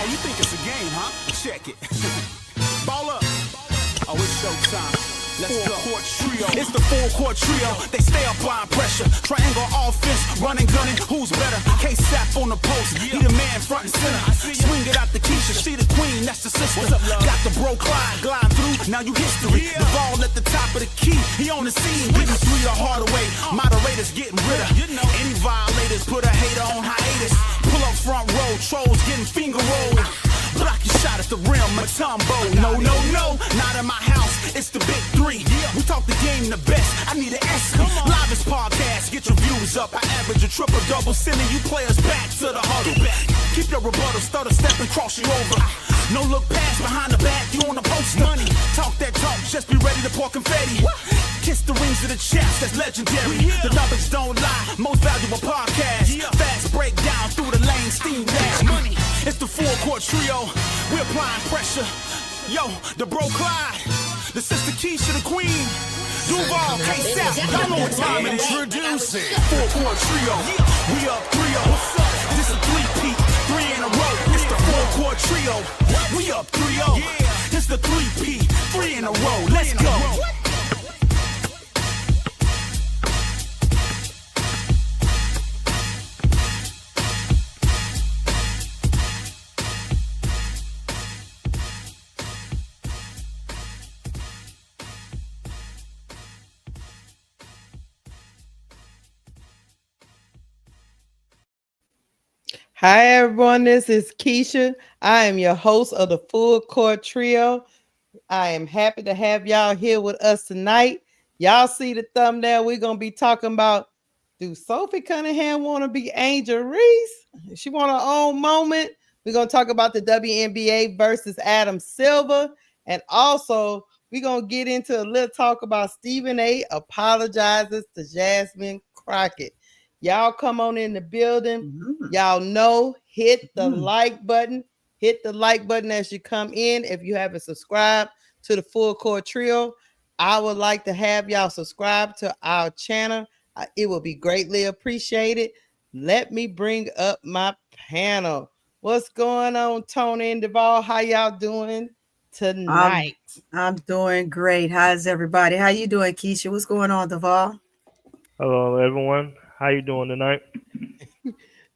Oh, you think it's a game, huh? Check it. Ball up. Oh, it's showtime. Let's go. Full-court trio. It's the full-court trio. They stay applying pressure. Triangle offense, running, gunning. Who's better? K-Sap on the post. He the man front and center. Swing it out the Keisha. She the queen, that's the sister. Got the bro Clyde glide through. Now you history. The ball at the top of the key. He on the scene. Getting three the hard way. Moderators getting rid of. Any violators put a hater on hiatus. Pull up front row. Trolls getting finger rolled. Block your shot at the rim, Matumbo. No, no, no, not in my house. It's the big three. We talk the game the best. I need an S. Livest podcast. Get your views up. I average a triple double, sending you players back to the huddle. Keep your rebuttal, stutter, step and cross you over. No look past behind the back. You on the poster. Talk that talk. Just be ready to pour confetti. Kiss the rings of the champs. That's legendary. The numbers don't lie. Most valuable podcast. Fast breakdown through the lane. Steam dash. Money. It's the full-court trio. We're applying pressure. Yo, the bro Clyde, the sister Keisha, the queen, Duval, K-Sap. Y'all know what time it is. Introducing full-court trio. We up 3-0. What's up? This is a three-peat, 3 in a row. It's the full-court trio. We up 3-0. It's the three-peat, 3 in a row. Let's go. Hi, everyone. This is Keisha. I am your host of the Full Court Trio. I am happy to have y'all here with us tonight. Y'all see the thumbnail. We're going to be talking about, do Sophie Cunningham want to be Angel Reese? She want her own moment. We're going to talk about the WNBA versus Adam Silver. And also, we're going to get into a little talk about Stephen A. apologizes to Jasmine Crockett. Y'all come on in the building. Y'all know, hit the like button. Hit the like button as you come in. If you haven't subscribed to the Full Court Trio, I would like to have y'all subscribe to our channel. It will be greatly appreciated. Let me bring up my panel. What's going on, Tony and Duval? How y'all doing tonight? I'm doing great. How's everybody? How you doing, Keisha? What's going on, Duval? Hello, everyone. How you doing tonight?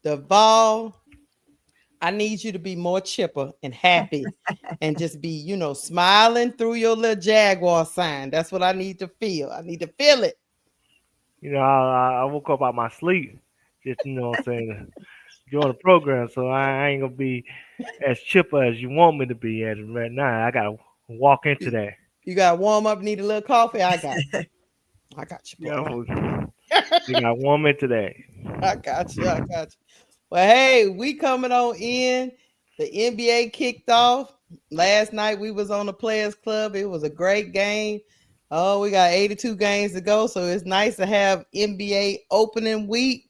Duval, I need you to be more chipper and happy and just be, smiling through your little Jaguar sign. That's what I need to feel. I need to feel it. I woke up out my sleep, just, what I'm saying, join the program, so I ain't going to be as chipper as you want me to be as right now. I got to walk into that. You got to warm up, need a little coffee? I got you. I got you, boy. You got to warm into that. I got you. Well, hey, we coming on in. The NBA kicked off. Last night we was on the Players Club. It was a great game. Oh, we got 82 games to go, so it's nice to have NBA opening week.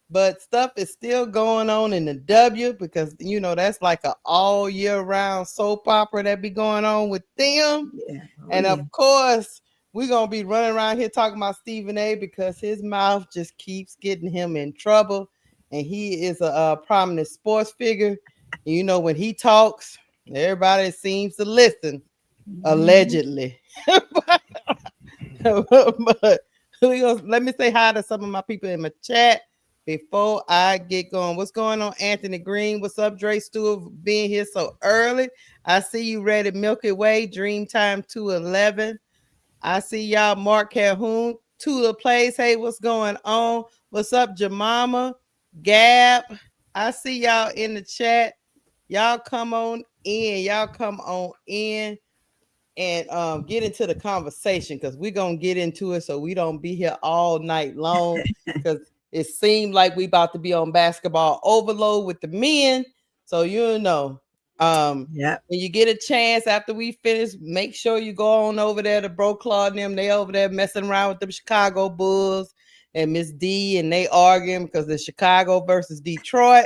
But stuff is still going on in the W because, that's like an all year round soap opera that be going on with them. Yeah. And of course, we're going to be running around here talking about Stephen A. because his mouth just keeps getting him in trouble. And he is a prominent sports figure. And, when he talks, everybody seems to listen, allegedly. But let me say hi to some of my people in my chat before I get going. What's going on, Anthony Green? What's up, Dre Stewart, being here so early? I see you ready, Milky Way, Dreamtime 211. I see y'all, Mark Calhoun, Tula Plays. Hey, what's going on? What's up, Jemima, Gab? I see y'all in the chat. Y'all come on in. And get into the conversation because we're going to get into it so we don't be here all night long because it seemed like we about to be on basketball overload with the men. So, when you get a chance after we finish, make sure you go on over there to Bro Claude and them. They over there messing around with the Chicago Bulls and Miss D, and they arguing because it's Chicago versus Detroit.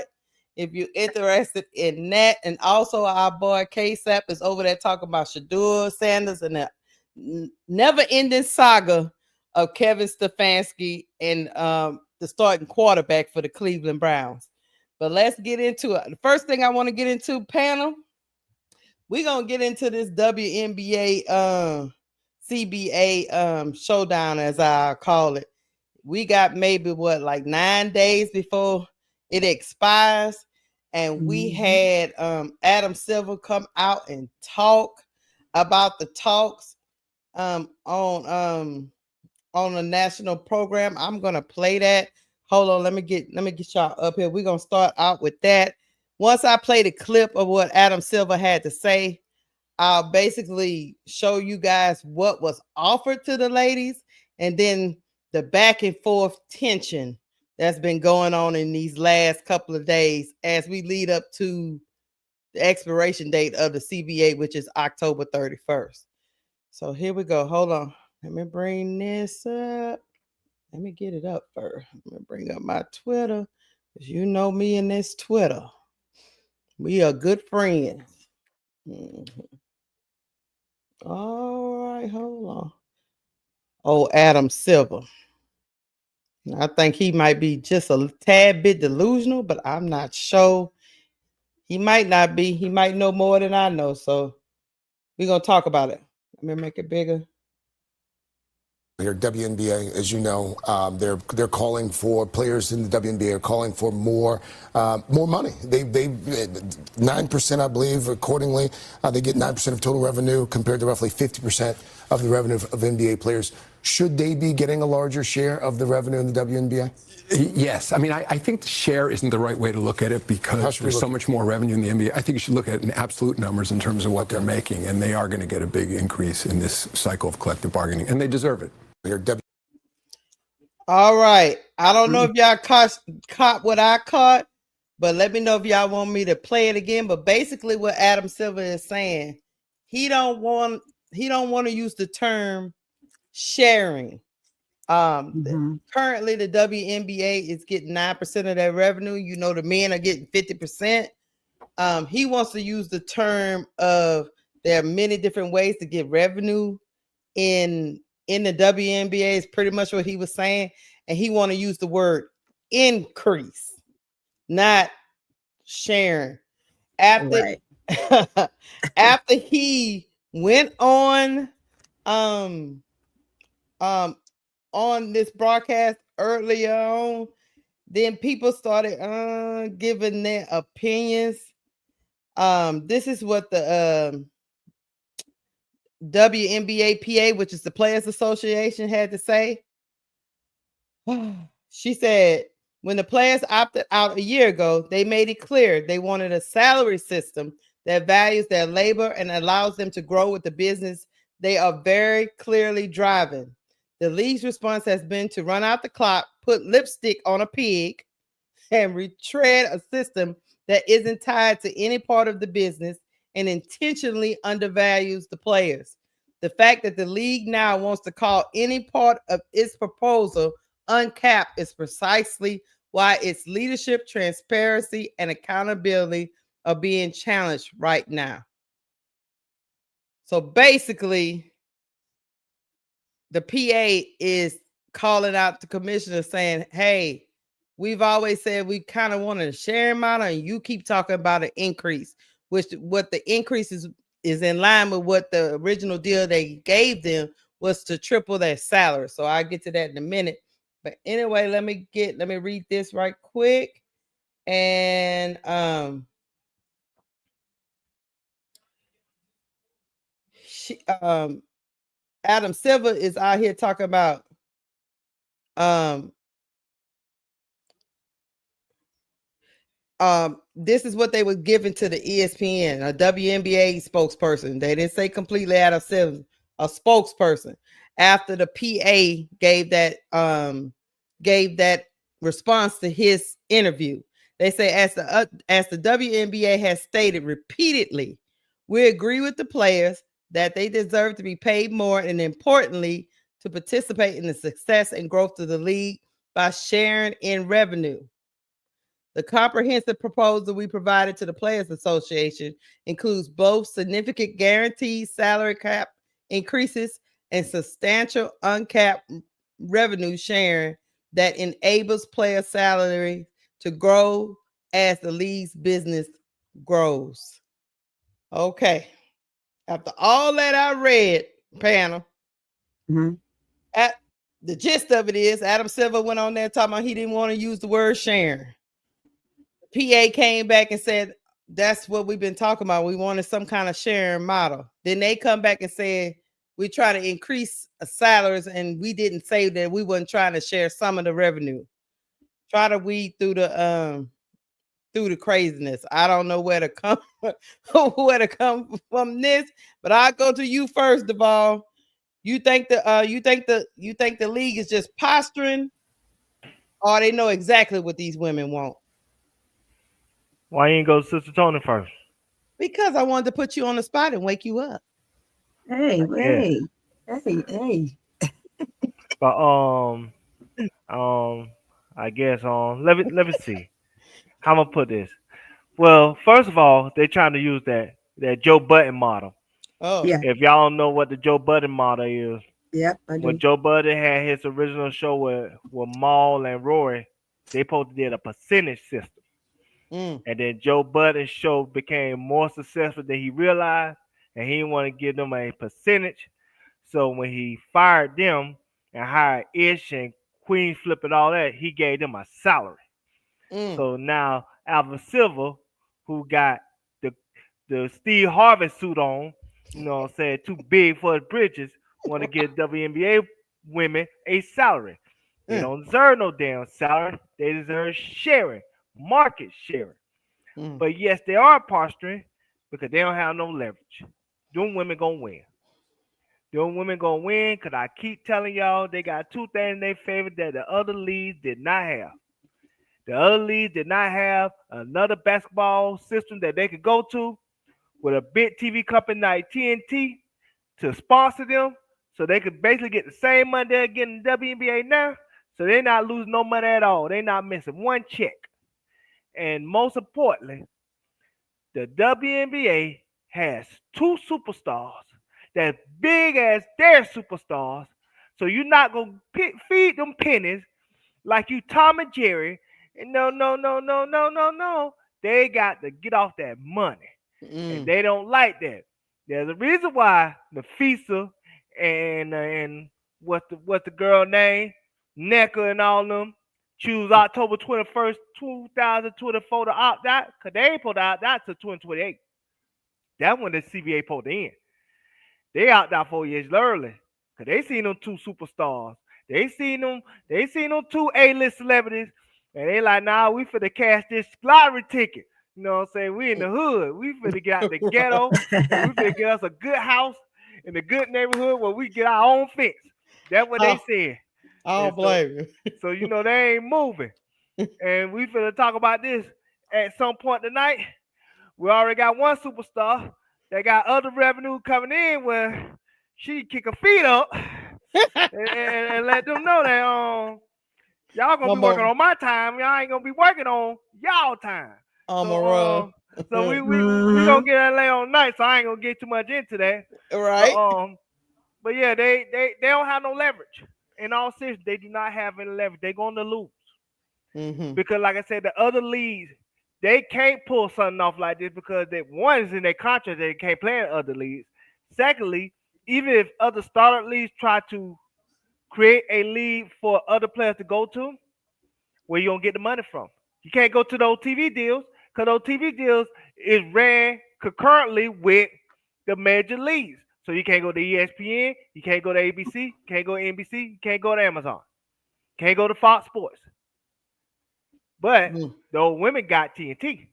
If you're interested in that, and also our boy K-Sap is over there talking about Shedeur Sanders and the never-ending saga of Kevin Stefanski and the starting quarterback for the Cleveland Browns. But let's get into it. The first thing I want to get into, panel, we're going to get into this WNBA CBA showdown, as I call it. We got maybe like 9 days before it expires. And we had Adam Silver come out and talk about the talks on a national program. I'm gonna play that. Hold on, let me get y'all up here. We're gonna start out with that. Once I play the clip of what Adam Silver had to say, I'll basically show you guys what was offered to the ladies, and then the back and forth tension that's been going on in these last couple of days as we lead up to the expiration date of the CBA, which is October 31st. So here we go. Hold on. Let me bring this up. Let me get it up first. Let me bring up my Twitter, because you know me and this Twitter. We are good friends. All right, hold on. Oh, Adam Silver. I think he might be just a tad bit delusional, but I'm not sure. He might not be. He might know more than I know. So we're going to talk about it. Let me make it bigger. Here, WNBA, as you know, they're calling for, players in the WNBA are calling for more money. They 9%, I believe, accordingly. They get 9% of total revenue compared to roughly 50% of the revenue of NBA players. Should they be getting a larger share of the revenue in the WNBA? Yes. I mean, I think the share isn't the right way to look at it, because there's so much more revenue in the NBA. I think you should look at it in absolute numbers in terms of what they're making, and they are going to get a big increase in this cycle of collective bargaining, and they deserve it. All right. I don't know if y'all caught what I caught, but let me know if y'all want me to play it again. But basically what Adam Silver is saying, he don't want to use the term sharing. Currently the WNBA is getting 9% of their revenue. You know, the men are getting 50%. He wants to use the term of there are many different ways to get revenue in the WNBA is pretty much what he was saying. And he want to use the word increase, not sharing. After after he went on this broadcast earlier on, then people started giving their opinions. This is what the WNBA PA, which is the Players Association, had to say. She said, when the players opted out a year ago, they made it clear they wanted a salary system that values their labor and allows them to grow with the business they are very clearly driving. The league's response has been to run out the clock, put lipstick on a pig, and retread a system that isn't tied to any part of the business and intentionally undervalues the players. The fact that the league now wants to call any part of its proposal uncapped is precisely why its leadership, transparency, and accountability are being challenged right now. So basically, the PA is calling out the commissioner saying, hey, we've always said we kind of wanted a sharing model, and you keep talking about an increase, which what the increase is in line with what the original deal they gave them was to triple their salary. So I'll get to that in a minute. But anyway, let me read this right quick. And Adam Silver is out here talking about this is what they were giving to the ESPN, a WNBA spokesperson. They didn't say completely Adam Silver, a spokesperson. After the PA gave that response to his interview, they say, as the WNBA has stated repeatedly, we agree with the players that they deserve to be paid more, and importantly, to participate in the success and growth of the league by sharing in revenue. The comprehensive proposal we provided to the Players Association includes both significant guaranteed salary cap increases and substantial uncapped revenue sharing that enables player salary to grow as the league's business grows. Okay. After all that I read, panel, at the gist of it is Adam Silver went on there talking about he didn't want to use the word sharing. The PA came back and said, that's what we've been talking about. We wanted some kind of sharing model. Then they come back and said, we try to increase salaries, and we didn't say that we weren't trying to share some of the revenue. Try to weed through the craziness. I don't know where to come from this, but I'll go to you first of all. You think the league is just posturing, or they know exactly what these women want? Why you ain't go to Sister Tony first? Because I wanted to put you on the spot and wake you up. Hey. But I guess let me see. How I'm gonna put this? Well, first of all, they're trying to use that Joe Budden model. Oh, Yeah. If y'all don't know what the Joe Budden model is, Yep, I do. when Joe Budden had his original show with Maul and Rory, they supposed to did a percentage system. And then Joe Budden's show became more successful than he realized, and he didn't want to give them a percentage. So when he fired them and hired Ish and Queen Flip and all that, he gave them a salary. So now Alvin Silver, who got the Steve Harvey suit on, you know what I'm saying, too big for his britches, want to give WNBA women a salary. They don't deserve no damn salary. They deserve sharing, market sharing. But yes, they are posturing because they don't have no leverage. Them women gonna win. Them women gonna win because I keep telling y'all they got two things in their favor that the other leagues did not have. The other leagues did not have another basketball system that they could go to with a big TV company like TNT to sponsor them, so they could basically get the same money they're getting in the WNBA now. So they're not losing no money at all. They're not missing one check. And most importantly, the WNBA has two superstars that's big as their superstars. So you're not going to feed them pennies like you Tom and Jerry. And no. They got to get off that money. And they don't like that. There's a reason why Nafisa and what's the girl name? NECA and all them choose October 21st, 2024 to opt out, because they ain't supposed to opt out till 2028. That's when the CBA supposed to end. They opt out 4 years early, because they seen them two superstars. They seen them two A-list celebrities, and they like, nah, we finna cash this lottery ticket. You know what I'm saying? We in the hood. We finna get out the ghetto, and we finna get us a good house in a good neighborhood where we get our own fence. That's what they said. I don't blame you. So, you know, they ain't moving. And we finna talk about this at some point tonight. We already got one superstar. They got other revenue coming in where she kick her feet up and let them know that y'all gonna be working on my time. Y'all ain't gonna be working on y'all time. So we gonna get LA on night, so I ain't gonna get too much into that. Right. But yeah, they don't have no leverage. In all seriousness, they do not have any leverage. They're going to lose. Because like I said, the other leagues, they can't pull something off like this because one is in their contract, they can't play in other leagues. Secondly, even if other startup leagues try to create a league for other players to go to, where you don't get the money from. You can't go to those TV deals because those TV deals is ran concurrently with the major leagues. So you can't go to ESPN, you can't go to ABC, you can't go to NBC, you can't go to Amazon, you can't go to Fox Sports. But those women got TNT.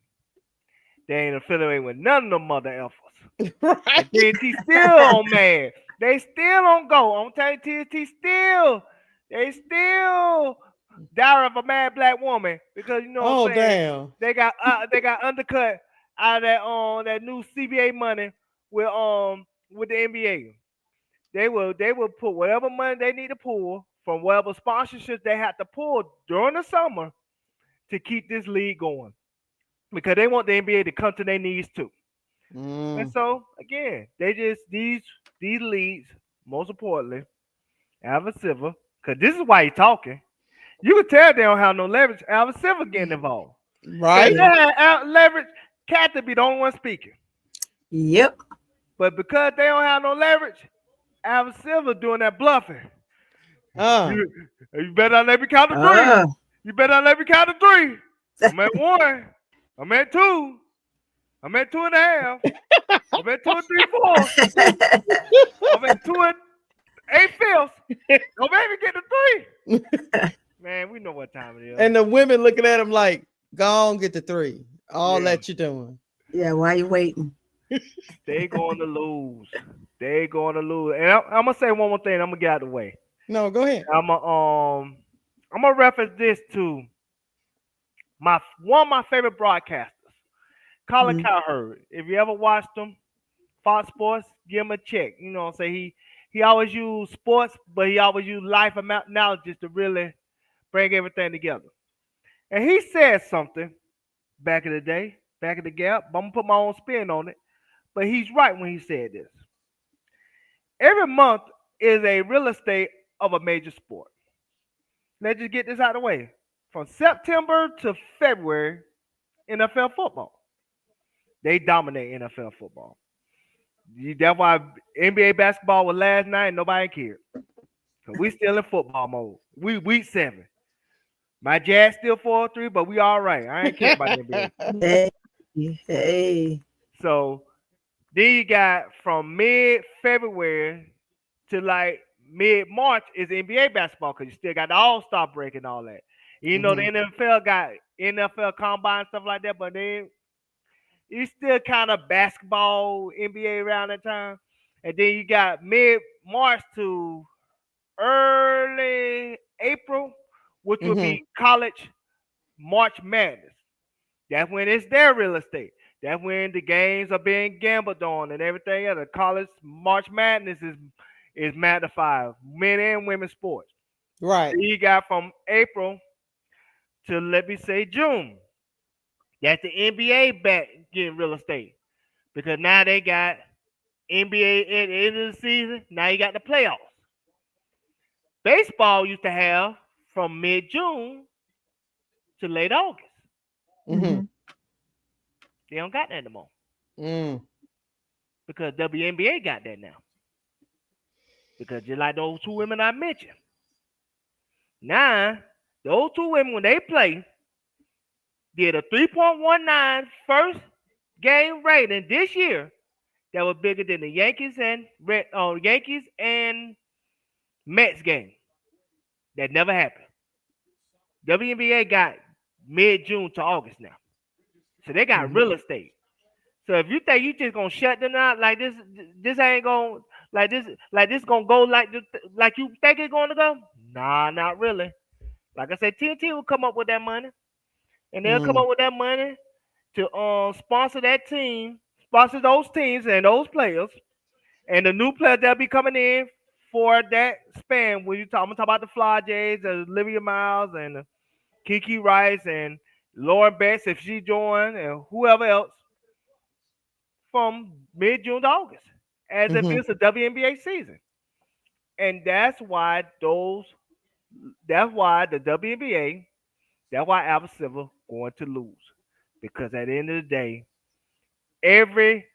They ain't affiliated with none of them mother effers. Right. And TNT still on man. They still don't go. I'm telling you, TNT they still Diary of a Mad Black Woman, because you know what I'm saying. Damn. They got undercut out of that new CBA money with the NBA. They will put whatever money they need to pull from whatever sponsorships they have to pull during the summer to keep this league going, because they want the NBA to come to their knees too. And so again, they just these leagues, most importantly, Alvin Silver, because this is why he's talking. You can tell they don't have no leverage. Alvin Silver getting involved. Right. If they had leverage, Cat to be the only one speaking. Yep. But because they don't have no leverage, Alvin Silver doing that bluffing. You better not let me count to three. You better not let me count to three. I'm at 1. I'm at 2. I'm at 2.5. I'm at 2 3/4. I'm at 2 8/5. Don't make me get to 3. Man, we know what time it is. And the women looking at him like, go on, get the 3. All that you're doing. Yeah, why you waiting? They going to lose. They going to lose. And I'm gonna say one more thing. I'm gonna get out of the way. No, go ahead. I'm gonna reference this to one of my favorite broadcasters, Colin Cowherd. If you ever watched him, Fox Sports, give him a check. You know what I'm saying? He always used sports, but he always used life analogies to really bring everything together. And he said something back in the day, back in the gap. I'm gonna put my own spin on it, but he's right when he said this. Every month is a real estate of a major sport. Let's just get this out of the way. From September to February, NFL football. They dominate NFL football. That's why NBA basketball was last night and nobody cared. So we still in football mode. We week 7. My Jazz still 4-3, but we all right. I ain't care about the NBA. Hey. So then you got from mid-February to like mid-March is NBA basketball because you still got the All-Star break and all that. You know, the NFL got NFL combine stuff like that, but then it's still kind of basketball NBA around that time. And then you got mid-March to early April, which would be college March Madness. That's when it's their real estate. That's when the games are being gambled on and everything else. The college March Madness is magnified, men and women's sports. Right. So you got from April to, let me say, June. That's the NBA back getting real estate. Because now they got NBA at the end of the season. Now you got the playoffs. Baseball used to have from mid-June to late August. They don't got that no more. Because WNBA got that now. Because just like those 2 women I mentioned. Now, those 2 women, when they play, did a 3.19 first game rating this year that was bigger than the Yankees and Mets game. That never happened. WNBA got mid-June to August now. So they got real estate. So if you think you just gonna shut them out like this ain't gonna like this gonna go like you think it's gonna go? Nah, not really. Like I said, TNT will come up with that money, and they'll come up with that money to sponsor that team, sponsor those teams and those players, and the new players that'll be coming in for that span. When I'm talking about the Fly Jays, Olivia Miles, and Kiki Rice, and Lauren Betts if she joined, and whoever else. From mid-June to August, as if it's a WNBA season. And that's why the WNBA, that's why Alvin Silver going to lose. Because at the end of the day, every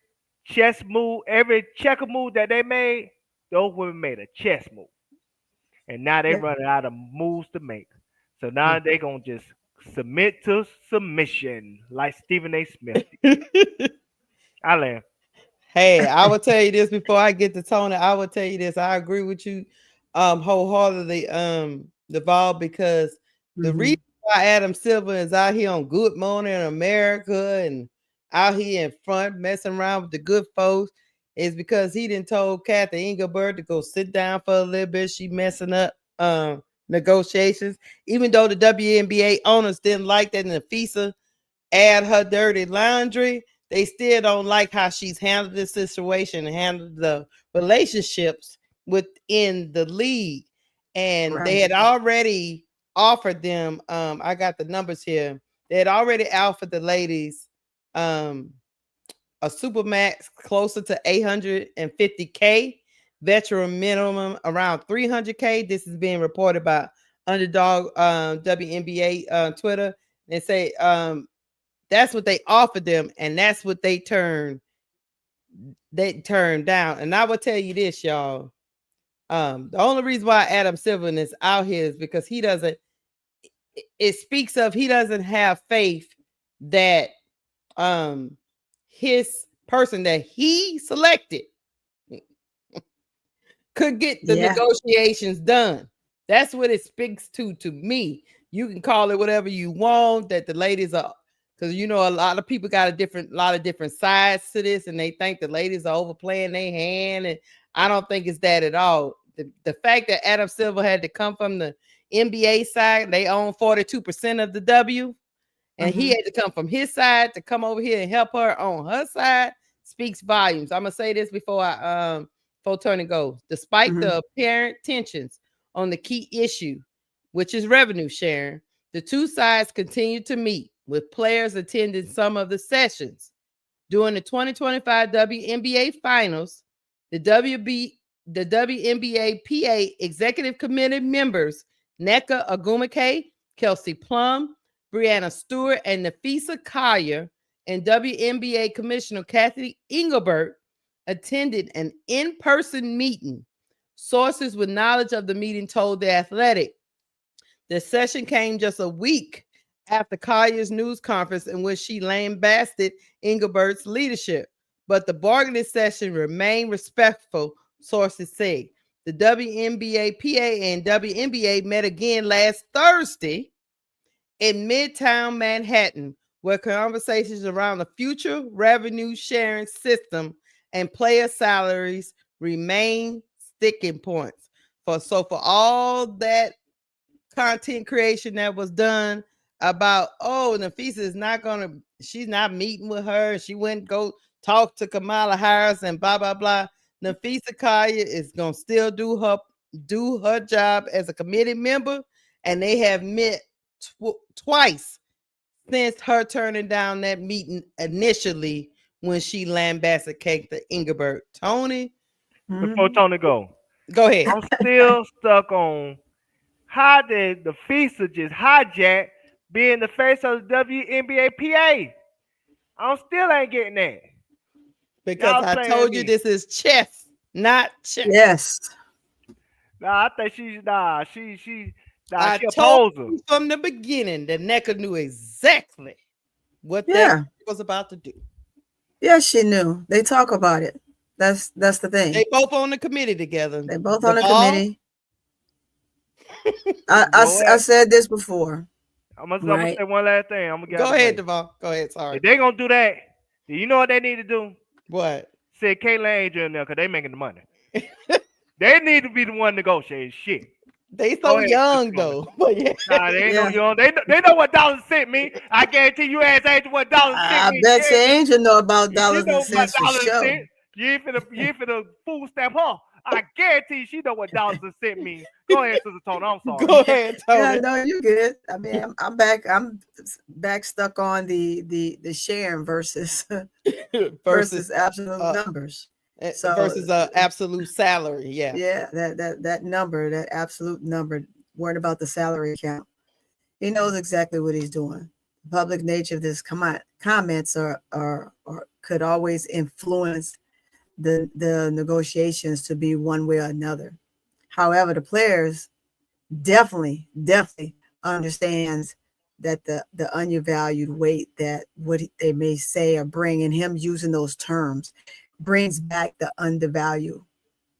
chess move, every checker move that they made, those women made a chess move. And now they running out of moves to make. So now they're going to just submit to submission like Stephen A. Smith. I laugh. Hey, I will tell you this before I get to Tony. I will tell you this. I agree with you wholeheartedly, Deval, because the reason why Adam Silver is out here on Good Morning America and out here in front messing around with the good folks is because he done told Kathy Engelbert to go sit down for a little bit. She messing up negotiations, even though the WNBA owners didn't like that, and the FISA add her dirty laundry. They still don't like how she's handled this situation and handled the relationships within the league. And they had already offered them, I got the numbers here. They had already offered the ladies a supermax closer to $850K, veteran minimum around $300K. This is being reported by Underdog WNBA Twitter. They say that's what they offered them, and that's what they turned down. And I will tell you this, y'all. The only reason why Adam Silver is out here is because he doesn't. It speaks of he doesn't have faith that his person that he selected could get the negotiations done. That's what it speaks to me. You can call it whatever you want, that the ladies are, because you know a lot of people got a lot of different sides to this, and they think the ladies are overplaying their hand, and I don't think it's that at all. The fact that Adam Silver had to come from the NBA side, they own 42% of the W, and he had to come from his side to come over here and help her on her side, speaks volumes. I'm gonna say this before Tony goes. Despite the apparent tensions on the key issue, which is revenue sharing, the two sides continue to meet, with players attending some of the sessions. During the 2025 WNBA Finals, the WNBA PA Executive Committee members Nneka Ogwumike, Kelsey Plum, Brianna Stewart, and Nafisa Collier, and WNBA Commissioner Kathy Engelbert attended an in-person meeting. Sources with knowledge of the meeting told The Athletic the session came just a week after Collier's news conference in which she lambasted Engelbert's leadership, but the bargaining session remained respectful, sources say. The WNBA PA and WNBA met again last Thursday in Midtown Manhattan, where conversations around the future revenue sharing system and player salaries remain sticking points. For all that content creation that was done about, Nafisa is not gonna, she's not meeting with her, she went go talk to Kamala Harris and blah blah blah. Nafisa Collier is gonna still do her job as a committee member, and they have met twice since her turning down that meeting initially when she lambasted Kate the Engelbert. Tony, before Tony go ahead. I'm still stuck on how did the FISA just hijack being the face of the WNBA PA? I still ain't getting that. Because I told you this is chess, not chess. Yes. Nah, I think she's she I she told a poser. you from the beginning that Nneka knew exactly what that was about to do. Yeah, she knew. They talk about it. That's the thing. They both on the committee together. They both on the committee. I said this before. I'm gonna say one last thing. I'm gonna go ahead, Devon. Go ahead. Sorry. If they gonna do that, you know what they need to do? What? Say Caitlin Angel in there because they making the money. They need to be the one negotiating shit. They so young though. But nah, they ain't no young. They know what dollars cent mean. I guarantee you ask Angel what dollars cent mean. I bet you Angel know about dollars and cents for sure. You ain't finna fool stamp her. I guarantee she know what dollars and cent mean. Go ahead, Sister Tony. I'm sorry. Go ahead, Tony. Yeah, no, you good. I mean, I'm back stuck on the sharing versus absolute numbers. So versus absolute salary. Yeah, that number, that absolute number, worrying about the salary count. He knows exactly what he's doing. The public nature of this comments are could always influence the negotiations to be one way or another. However, the players definitely understands that the undervalued weight that what they may say or bring, and him using those terms brings back the undervalue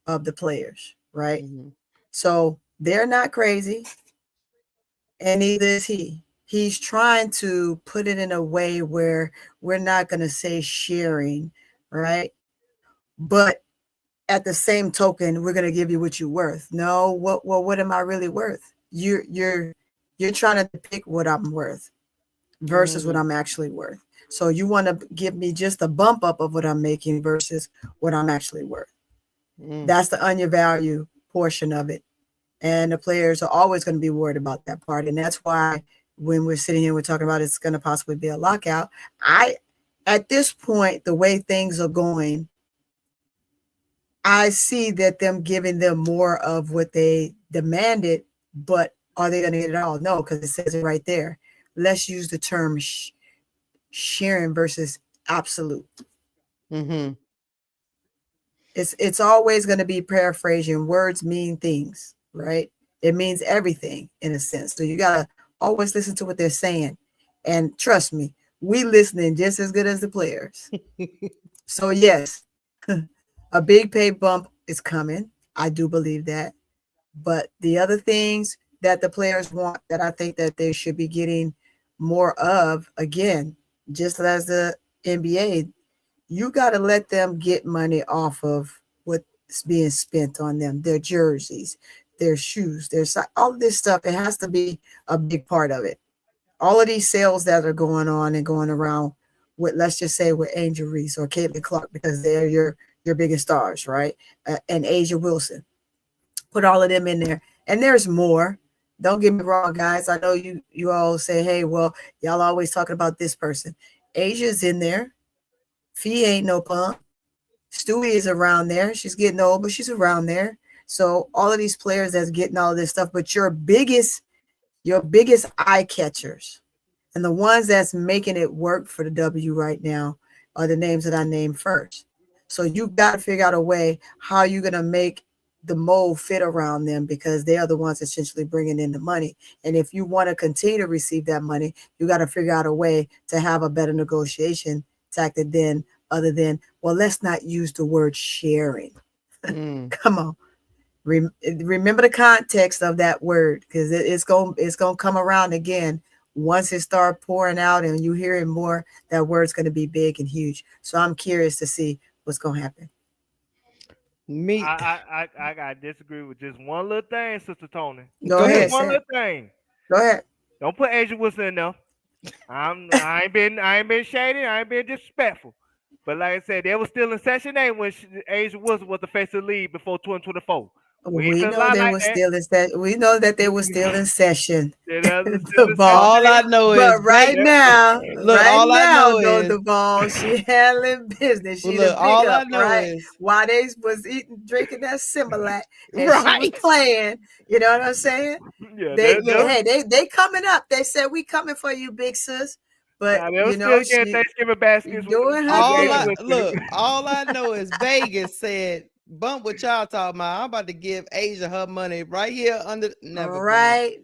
of the players, right? Mm-hmm. So they're not crazy, and neither is he. He's trying to put it in a way where we're not going to say sharing, right? But at the same token, we're going to give you what you're worth. No, what am I really worth? You're trying to depict what I'm worth versus what I'm actually worth. So you want to give me just a bump up of what I'm making versus what I'm actually worth. That's the undervalue portion of it. And the players are always going to be worried about that part. And that's why when we're sitting here, we're talking about it's going to possibly be a lockout. At this point, the way things are going, I see that them giving them more of what they demanded, but are they going to get it all? No, because it says it right there. Let's use the term sharing versus absolute. Mm-hmm. It's always going to be paraphrasing. Words mean things, right? It means everything in a sense. So you got to always listen to what they're saying. And trust me, we listening just as good as the players. So yes, a big pay bump is coming. I do believe that. But the other things that the players want that I think that they should be getting more of, again, just as the NBA, you got to let them get money off of what's being spent on them, their jerseys, their shoes, all of this stuff. It has to be a big part of it. All of these sales that are going on and going around with, let's just say, with Angel Reese or Caitlin Clark, because they're your biggest stars, right? And Asia Wilson. Put all of them in there. And there's more. Don't get me wrong, guys. I know you all say, hey, well, y'all always talking about this person. Asia's in there. Fee ain't no punk. Stewie is around there. She's getting old, but she's around there. So all of these players that's getting all this stuff, but your biggest eye catchers and the ones that's making it work for the W right now are the names that I named first. So you got to figure out a way how you're going to make the mold fit around them, because they are the ones essentially bringing in the money. And if you want to continue to receive that money, you got to figure out a way to have a better negotiation tactic other than, well, let's not use the word sharing. Come on. Remember the context of that word, because it's gonna come around again. Once it start pouring out and you hear it more, that word's going to be big and huge. So I'm curious to see what's going to happen. I gotta disagree with just one little thing, Sister Tony. Go ahead. One little thing. Go ahead. Don't put Angel Wilson in there. I ain't been shady. I ain't been disrespectful. But like I said, they were still in Session 8 when Angel Wilson was the face of the league before 2024. We know they were still in session. We know that they were still in session. All I know is, but right now, look, all I know is the ball. She handling business. She look, all I know is while they was drinking that Similac and she was playing. You know what I'm saying? Yeah, they coming up. They said we coming for you, big sis. But you know, she Thanksgiving baskets. Doing her all I know is Vegas said, bump what y'all talking about. I'm about to give Asia her money right here under. Right.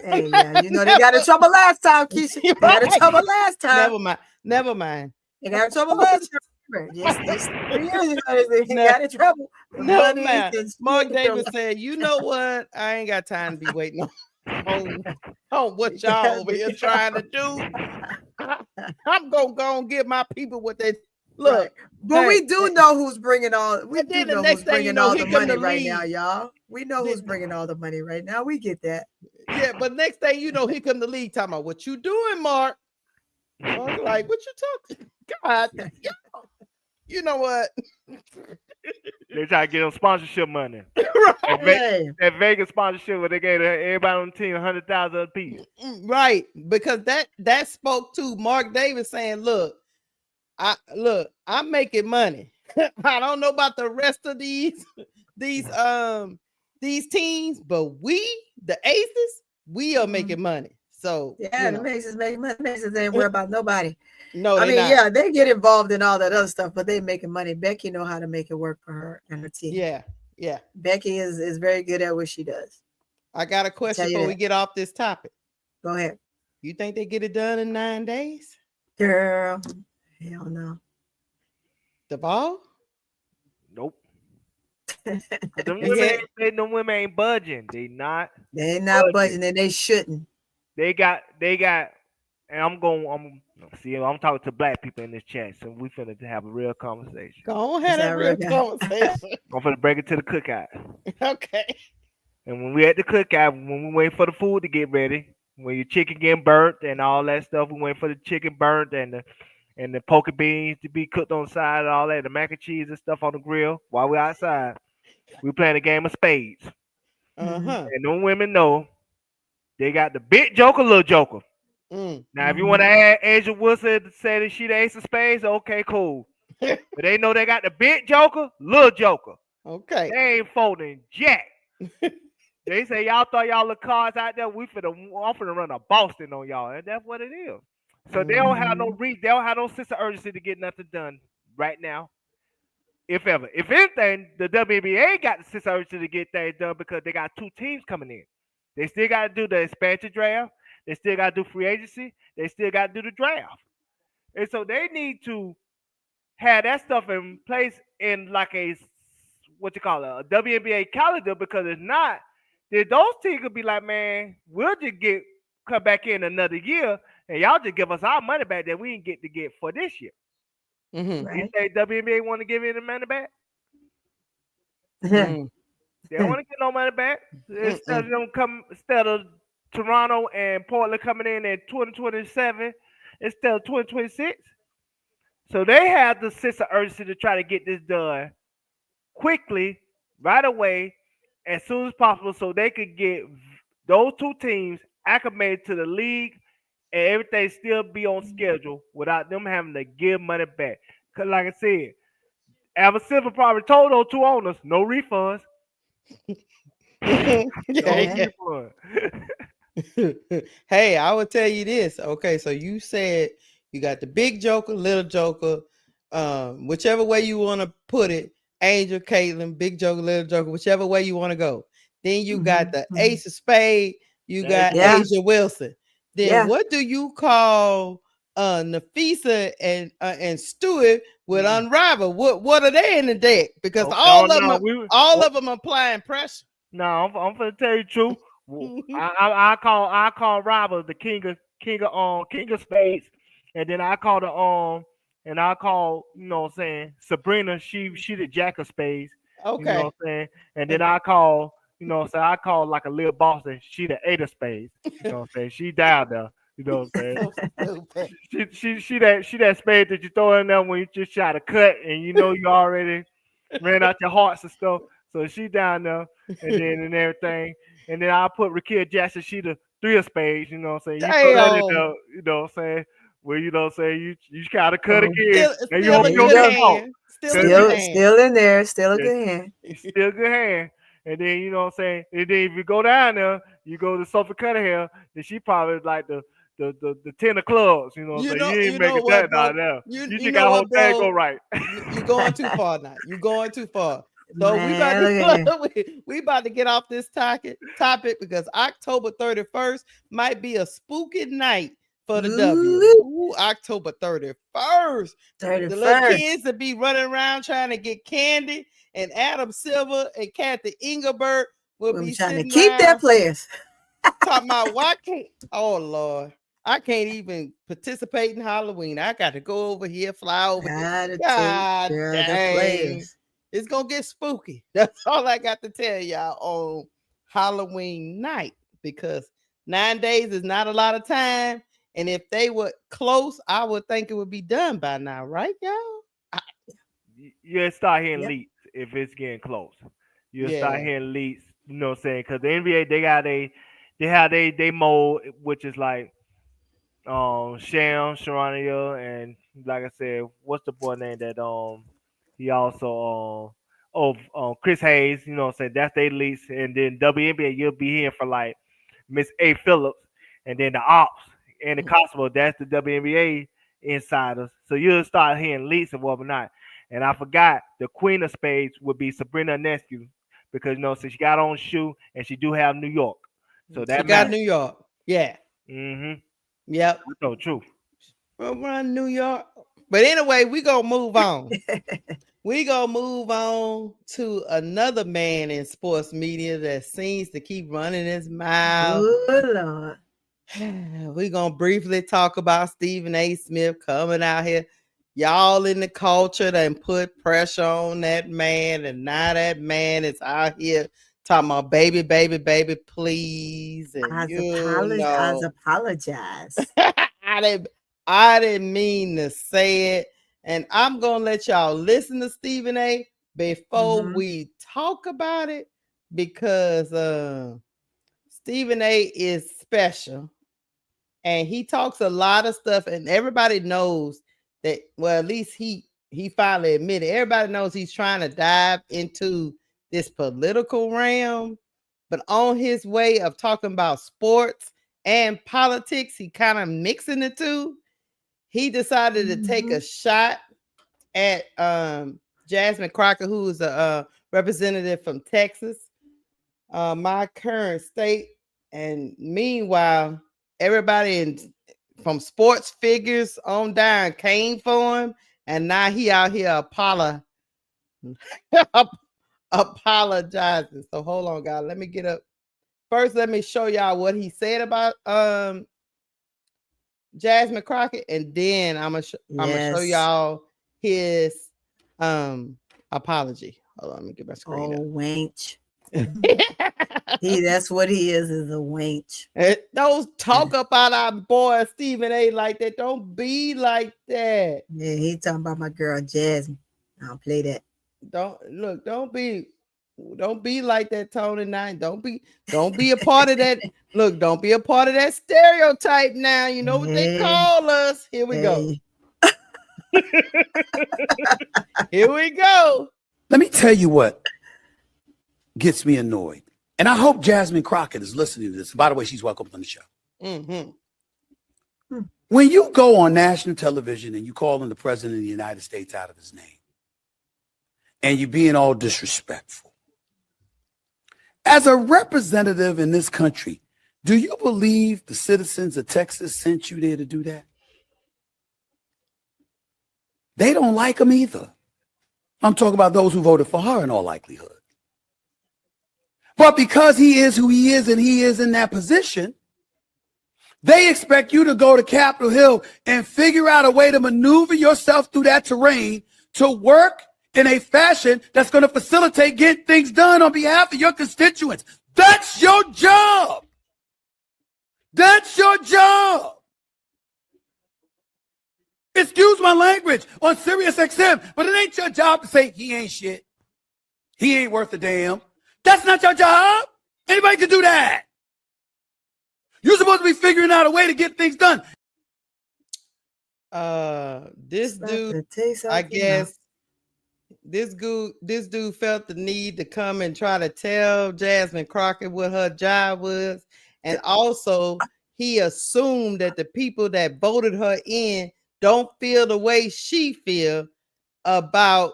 Hey, yeah, you know they got in trouble last time, Keisha. They got in trouble last time. Never mind. They got in trouble last time. Just 3 years ago, they got in trouble. Never mind. Mark Davis said, "You know what? I ain't got time to be waiting on what y'all over here trying to do. I'm gonna go and give my people what they look." Right. But we do know who's bringing all. We do know who's bringing all the money right now, y'all. We know who's bringing all the money right now. We get that. Yeah, but next thing you know, here come the league talking about what you doing, Mark. I was like, what you talking? God, you know what? They try to get them sponsorship money. Right. That Vegas sponsorship where they gave everybody on the team 100,000 apiece. Right, because that spoke to Mark Davis saying, "Look, I'm making money. I don't know about the rest of these teams, but we, the Aces, we are making money." So yeah, the Aces making money. The Aces ain't worry about nobody. No, I mean, yeah, they get involved in all that other stuff, but they making money. Becky know how to make it work for her and her team. Yeah. Becky is very good at what she does. I got a question before we get off this topic. Go ahead. You think they get it done in 9 days? Girl, hell no. The ball? Nope. Them women ain't budging. They not budging, and they shouldn't. They got, and I'm talking to black people in this chat, so we finna have a real conversation. Go ahead, have a real conversation. I'm finna break it to the cookout. Okay. And when we at the cookout, when we wait for the food to get ready, when your chicken getting burnt and all that stuff, we wait for the chicken burnt and the poke beans to be cooked on the side and all that, the mac and cheese and stuff on the grill while we're outside. We playing a game of spades. And them women know they got the big joker, little joker. Now, if you want to add Angel Wilson to say that she the ace of spades, okay, cool. But they know they got the big joker, little joker. Okay. They ain't folding jack. They say y'all thought y'all the cards out there. I'm finna run a Boston on y'all, and that's what it is. So they don't have no they don't have no sense of urgency to get nothing done right now, if ever. If anything, the WNBA got the sense of urgency to get things done because they got 2 teams coming in. They still got to do the expansion draft. They still got to do free agency. They still got to do the draft. And so they need to have that stuff in place in like a what you call it, a WNBA calendar, because if not, then those teams could be like, man, we'll just come back in another year and y'all just give us our money back that we didn't get for this year. Right. You say WNBA want to give any money back? Mm. They don't want to get no money back. Instead of Toronto and Portland coming in 2027 instead of 2026. So they have the sense of urgency to try to get this done quickly, right away, as soon as possible, so they could get those 2 teams acclimated to the league and everything still be on schedule without them having to give money back. Because like I said, Ava Silver probably told those 2 owners, no refunds. No refund. Hey, I will tell you this. Okay, so you said you got the big joker, little joker, whichever way you want to put it. Angel, Caitlin, big joker, little joker, whichever way you want to go. Then you got the ace of spade. You got Asia Wilson. Then what do you call Nafisa and Stewart with Unrivaled? What are they in the deck? Because all of them applying pressure. No, I'm gonna tell you the truth. I call Rival the king of spades, and then I call you know what I'm saying, Sabrina, she the jack of spades. Okay. You know what I'm saying? And then I call, you know what I'm saying, I call like a little Boston, she the 8 of spades. You know what I'm saying? She down there. You know what I'm saying? she that spade that you throw in there when you just try to cut and you know you already ran out your hearts and stuff. So she down there and everything. And then I put Rakia Jackson, she the 3 of spades, you know what I'm saying? You throw that in there, you know what I'm saying? Well, you know what I'm saying, you gotta cut again. And you hope you don't get caught. Still in there, still a good hand. Still good hand. And then you know what I'm saying? And then if you go down there, you go to Sophie Cunningham, then she probably like the 10 of clubs, you know what I'm saying? You ain't making that down there. You just got a whole thing go right. You're going too far now. You're going too far. So we about to get off this topic because October 31st might be a spooky night for the W. Ooh, October 31st. The little kids will be running around trying to get candy, and Adam Silver and Kathy Engelbert will be trying to keep their players. Talking about why can't, oh Lord, I can't even participate in Halloween. I got to go over here, fly over here. God dang. It's gonna get spooky. That's all I got to tell y'all on Halloween night, because 9 days is not a lot of time. And if they were close, I would think it would be done by now, right, y'all? You'll start hearing leaks if it's getting close. You'll start hearing leaks, you know what I'm saying? Because the NBA, they have they mold, which is like Sharania, and like I said, what's the boy name that he also Chris Hayes, you know what I'm saying? That's their lease. And then WNBA, you'll be hearing for like Miss A. Phillips, and then the Ops and the Constable, that's the WNBA insiders. So you'll start hearing leaks and whatnot. And I forgot the Queen of Spades would be Sabrina Ionescu, because you know, so she got on shoe and she do have New York. So that she got New York. Yeah. Mm-hmm. Yep. No, true. We'll run New York. But anyway, we gonna move on. We gonna move on to another man in sports media that seems to keep running his mouth. Good Lord. We're gonna briefly talk about Stephen A. Smith coming out here. Y'all in the culture that put pressure on that man, and now that man is out here talking about baby, please. And I apologize. I didn't mean to say it. And I'm gonna let y'all listen to Stephen A. before we talk about it, because Stephen A. is special. And he talks a lot of stuff, and everybody knows that, well, at least he finally admitted, everybody knows he's trying to dive into this political realm, but on his way of talking about sports and politics, he kind of mixing the two. he decided to take a shot at Jasmine Crockett, who is a representative from Texas, my current state. And meanwhile, everybody from sports figures on down came for him, and now he out here apologizing. So hold on, guys. Let me get up. First, let me show y'all what he said about Jasmine Crockett, and then I'm gonna show y'all his apology. Hold on, let me get my screen up. Wench. That's what he is a wench. Don't talk about our boy Stephen A like that. Don't be like that. Yeah, he talking about my girl Jasmine. I'll play that. Don't be like that, Tony. Now don't be a part of that. Look, don't be a part of that stereotype now. You know what they call us. Here we go. Here we go. Let me tell you what gets me annoyed. And I hope Jasmine Crockett is listening to this. By the way, she's welcome on the show. When you go on national television and you call in the president of the United States out of his name, and you're being all disrespectful, as a representative in this country, do you believe the citizens of Texas sent you there to do that? They don't like him either. I'm talking about those who voted for her in all likelihood. But because he is who he is and he is in that position, they expect you to go to Capitol Hill and figure out a way to maneuver yourself through that terrain to work in a fashion that's going to facilitate getting things done on behalf of your constituents. That's your job. That's your job. Excuse my language on Sirius XM, but it ain't your job to say he ain't shit. He ain't worth a damn. That's not your job. Anybody can do that. You're supposed to be figuring out a way to get things done. This dude, I guess, this dude felt the need to come and try to tell Jasmine Crockett what her job was. And also, he assumed that the people that voted her in don't feel the way she feel about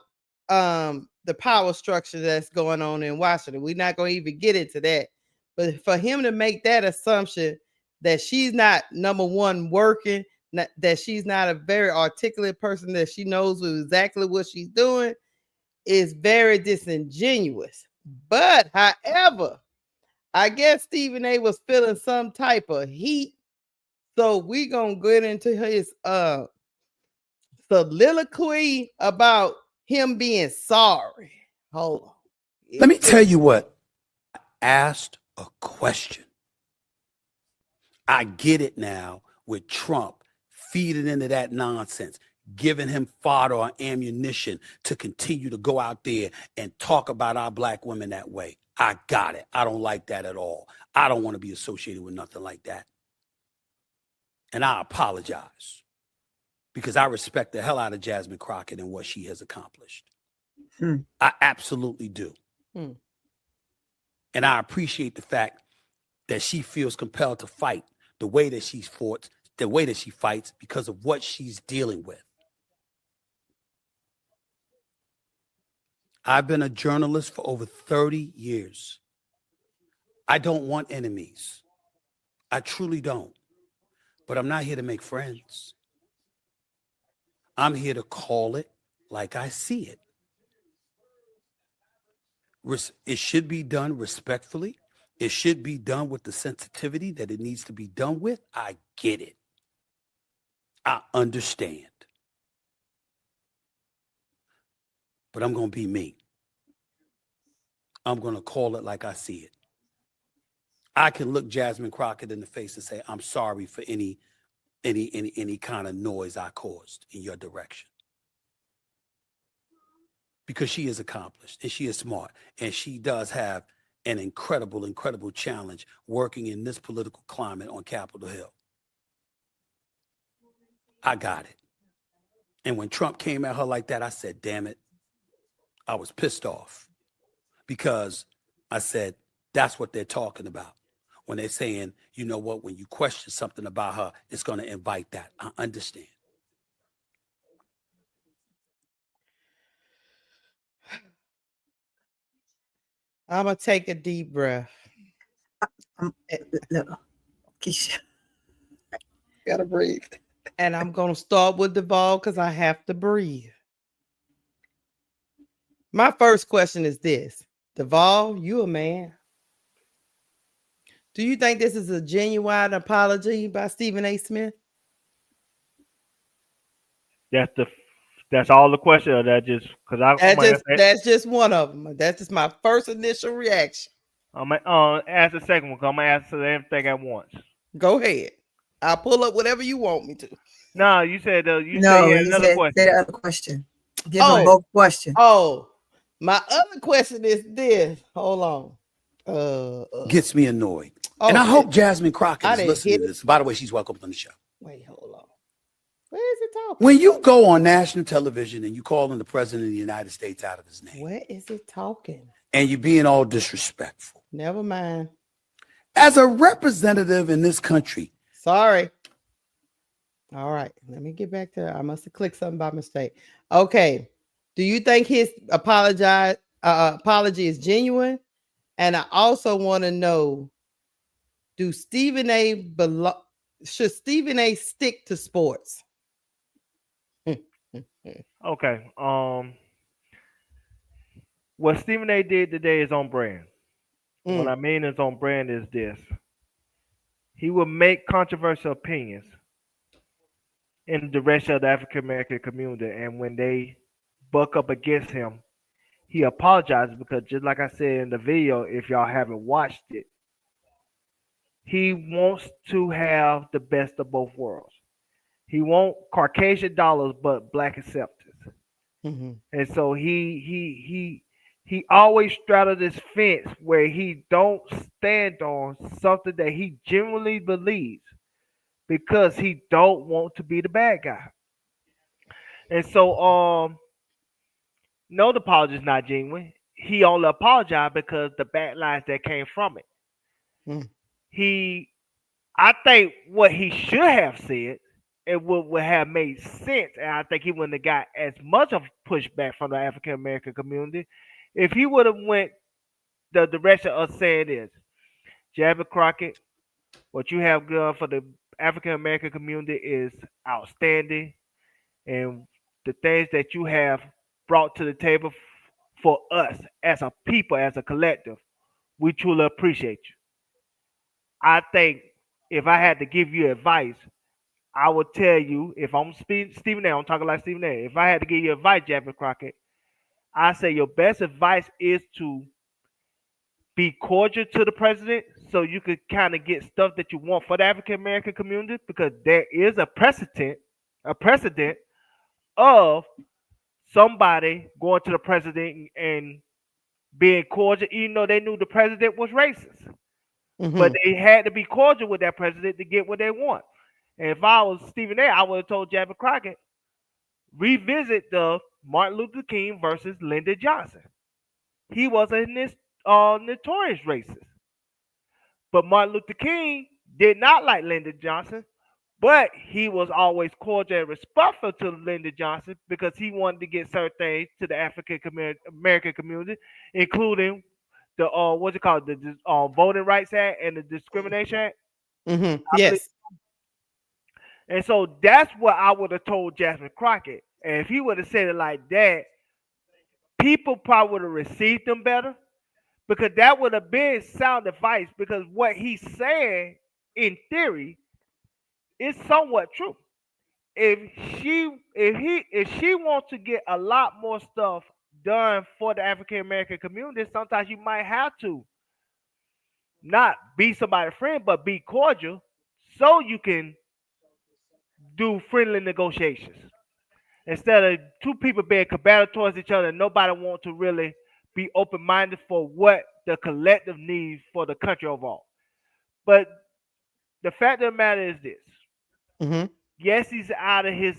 the power structure that's going on in Washington. We're not going to even get into that. But for him to make that assumption that she's not, number one, working, that she's not a very articulate person, that she knows exactly what she's doing, is very disingenuous. But however, I guess Stephen A was feeling some type of heat. So we're going to get into his soliloquy about him being sorry. Hold on. Let me tell you what. I asked a question. I get it now with Trump feeding into that nonsense, giving him fodder or ammunition to continue to go out there and talk about our black women that way. I got it. I don't like that at all. I don't want to be associated with nothing like that. And I apologize because I respect the hell out of Jasmine Crockett and what she has accomplished. I absolutely do. And I appreciate the fact that she feels compelled to fight the way that she's fought, the way that she fights because of what she's dealing with. I've been a journalist for over 30 years. I don't want enemies. I truly don't. But I'm not here to make friends. I'm here to call it like I see it. It should be done respectfully. It should be done with the sensitivity that it needs to be done with. I get it. I understand. But I'm going to be me. I'm going to call it like I see it. I can look Jasmine Crockett in the face and say, I'm sorry for any kind of noise I caused in your direction. Because she is accomplished and she is smart and she does have an incredible, incredible challenge working in this political climate on Capitol Hill. I got it. And when Trump came at her like that, I said, damn it. I was pissed off because I said, that's what they're talking about. When they're saying, you know what, when you question something about her, it's going to invite that. I understand. I'm gonna take a deep breath. Look, Keisha, gotta breathe. And I'm gonna start with Duval because I have to breathe. My first question is this: Duval, you a man. Do you think this is a genuine apology by Stephen A. Smith? That's all the question, or that just because That's just one of them. That's just my first initial reaction. I'm gonna ask the second one. 'Cause I'm gonna answer everything at once. Go ahead. I'll pull up whatever you want me to. No, you said you No, had he another said question. the other question. Give them both questions. Oh, my other question is this. Hold on. Gets me annoyed. And I hope Jasmine Crockett is listening to this. By the way, she's welcome on the show. Wait, hold on. Where is it talking? When you go on national television and you calling the president of the United States out of his name. Where is it talking? And you being all disrespectful. Never mind. As a representative in this country. Sorry. All right. Let me get back to I must have clicked something by mistake. Okay. Do you think his apology is genuine? And I also want to know, should Stephen A stick to sports? Okay. What Stephen A did today is on brand. What I mean is on brand is this. He will make controversial opinions in the direction of the African American community, and when they buck up against him, he apologizes because just like I said in the video, if y'all haven't watched it, he wants to have the best of both worlds. He wants Caucasian dollars but black acceptance. Mm-hmm. And so he always straddles this fence where he don't stand on something that he genuinely believes because he don't want to be the bad guy. And so no, the apology is not genuine. He only apologized because the backlash that came from it. I think what he should have said, it would have made sense, and I think he wouldn't have got as much of pushback from the African American community if he would have went the direction of saying this. Jasmine Crockett, what you have done for the African American community is outstanding, and the things that you have brought to the table for us as a people, as a collective, we truly appreciate you. I think if I had to give you advice, I would tell you, if I'm Stephen A, I'm talking like Stephen A. If I had to give you advice, Jasmine Crockett, I say your best advice is to be cordial to the president so you could kind of get stuff that you want for the African American community, because there is a precedent of somebody going to the president and being cordial, even though they knew the president was racist. Mm-hmm. But they had to be cordial with that president to get what they want. And if I was Stephen A, I would have told Jasmine Crockett, revisit the Martin Luther King versus Lyndon Johnson. He was a notorious racist. But Martin Luther King did not like Lyndon Johnson, but he was always cordial and respectful to Lyndon Johnson because he wanted to get certain things to the African American community, including the the Voting Rights Act and the Discrimination Act. Mm-hmm. Yes. And so that's what I would have told Jasmine Crockett. And if he would have said it like that, people probably would have received him better, because that would have been sound advice, because what he's saying in theory is somewhat true. If she wants to get a lot more stuff done for the African American community, sometimes you might have to not be somebody's friend, but be cordial so you can do friendly negotiations. Instead of two people being combative towards each other and nobody wants to really be open-minded for what the collective needs for the country overall. But the fact of the matter is this. Mm-hmm. Yes, he's out of his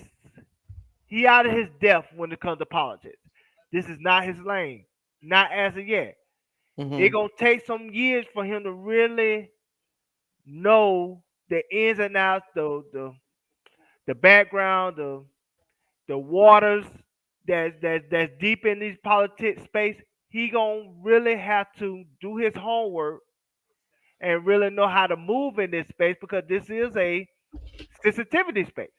depth when it comes to politics. This is not his lane. Not as of yet. Mm-hmm. It's going to take some years for him to really know the ins and outs, the background, the waters that's deep in these politics space. he gonna really have to do his homework and really know how to move in this space because this is a sensitivity space.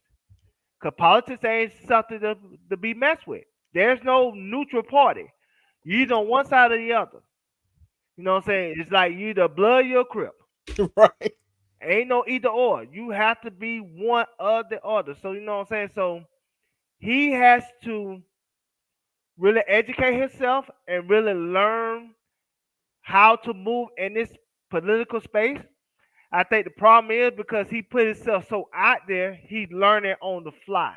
Because politics ain't something to be messed with. There's no neutral party. You either on one side or the other. You know what I'm saying? It's like you either blood or crip. Right. Ain't no either or. You have to be one or the other. So you know what I'm saying? So he has to really educate himself and really learn how to move in this political space. I think the problem is because he put himself so out there, he's learning on the fly.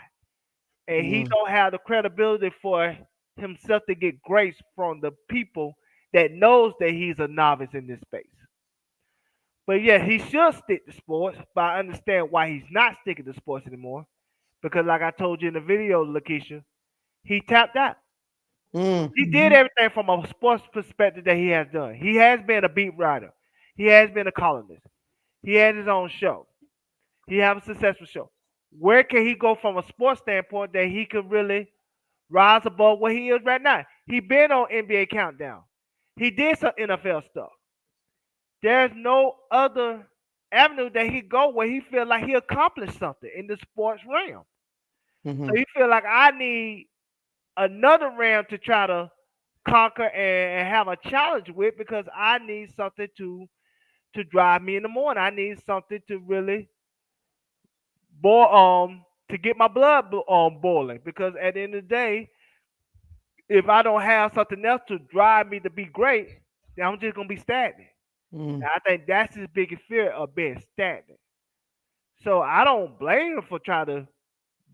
And he don't have the credibility for himself to get grace from the people that knows that he's a novice in this space. But yeah, he should stick to sports, but I understand why he's not sticking to sports anymore. Because like I told you in the video, Lakeisha, he tapped out. He did everything from a sports perspective that he has done. He has been a beat writer. He has been a columnist. He has his own show. He has a successful show. Where can he go from a sports standpoint that he can really rise above where he is right now? He been on NBA Countdown. He did some NFL stuff. There's no other avenue that he go where he feel like he accomplished something in the sports realm. So he feel like I need another realm to try to conquer and have a challenge with because I need something to drive me in the morning. I need something to really boil to get my blood boiling because at the end of the day, if I don't have something else to drive me to be great, then I'm just gonna be stagnant. And I think that's his biggest fear of being stagnant. So I don't blame him for trying to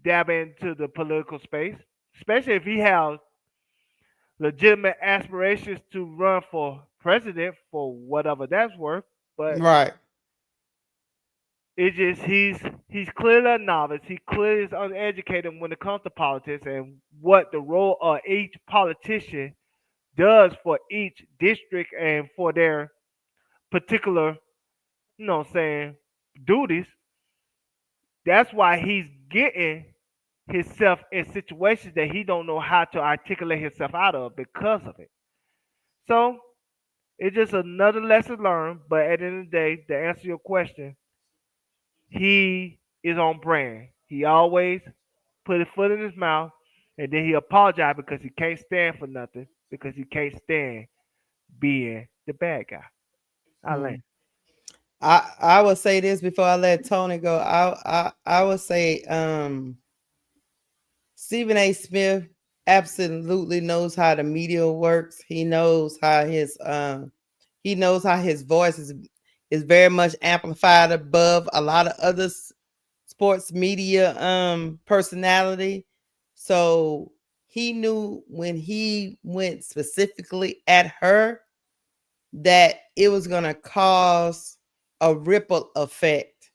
dab into the political space, especially if he has legitimate aspirations to run for president for whatever that's worth. But Right. it's just he's clearly a novice. He clearly is uneducated when it comes to politics and what the role of each politician does for each district and for their particular, you know what I'm saying, duties. That's why he's getting himself in situations that he don't know how to articulate himself out of because of it. So it's just another lesson learned. But at the end of the day, to answer your question, he is on brand. He always put his foot in his mouth and then he apologized because he can't stand for nothing because he can't stand being the bad guy. I land. I would say this before I let Tony go. I would say Stephen A. Smith absolutely knows how the media works. He knows how his voice is very much amplified above a lot of other sports media personality. So he knew when he went specifically at her that it was going to cause a ripple effect.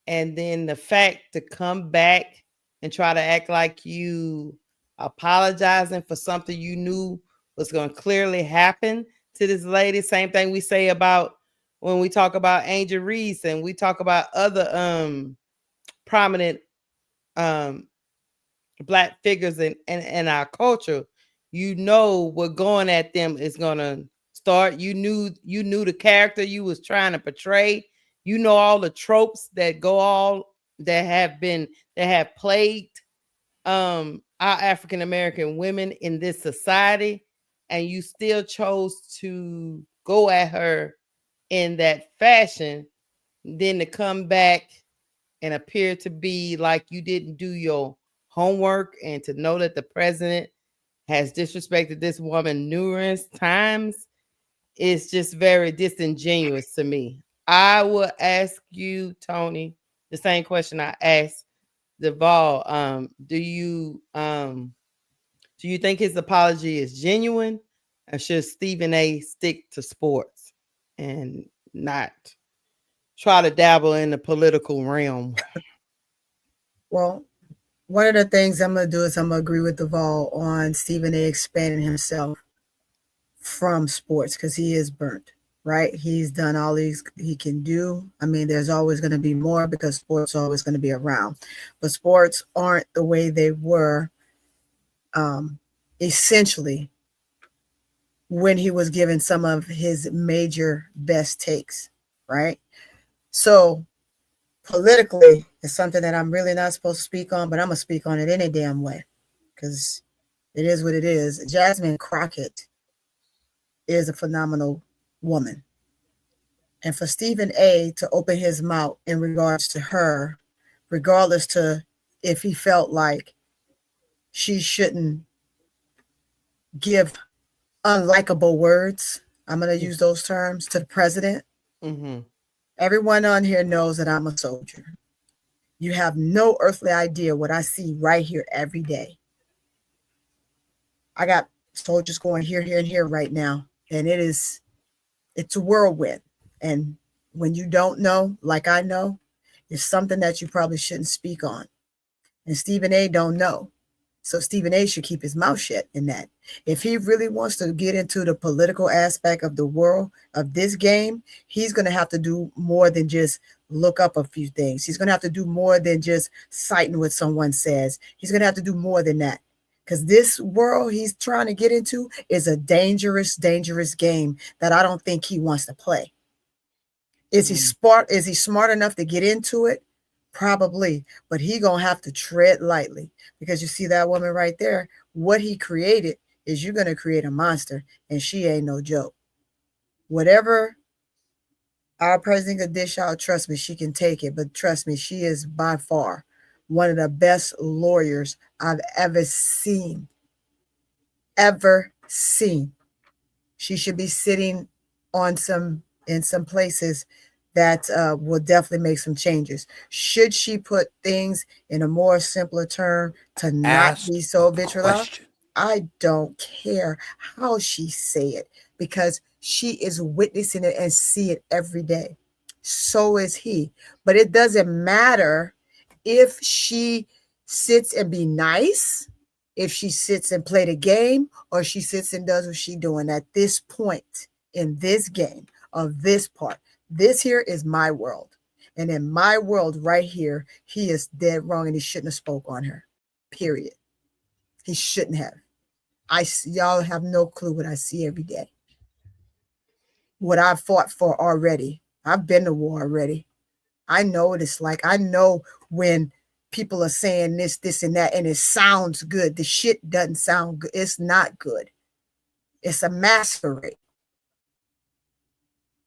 And then the fact to come back and try to act like you apologizing for something you knew was going to clearly happen to this lady. Same thing we say about when we talk about Angel Reese and we talk about other prominent Black figures in our culture. You know what going at them is going to start. You knew the character you was trying to portray. You know all the tropes that have plagued our African American women in this society, and you still chose to go at her in that fashion, then to come back and appear to be like you didn't do your homework and to know that the president has disrespected this woman numerous times is just very disingenuous to me. I will ask you, Tony, the same question I asked Duvall. Do you think his apology is genuine, or should Stephen A. stick to sports and not try to dabble in the political realm? Well, one of the things I'm going to do is I'm going to agree with Duvall on Stephen A. expanding himself from sports because he is burnt, right? He's done all he can do. I mean, there's always going to be more because sports are always going to be around. But sports aren't the way they were essentially when he was giving some of his major best takes, right? So politically, it's something that I'm really not supposed to speak on, but I'm going to speak on it any damn way because it is what it is. Jasmine Crockett is a phenomenal woman. And for Stephen A. to open his mouth in regards to her, regardless to if he felt like she shouldn't give unlikable words, I'm going to use those terms, to the president. Mm-hmm. Everyone on here knows that I'm a soldier. You have no earthly idea what I see right here every day. I got soldiers going here, here, and here right now. And it's a whirlwind. And when you don't know, like I know, it's something that you probably shouldn't speak on. And Stephen A. don't know. So Stephen A. should keep his mouth shut in that. If he really wants to get into the political aspect of the world of this game, he's going to have to do more than just look up a few things. He's going to have to do more than just citing what someone says. He's going to have to do more than that. Because this world he's trying to get into is a dangerous, dangerous game that I don't think he wants to play. Is he smart? Is he smart enough to get into it? Probably, but he gonna have to tread lightly because you see that woman right there. What he created is you're gonna create a monster, and she ain't no joke. Whatever our president could dish out, trust me, she can take it. But trust me, she is by far one of the best lawyers I've ever seen. Ever seen. She should be sitting on in some places that will definitely make some changes. Should she put things in a more simpler term to not be so vitriolic? I don't care how she say it because she is witnessing it and see it every day. So is he. But it doesn't matter if she sits and be nice, if she sits and play the game, or she sits and does what she's doing. At this point in this game of this part, this here is my world. And in my world right here, he is dead wrong and he shouldn't have spoke on her. Period. He shouldn't have. Y'all have no clue what I see every day. What I've fought for already. I've been to war already. I know what it's like. I know when people are saying this, this, and that, and it sounds good. The shit doesn't sound good. It's not good. It's a masquerade.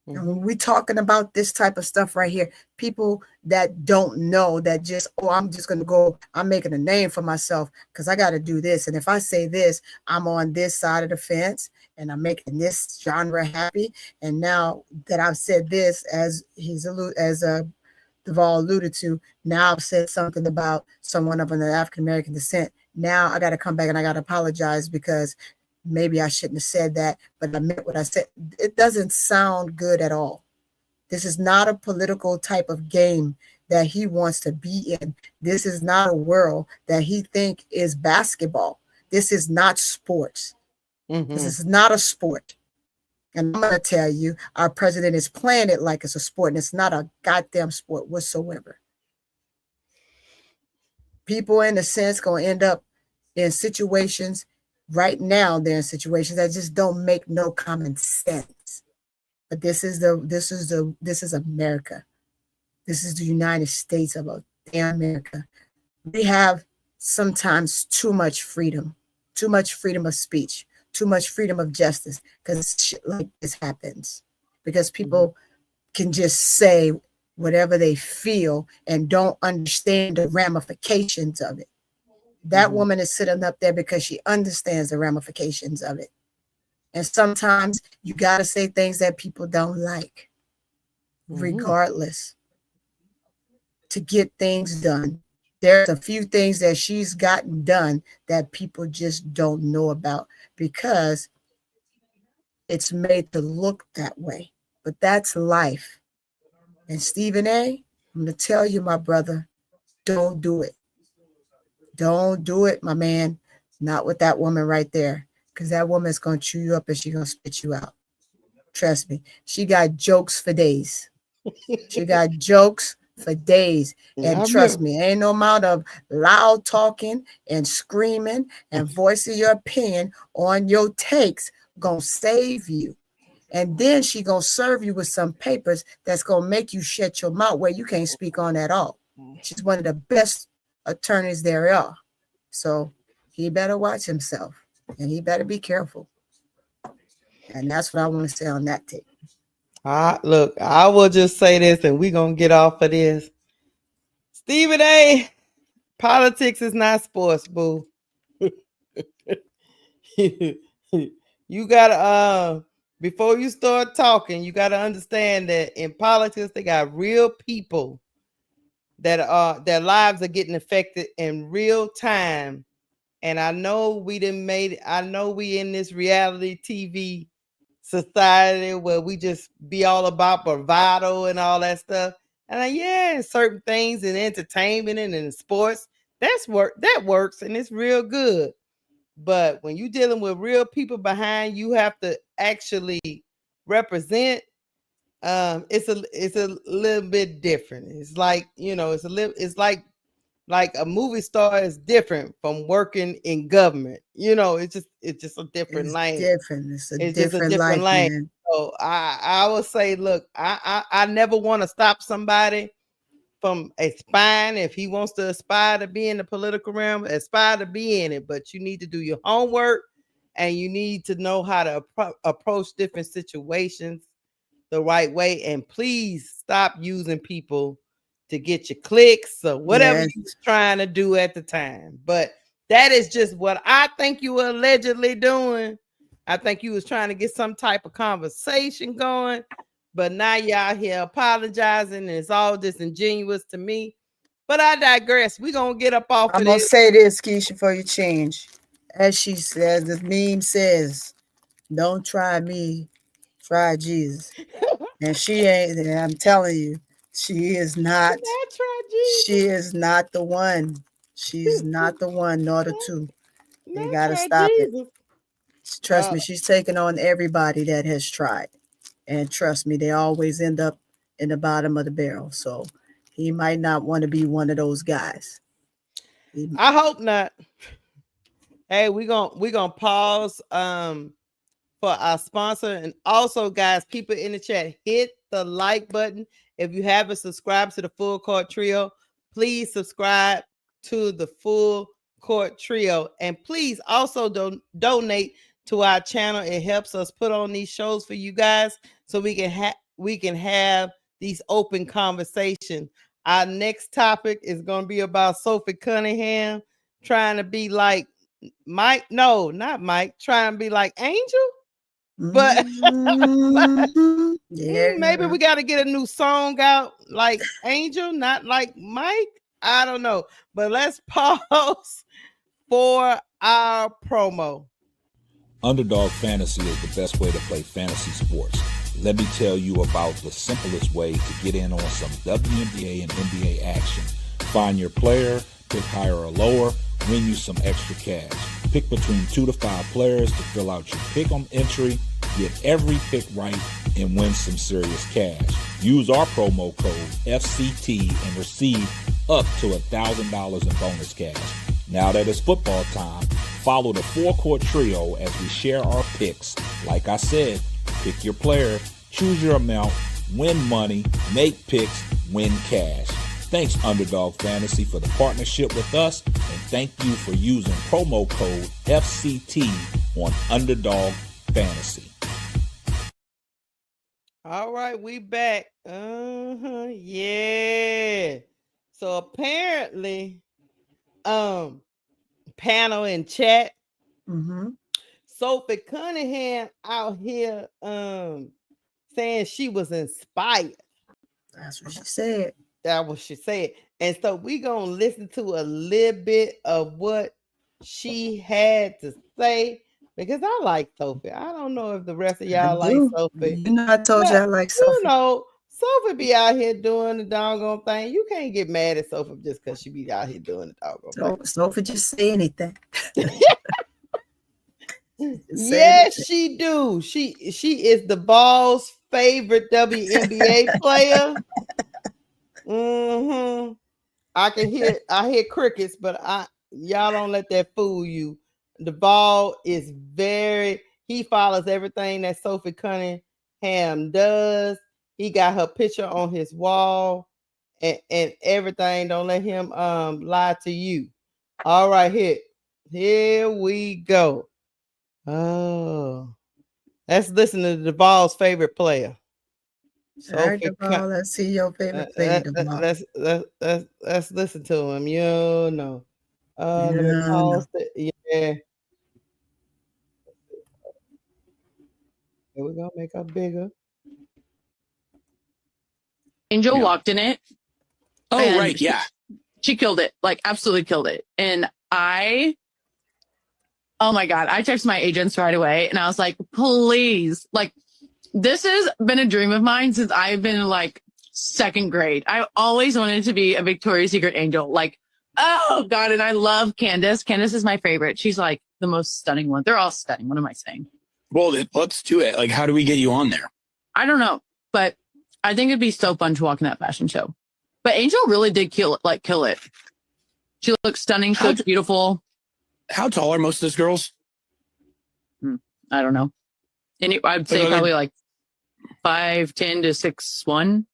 And when we're talking about this type of stuff right here, people that don't know, that just, oh, I'm just going to go, I'm making a name for myself because I got to do this. And if I say this, I'm on this side of the fence and I'm making this genre happy. And now that I've said this, as Duval alluded to, now I've said something about someone of an African-American descent. Now I got to come back and I got to apologize because maybe I shouldn't have said that, but I meant what I said. It doesn't sound good at all. This is not a political type of game that he wants to be in. This is not a world that he think is basketball. This is not sports. This is not a sport. And I'm going to tell you, our president is playing it like it's a sport, and it's not a goddamn sport whatsoever. People, in a sense, going to end up in situations. Right now, they're in situations that just don't make no common sense. But this is America. This is the United States of America. We have sometimes too much freedom of speech, too much freedom of justice, because shit like this happens. Because people can just say whatever they feel and don't understand the ramifications of it. That woman is sitting up there because she understands the ramifications of it. And sometimes you got to say things that people don't like, regardless, to get things done. There's a few things that she's gotten done that people just don't know about because it's made to look that way. But that's life. And Stephen A., I'm going to tell you, my brother, don't do it. Don't do it, my man. Not with that woman right there. Because that woman's going to chew you up and she's going to spit you out. Trust me. She got jokes for days. She got jokes for days. And I trust remember. me, ain't no amount of loud talking and screaming and voicing your opinion on your takes gonna save you. And then she gonna serve you with some papers that's gonna make you shut your mouth where you can't speak on at all. She's one of the best attorneys there are. So he better watch himself and he better be careful. And that's what I want to say on that tape. Look, I will just say this and we're going to get off of this. Stephen A., politics is not sports, boo. You got to, before you start talking, you got to understand that in politics, they got real people that their lives are getting affected in real time. And I know we didn't made it. I know we in this reality TV society where we just be all about bravado and all that stuff. And yeah, certain things in entertainment and in sports, that works and it's real good. But when you're dealing with real people behind you have to actually represent, it's a little bit different. It's like, it's like a movie star is different from working in government. It's just a different It's lane. different. It's a It's just a different different life, lane. man. So I would say, look, I never want to stop somebody from aspiring. If he wants to aspire to be in the political realm, aspire to be in it. But you need to do your homework and you need to know how to approach different situations the right way. And please stop using people to get your clicks or whatever Yes. you was trying to do at the time. But that is just what I think you were allegedly doing. I think you was trying to get some type of conversation going, but now y'all here apologizing and it's all disingenuous to me. But I digress. We're going to get up off I'm of going to this. say this, Keisha, for you change. As she says, the meme says, don't try me, try Jesus. And she ain't, and I'm telling you, she is not, she is not the one. She's not the one, nor the two. They got to stop it. Trust me, she's taken on everybody that has tried. And trust me, they always end up in the bottom of the barrel. So he might not want to be one of those guys. I hope not. Hey, we're gonna pause for our sponsor. And also, guys, people in the chat, hit the like button. If you haven't subscribed to the Full Court Trio, please subscribe to the Full Court Trio. And please also donate to our channel. It helps us put on these shows for you guys so we can have these open conversations. Our next topic is going to be about Sophie Cunningham trying to be like Mike. No, not Mike. Trying to be like Angel. But, maybe we got to get a new song out like Angel, not like Mike. I don't know. But let's pause for our promo. Underdog Fantasy is the best way to play fantasy sports. Let me tell you about the simplest way to get in on some WNBA and NBA action. Find your player, pick higher or lower, win you some extra cash. Pick between 2 to 5 players to fill out your pick'em entry, get every pick right, and win some serious cash. Use our promo code FCT and receive up to $1,000 in bonus cash. Now that it's football time, follow the Full Court Trio as we share our picks. Like I said, pick your player, choose your amount, win money, make picks, win cash. Thanks, Underdog Fantasy, for the partnership with us, and thank you for using promo code FCT on Underdog Fantasy. All right, we back. Yeah. So apparently, panel in chat. Sophie Cunningham out here saying she was inspired. That's what she said. That was she said. And so we gonna listen to a little bit of what she had to say because I like Sophie. I don't know if the rest of y'all like Sophie. You know, I told you I like Sophie. You know, Sophie be out here doing the doggone thing. You can't get mad at Sophie just because she be out here doing the doggone thing. Sophie just say anything. Yes, she do. She is the ball's favorite WNBA player. Mm-hmm. I hear crickets, but y'all don't let that fool you. Duvall is he follows everything that Sophie Cunningham does. He got her picture on his wall and everything. Don't let him lie to you. All right, here we go. Oh, let's listen to Duvall's favorite player. All right, Duvall, let's see your favorite player, Duvall. Let's listen to him. You know. Let me pause it. Yeah. Here we go. Make her bigger. Angel walked in it. Oh, right. Yeah. She killed it. Like, absolutely killed it. And oh my God, I texted my agents right away and I was like, please, like, this has been a dream of mine since I've been in like second grade. I always wanted to be a Victoria's Secret angel. Like, oh God. And I love Candace. Candace is my favorite. She's like the most stunning one. They're all stunning. What am I saying? Well, let's do it. Like, how do we get you on there? I don't know, but I think it'd be so fun to walk in that fashion show. But Angel really did kill it. She looks stunning. She looks beautiful. How tall are most of those girls? I don't know. I'd say probably like 5'10" to 6'1". I'm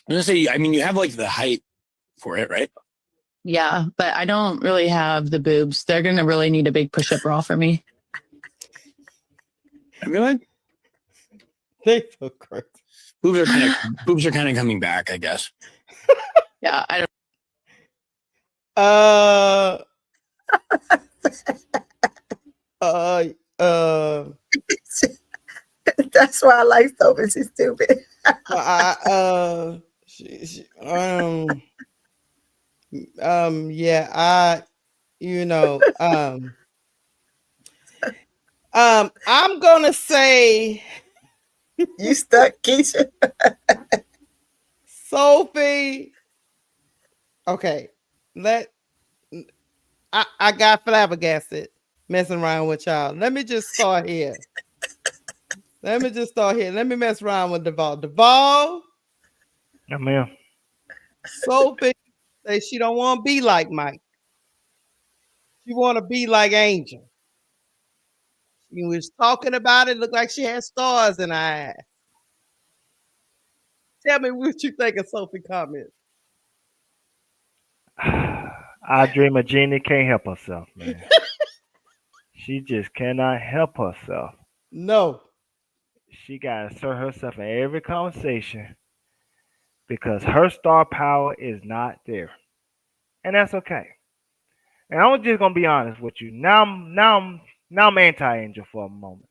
gonna say, I mean, you have like the height for it, right? Yeah, but I don't really have the boobs. They're gonna really need a big push-up bra for me. I mean, like, they so crazy. Boobs are kind of coming back, I guess. Yeah, I don't. That's why I like Sophie. She's stupid. I'm gonna say you stuck, Keisha. Sophie. Okay, I got flabbergasted messing around with y'all. Let me just start here. Let me mess around with Duvall. Duvall. Yeah, ma'am. Sophie say she don't want to be like Mike. She want to be like Angel. She was talking about it. Looked like she had stars in her eyes. Tell me what you think of Sophie comments. I Dream of Jeannie can't help herself, man. She just cannot help herself. No. She got to assert herself in every conversation because her star power is not there. And that's okay. And I'm just going to be honest with you. Now I'm anti-Angel for a moment.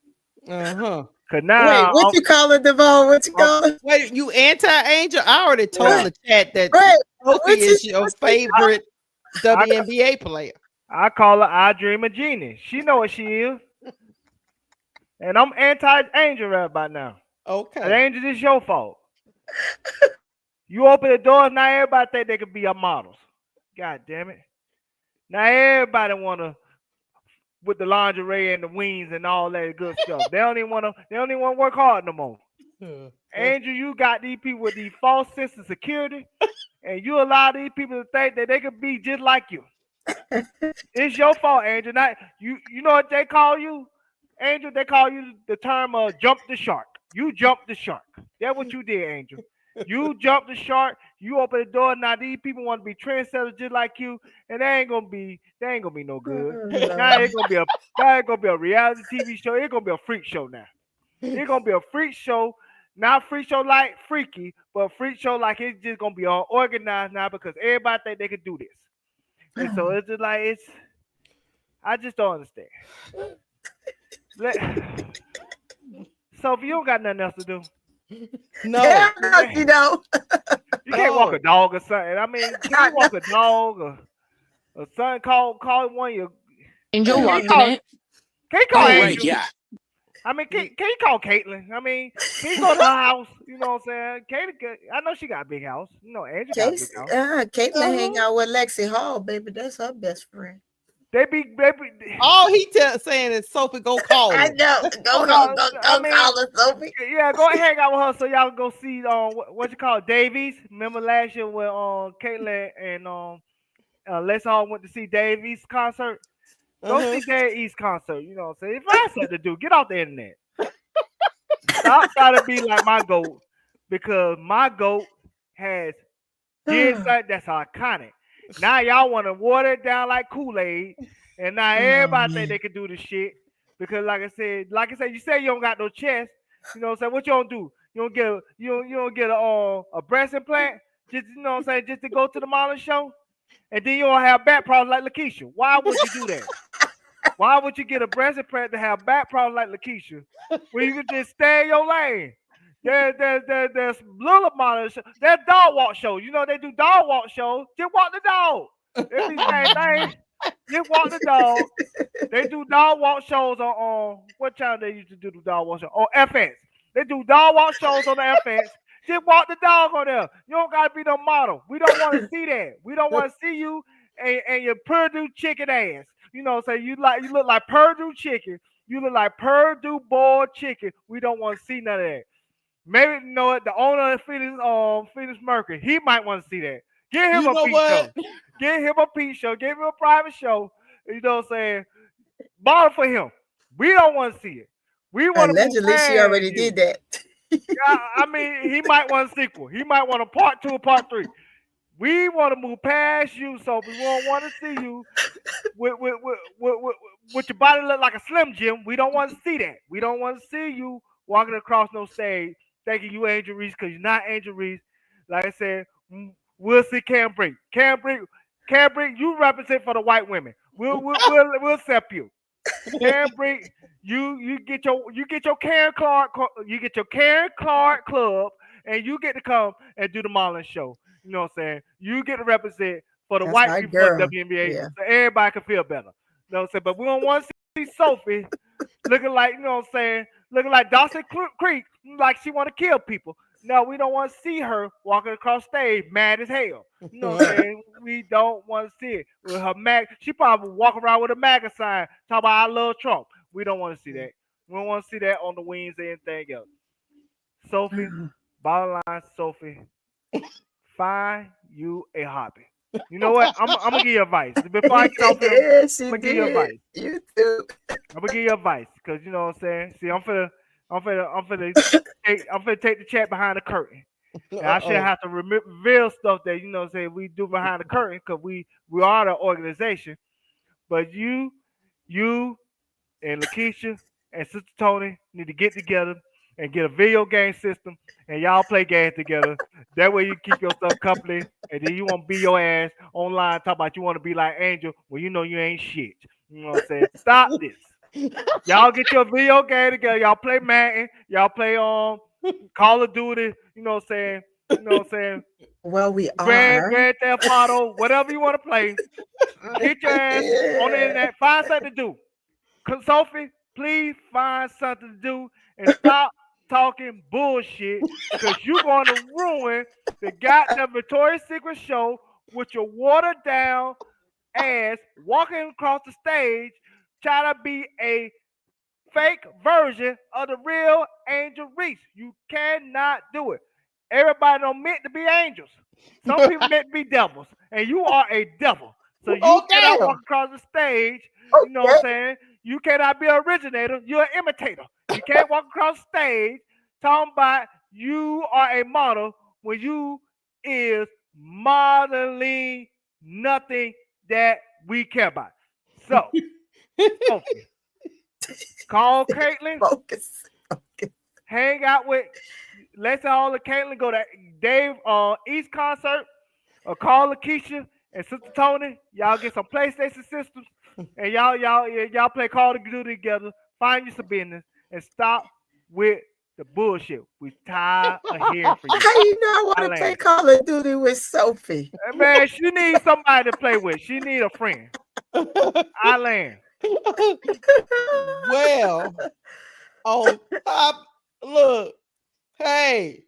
Uh-huh. Cause now, wait, what you call it, Devon? What you call it? Wait, you anti-Angel? I already told the chat that Sophie is your favorite WNBA player. I call her I Dream of Jeannie. She know what she is. And I'm anti-Angel right about now. Okay. And Angel, it's your fault. You open the doors, now everybody think they could be our models. God damn it. Now everybody wanna with the lingerie and the wings and all that good stuff. They don't even wanna work hard no more. Angel, you got these people with these false sense of security, and you allow these people to think that they could be just like you. It's your fault, Angel. Not you know what they call you? Angel, they call you the term jump the shark. You jumped the shark. That's what you did, Angel. You jumped the shark. You open the door. Now these people want to be trendsetters just like you, and they ain't gonna be no good. Now it's gonna be a reality TV show. It's gonna be a freak show now. It's gonna be a freak show, not freak show like freaky, but a freak show like it's just gonna be all organized now because everybody think they could do this. And so it's just like I just don't understand. So if you don't got nothing else to do, no, you know, you can't walk a dog or something. I mean, can you walk a dog or something? Call one of your Angel walked in it. Can you call Angel? Right, yeah. I mean, can you call Caitlin? I mean, can you go to her house? You know what I'm saying? Caitlin, I know she got a big house. You know, Angel got a big house. Caitlin hang out with Lexi Hall, baby. That's her best friend. They be All he saying is Sophie, go call her. I know. Go I call mean, her, Sophie. yeah, go hang out with her so y'all go see what you call it, Davies. Remember last year when Caitlyn and Les Hall went to see Davies concert? Go see Davies concert. You know what I'm saying? If I said to do, get off the internet. Stop trying to be like my goat because my goat has did something that's iconic. Now y'all want to water it down like Kool-Aid, and now everybody think they can do the shit because, like I said, you say you don't got no chest. You know what I'm saying? What you don't do? You don't get a breast implant, just you know what I'm saying, just to go to the modeling show, and then you don't have back problems like Lakeisha. Why would you do that? Why would you get a breast implant to have back problems like Lakeisha when you could just stay in your lane? There's little models. There's dog walk shows. You know they do dog walk shows. Just walk the dog. It's the same thing. Just walk the dog. They do dog walk shows on what channel they used to do the dog walk show? On FX. They do dog walk shows on the FX. Just walk the dog on there. You don't gotta be no model. We don't want to see that. We don't want to see you and your Purdue chicken ass. You know, say you look like Purdue chicken. You look like Purdue boiled chicken. We don't want to see none of that. Maybe you know what the owner of Phoenix Mercury, he might want to see that. Give him a peep show. Give him a peep show. Give him a private show. You know what I'm saying? Bother for him. We don't want to see it. We want allegedly she already did that. I mean, he might want a sequel. He might want a part 2 or part 3. We want to move past you, so we don't want to see you with your body look like a Slim Jim. We don't want to see that. We don't want to see you walking across no stage thinking you Angel Reese because you're not Angel Reese. Like I said, we'll see Cam Brink. Cam Brink, you represent for the white women. We'll accept you. Karen Brink, you get your Karen Clark club, and you get to come and do the modeling show. You know what I'm saying? You get to represent for the white people of WNBA, so everybody can feel better. You know what I'm saying? But we don't want to see Sophie looking like, you know what I'm saying, looking like Dawson Creek, like she want to kill people. No, we don't want to see her walking across stage mad as hell. You know what I'm saying? We don't want to see it. With her she probably walk around with a MAGA sign, talk about I love Trump. We don't want to see that. We don't want to see that on the wings or anything else. Sophie, bottom line, Sophie, find you a hobby. You know what? I'm gonna give you advice. Before I get off here, I'm gonna give you advice. You too. I'm gonna give you advice because you know what I'm saying. See, I'm finna take the chat behind the curtain. And I should have to reveal stuff that you know say we do behind the curtain because we are the organization. But you and Lakeisha and Sister Tony need to get together and get a video game system and y'all play games together. That way you keep yourself company and then you won't be your ass online talking about you want to be like Angel when you know you ain't shit. You know what I'm saying? Stop this. Y'all get your video game together. Y'all play Madden. Y'all play Call of Duty. You know what I'm saying? You know what I'm saying? Well, we Grand Theft Auto, whatever you want to play. Get your ass on the internet. Find something to do. Sophie, please find something to do and stop talking bullshit because you're going to ruin the goddamn Victoria's Secret show with your watered down ass walking across the stage trying to be a fake version of the real Angel Reese. You cannot do it. Everybody don't meant to be angels. Some people meant to be devils, and you are a devil. So you cannot walk across the stage. You know what I'm saying? You cannot be an originator. You're an imitator. You can't walk across the stage talking about you are a model when you is modeling nothing that we care about. So, Sophie, call Caitlyn. Focus. Hang out with. Let's all of Caitlyn go to Dave East concert or call Lakeisha and Sister Tony. Y'all get some PlayStation systems and y'all play Call of Duty together. Find you some business and stop with the bullshit. We tired of hearing from you. How you know I want to play Call of Duty with Sophie? Man, she needs somebody to play with. She need a friend. I land. Well, on top, look. Hey,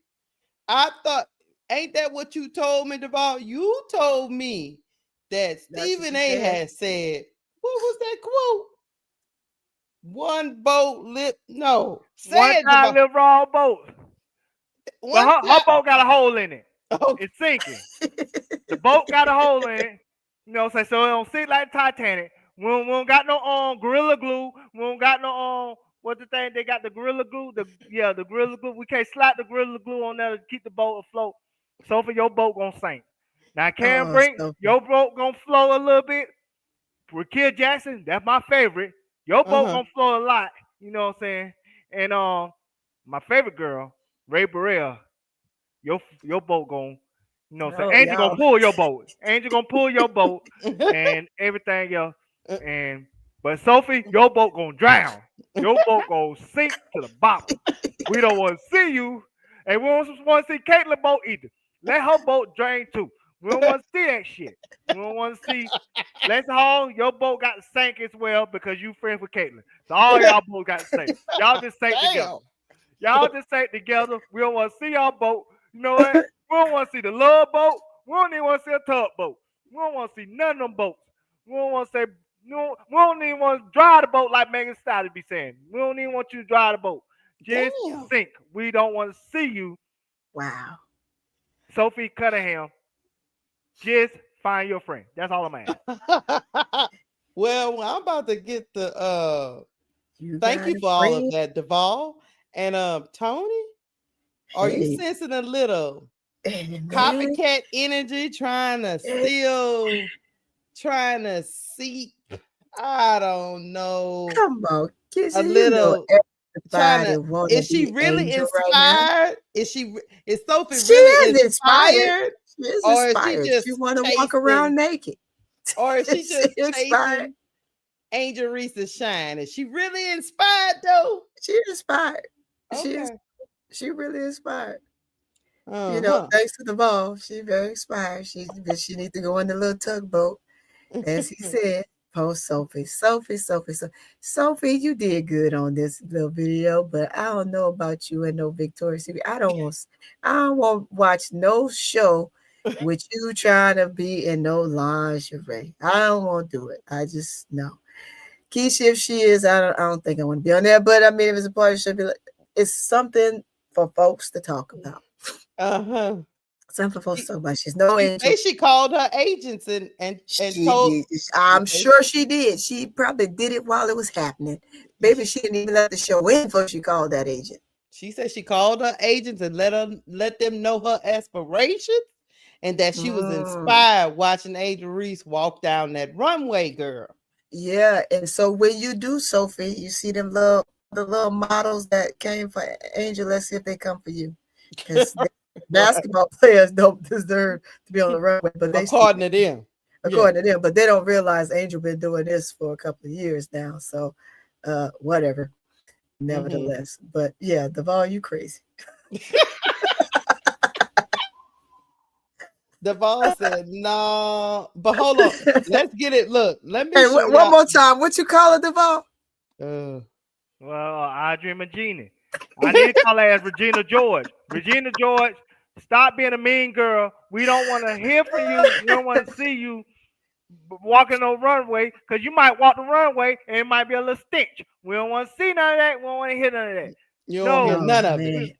I thought, ain't that what you told me, Devon? You told me that Stephen A. had said What was that quote? One boat lip. No. Say One it, time Devon. live all boats. One But her time. boat got a hole in it. Okay. It's sinking. The boat got a hole in it. You know what I'm saying? So it don't sink like Titanic. We don't got no Gorilla Glue. We don't got no what's the thing? They got the Gorilla Glue. The Gorilla Glue. We can't slap the Gorilla Glue on there to keep the boat afloat. So for your boat gonna sink. Now Karen Oh, Brink, Sophie. your boat gonna float a little bit. Rakia Jackson, that's my favorite. Your boat gonna float a lot. You know what I'm saying? And my favorite girl, Ray Burrell, your boat gonna, you know what I'm saying? Oh, Angel gonna y'all. pull your boat. Angel gonna pull your boat and everything else. But Sophie, your boat gonna drown. Your boat gonna sink to the bottom. We don't want to see you, and we don't want to see Caitlyn boat either. Let her boat drain too. We don't want to see that shit. We don't want to see. Let's Hall, your boat got to sink as well because you friends with Caitlyn. So all y'all boats got to sink. Y'all just sink together. Y'all just sink together. We don't want to see y'all boat. You know what? We don't want to see the love boat. We don't even want to see a tub boat. We don't want to see none of them boats. We don't want to say no. We don't even want to drive the boat like Megan Thee Stallion be saying. We don't even want you to drive the boat. Just sink. We don't want to see you. Wow. Sophie Cunningham. Just find your friend. That's all I'm asking. Well, I'm about to get the thank you for all of that, Duvall. And Tony, are you sensing a little copycat energy trying to seep? I don't know. Come on, kids. A little trying to. Is she really Angel inspired? right is Sophie she really is inspired? She is or inspired. is she just She want to walk around naked? Or is she just inspired? chasing Angel Reese's shine? Is she really inspired though? She inspired. Okay. She really inspired. You know, thanks to the ball, she very inspired. She needs to go in the little tugboat, as he said. Post Sophie, Sophie, you did good on this little video, but I don't know about you and no Victoria's Secret. I don't want to watch no show with you trying to be in no lingerie. I don't want to do it. I just no. Keisha, if she is, I don't think I want to be on there. But I mean, if it's a part, it should be like it's something for folks to talk about. Something for folks to talk about. She's no angel. She called her agents and told. I'm sure she did. She probably did it while it was happening. Maybe she didn't even let the show in before she called that agent. She said she called her agents and let them know her aspirations and that she was inspired watching Angel Reese walk down that runway, girl. Yeah, and so when you do, Sophie, you see them the little models that came for Angel. Let's see if they come for you, because basketball players don't deserve to be on the runway, but they according to them, but they don't realize Angel been doing this for a couple of years now. So, whatever. Nevertheless, but yeah, Duvall, you crazy. Duvall said no, but hold on, let's get it. Look, let me. Hey, one more time. What you call it, Duvall? Well, I Dream of Genie. I need to call her as Regina George. Regina George, stop being a mean girl. We don't want to hear from you. We don't want to see you walking on runway, because you might walk the runway and it might be a little stench. We don't want to see none of that. We don't want to hear none of that. You don't hear none of it.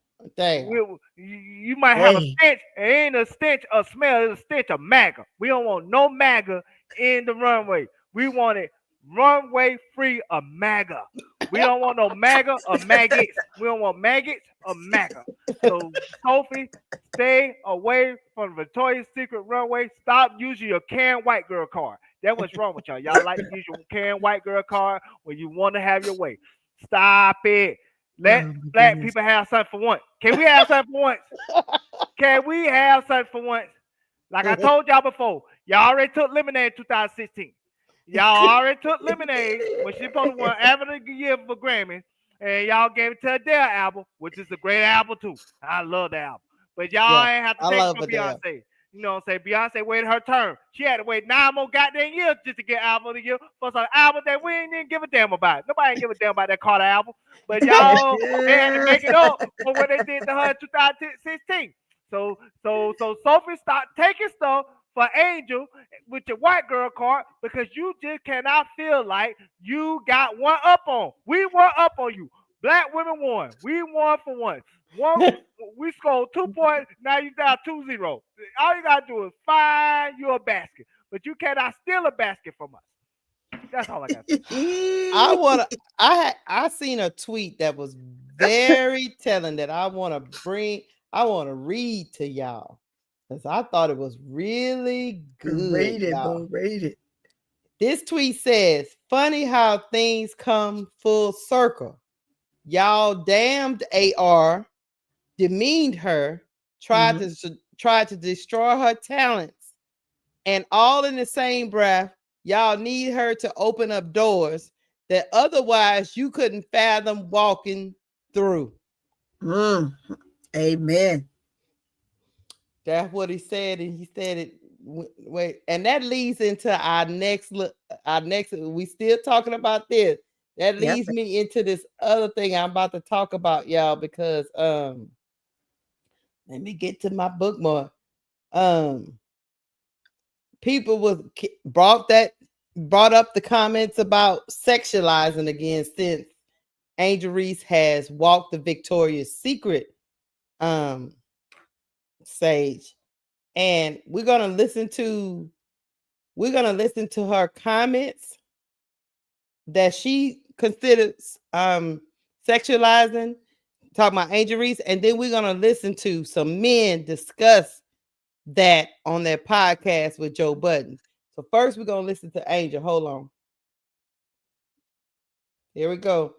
You might have a stench. It ain't a stench of smell. It's a stench of MAGA. We don't want no MAGA in the runway. We want it runway free of MAGA. We don't want no MAGA or maggots. We don't want maggots or MAGA. So, Sophie, stay away from the Victoria's Secret runway. Stop using your Karen White Girl card. That's what's wrong with y'all. Y'all like to use your Karen White Girl card when you want to have your way. Stop it. Let black people have something for once. Can we have something for once? Can we have something for once? Like I told y'all before, y'all already took Lemonade in 2016. Y'all already took Lemonade when she supposed to win Album of the Year for Grammy, and y'all gave it to Adele album, which is a great album too. I love that album. But y'all ain't have to take it from Beyonce. You know what I'm saying? Beyonce waited her turn. She had to wait 9 more goddamn years just to get Album of the Year for some album that we didn't even give a damn about. Nobody ain't give a damn about that Carter album. But y'all, they had to make it up for what they did to her in 2016. So Sophie, stop taking stuff for Angel with your white girl card because you just cannot feel like you got one up on. We won up on you. Black women won. We won for once. We scored 2 points. Now you down 2-0. All you gotta do is find you a basket, but you cannot steal a basket from us. That's all I got to say. I seen a tweet that was very telling that I want to read to y'all because I thought it was really good. Rate it. This tweet says, "Funny how things come full circle. Y'all damned AR, demeaned her, tried to destroy her talents, and all in the same breath, y'all need her to open up doors that otherwise you couldn't fathom walking through." Amen. That's what he said, and he said it. Wait, and that leads into our next look. We still talking about this. That leads me into this other thing I'm about to talk about, y'all, because let me get to my bookmark. People brought up the comments about sexualizing again since Angel Reese has walked the Victoria's Secret stage, and we're gonna listen to her comments that she considers sexualizing, talking about Angel Reese, and then we're gonna listen to some men discuss that on their podcast with Joe Budden. So first we're gonna listen to Angel. Hold on. Here we go.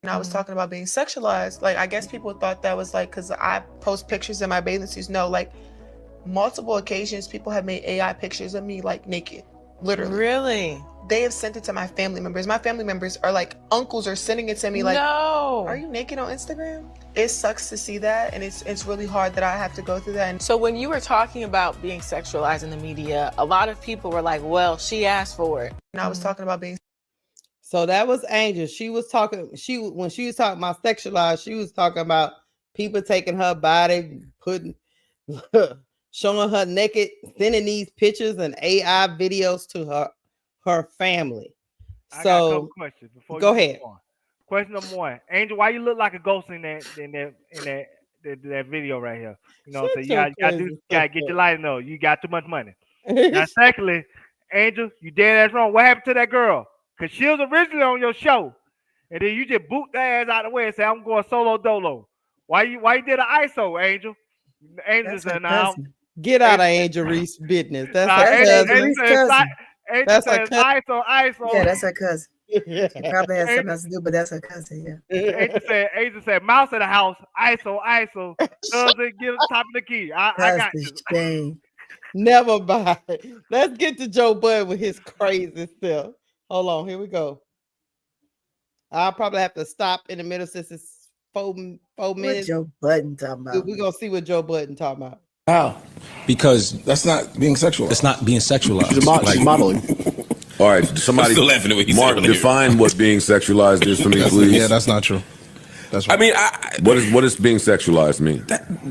And I was talking about being sexualized. Like, I guess people thought that was like, because I post pictures in my bathing suits. No, like, multiple occasions, people have made AI pictures of me, like, naked. Literally. Really? They have sent it to my family members. My family members are like, uncles are sending it to me like, no. Are you naked on Instagram? It sucks to see that, and it's really hard that I have to go through that. So when you were talking about being sexualized in the media, a lot of people were like, well, she asked for it. And I was talking about being. So that was Angel. She was talking, when she was talking about sexualized, she was talking about people taking her body, showing her naked, sending these pictures and AI videos to her family. I got a couple questions before go ahead. Question number one, Angel, why you look like a ghost in that video right here? You know what I'm saying? You gotta get your light on. You got too much money. Now, secondly, Angel, you dead ass wrong. What happened to that girl? Because she was originally on your show. And then you just boot that ass out of the way and say, I'm going solo dolo. Why you did an ISO, Angel? Angel said, now. Get out of Angel Reese business. That's her cousin. That's her cousin. ISO. Yeah, that's her cousin. She probably has something else to do, but that's her cousin, yeah. Angel said, mouse in the house, ISO. Doesn't get the top of the key. I got you. Shame. Never mind. Let's get to Joe Bud with his crazy stuff. Hold on, here we go. I'll probably have to stop in the middle since it's 4 minutes. What Joe Budden talking about? We're gonna see what Joe Budden talking about. How? Because that's not being sexualized. It's not being sexualized. She's modeling. All right, somebody. I'm still laughing at what he Mark, said define what being sexualized is for me, please. Yeah, that's not true. That's right. I mean, what does being sexualized mean?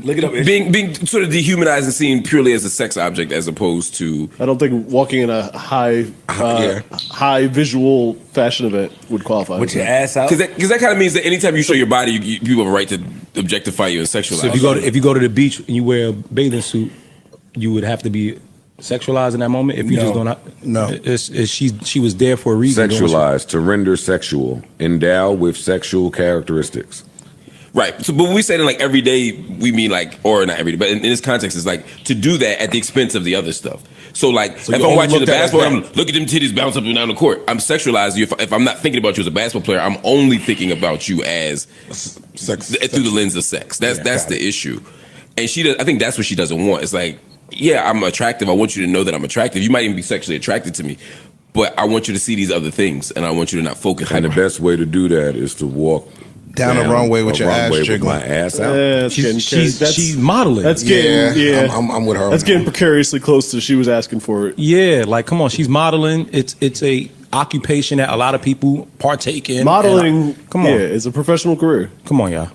Look it up. Being sort of dehumanized and seen purely as a sex object, as opposed to. I don't think walking in a high visual fashion event would qualify. With your ass out, because that kind of means that anytime you show your body, you have a right to objectify you and sexualize. So if you go to the beach and you wear a bathing suit, you would have to be sexualized in that moment. If you just don't, no, she was there for a reason. Sexualized, to render sexual, endow with sexual characteristics. Right. So, but when we say it like every day, we mean like, or not every day, but in this context, it's like to do that at the expense of the other stuff. So like, if I'm watching the basketball, I'm look at them titties bounce up and down the court. I'm sexualizing you. If I'm not thinking about you as a basketball player, I'm only thinking about you as sex through the lens of sex. That's the issue. And I think that's what she doesn't want. It's like, yeah, I'm attractive. I want you to know that I'm attractive. You might even be sexually attracted to me, but I want you to see these other things, and I want you to not focus. And the best way to do that is to walk down a runway with your ass jiggling. My ass out. She's modeling. That's getting, I'm with her. That's getting precariously close to she was asking for it. Yeah, like come on, she's modeling. It's a occupation that a lot of people partake in. Modeling, come on, it's a professional career. Come on, y'all.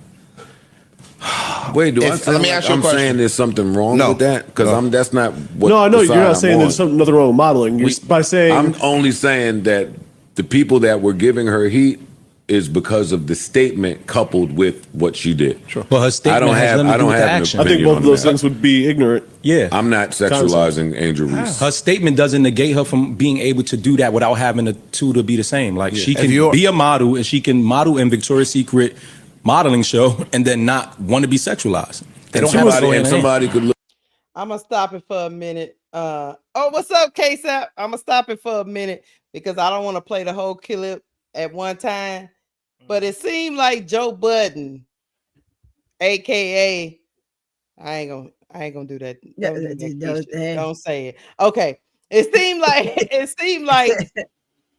Wait, do I Let sound me like ask you a I'm question. saying there's something wrong No. with that? Because that's not what. No, I know the you're side not I'm saying on. there's nothing wrong with modeling. You're by saying I'm only saying that the people that were giving her heat is because of the statement coupled with what she did. Sure. Well, her statement has nothing to do with the action. I think both of those things would be ignorant. Yeah. I'm not sexualizing Angel Reese. Her statement doesn't negate her from being able to do that without having the two to be the same. Like she If can you're- be a model and she can model in Victoria's Secret modeling show and then not want to be sexualized. They don't have to go hand in hand. Somebody could look. I'm gonna stop it for a minute. What's up, K-Sap? I'm gonna stop it for a minute because I don't want to play the whole clip at one time. But it seemed like Joe Budden, aka I ain't gonna do that. Don't, do that, Keisha. Don't say it. Okay. It seemed like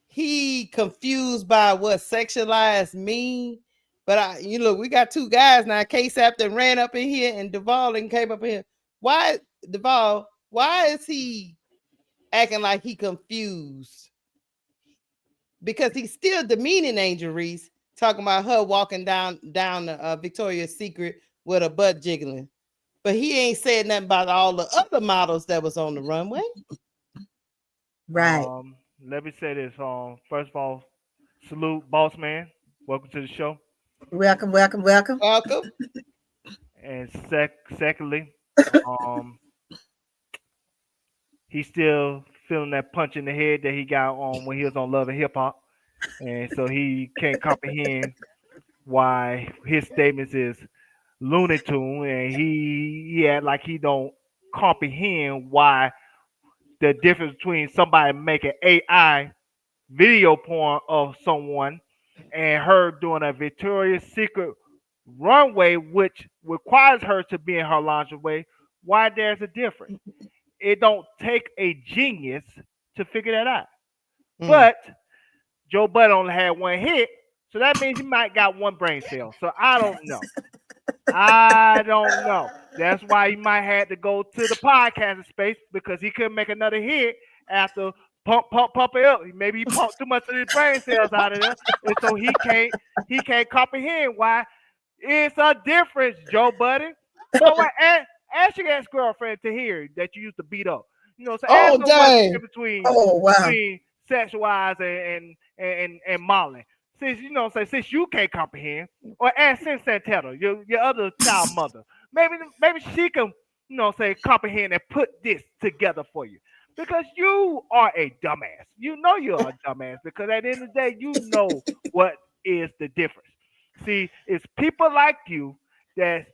he confused by what sexualized mean. But we got two guys now. K-Sap that ran up in here and Duvall and came up in here. Why, Duvall? Why is he acting like he confused? Because he's still demeaning Angel Reese, talking about her walking down the Victoria's Secret with a butt jiggling. But he ain't said nothing about all the other models that was on the runway. Right. Let me say this. First of all, salute, boss man. Welcome to the show. Welcome. Welcome. And secondly, he's still feeling that punch in the head that he got on when he was on Love and Hip Hop, and so he can't comprehend why his statements is Looney Tune, and he act like he don't comprehend why the difference between somebody making AI video porn of someone and her doing a Victoria's Secret runway, which requires her to be in her lingerie, why there's a difference. It don't take a genius to figure that out. But Joe Budden only had one hit, so that means he might got one brain cell. So I don't know. That's why he might have to go to the podcasting space because he couldn't make another hit after pump it up. Maybe he pumped too much of his brain cells out of there, and so he can't comprehend why it's a difference, Joe Budden. So what? Ask your ex-girlfriend to hear that you used to beat up. So ask her what's the difference between sexualizing and modeling. Since you can't comprehend, or ask Sin Santana, your other child mother. Maybe she can, comprehend and put this together for you. Because you are a dumbass. You know you're a dumbass because at the end of the day, you know what is the difference. See, it's people like you that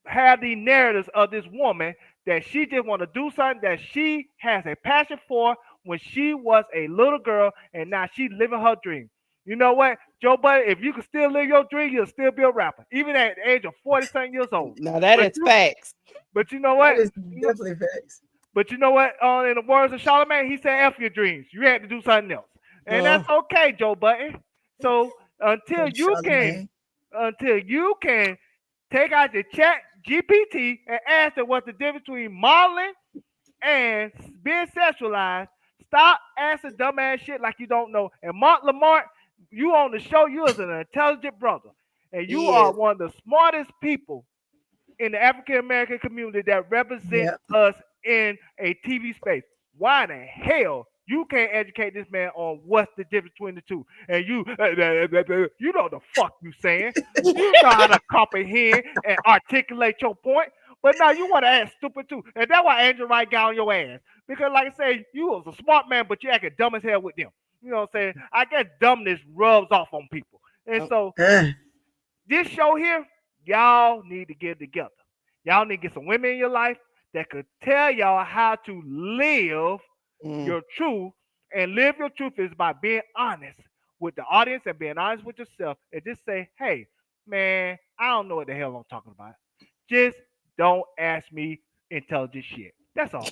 have the narratives of this woman that she just want to do something that she has a passion for when she was a little girl and now she's living her dream. You know what, Joe Budden, if you can still live your dream, you'll still be a rapper, even at the age of 47 years old. Now that is facts. But you know what? That is definitely facts. But you know what? In the words of Charlamagne, he said, F your dreams. You had to do something else. And that's okay, Joe Budden. So until you can take out the chat GPT and ask her what's the difference between modeling and being sexualized, stop asking dumbass shit like you don't know. And Mark Lamar, you on the show, you is an intelligent brother. And you are one of the smartest people in the African American community that represent us in a TV space. Why the hell you can't educate this man on what's the difference between the two? And you know the fuck you saying. You know how to comprehend and articulate your point. But now you want to act stupid too. And that's why Angel Wright got on your ass. Because like I say, you was a smart man, but you acted dumb as hell with them. You know what I'm saying? I guess dumbness rubs off on people. And so this show here, y'all need to get together. Y'all need to get some women in your life that could tell y'all how to live your truth. And live your truth is by being honest with the audience and being honest with yourself. And just say, hey, man, I don't know what the hell I'm talking about. Just don't ask me intelligent shit. That's all.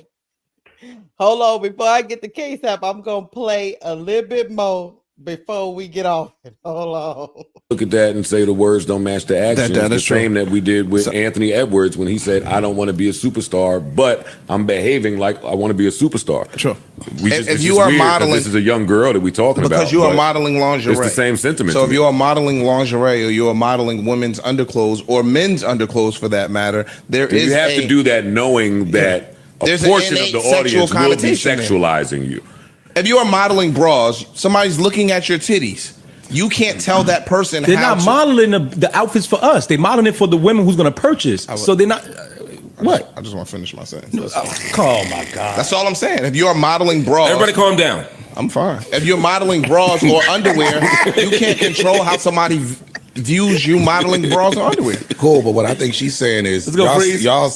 Hold on, before I get the case up, I'm gonna play a little bit more before we get off it. Hold on. Look at that and say the words don't match the action. That It's is the same that we did with Anthony Edwards when he said, I don't want to be a superstar, but I'm behaving like I want to be a superstar. Sure. If you are modeling, this is a young girl that we're talking about. Because you are modeling lingerie. It's the same sentiment. So if you are modeling lingerie or you are modeling women's underclothes or men's underclothes for that matter, you have to do that knowing that a portion of the audience will be sexualizing you. If you are modeling bras, somebody's looking at your titties. You can't tell that person They're how not modeling the outfits for us. They're modeling it for the women who's going to purchase. So they're not. What? I just want to finish my sentence. Oh my God. That's all I'm saying. If you are modeling bras, Everybody calm down. I'm fine. If you're modeling bras or underwear, you can't control how somebody views you modeling bras or underwear. Cool, but what I think she's saying is y'all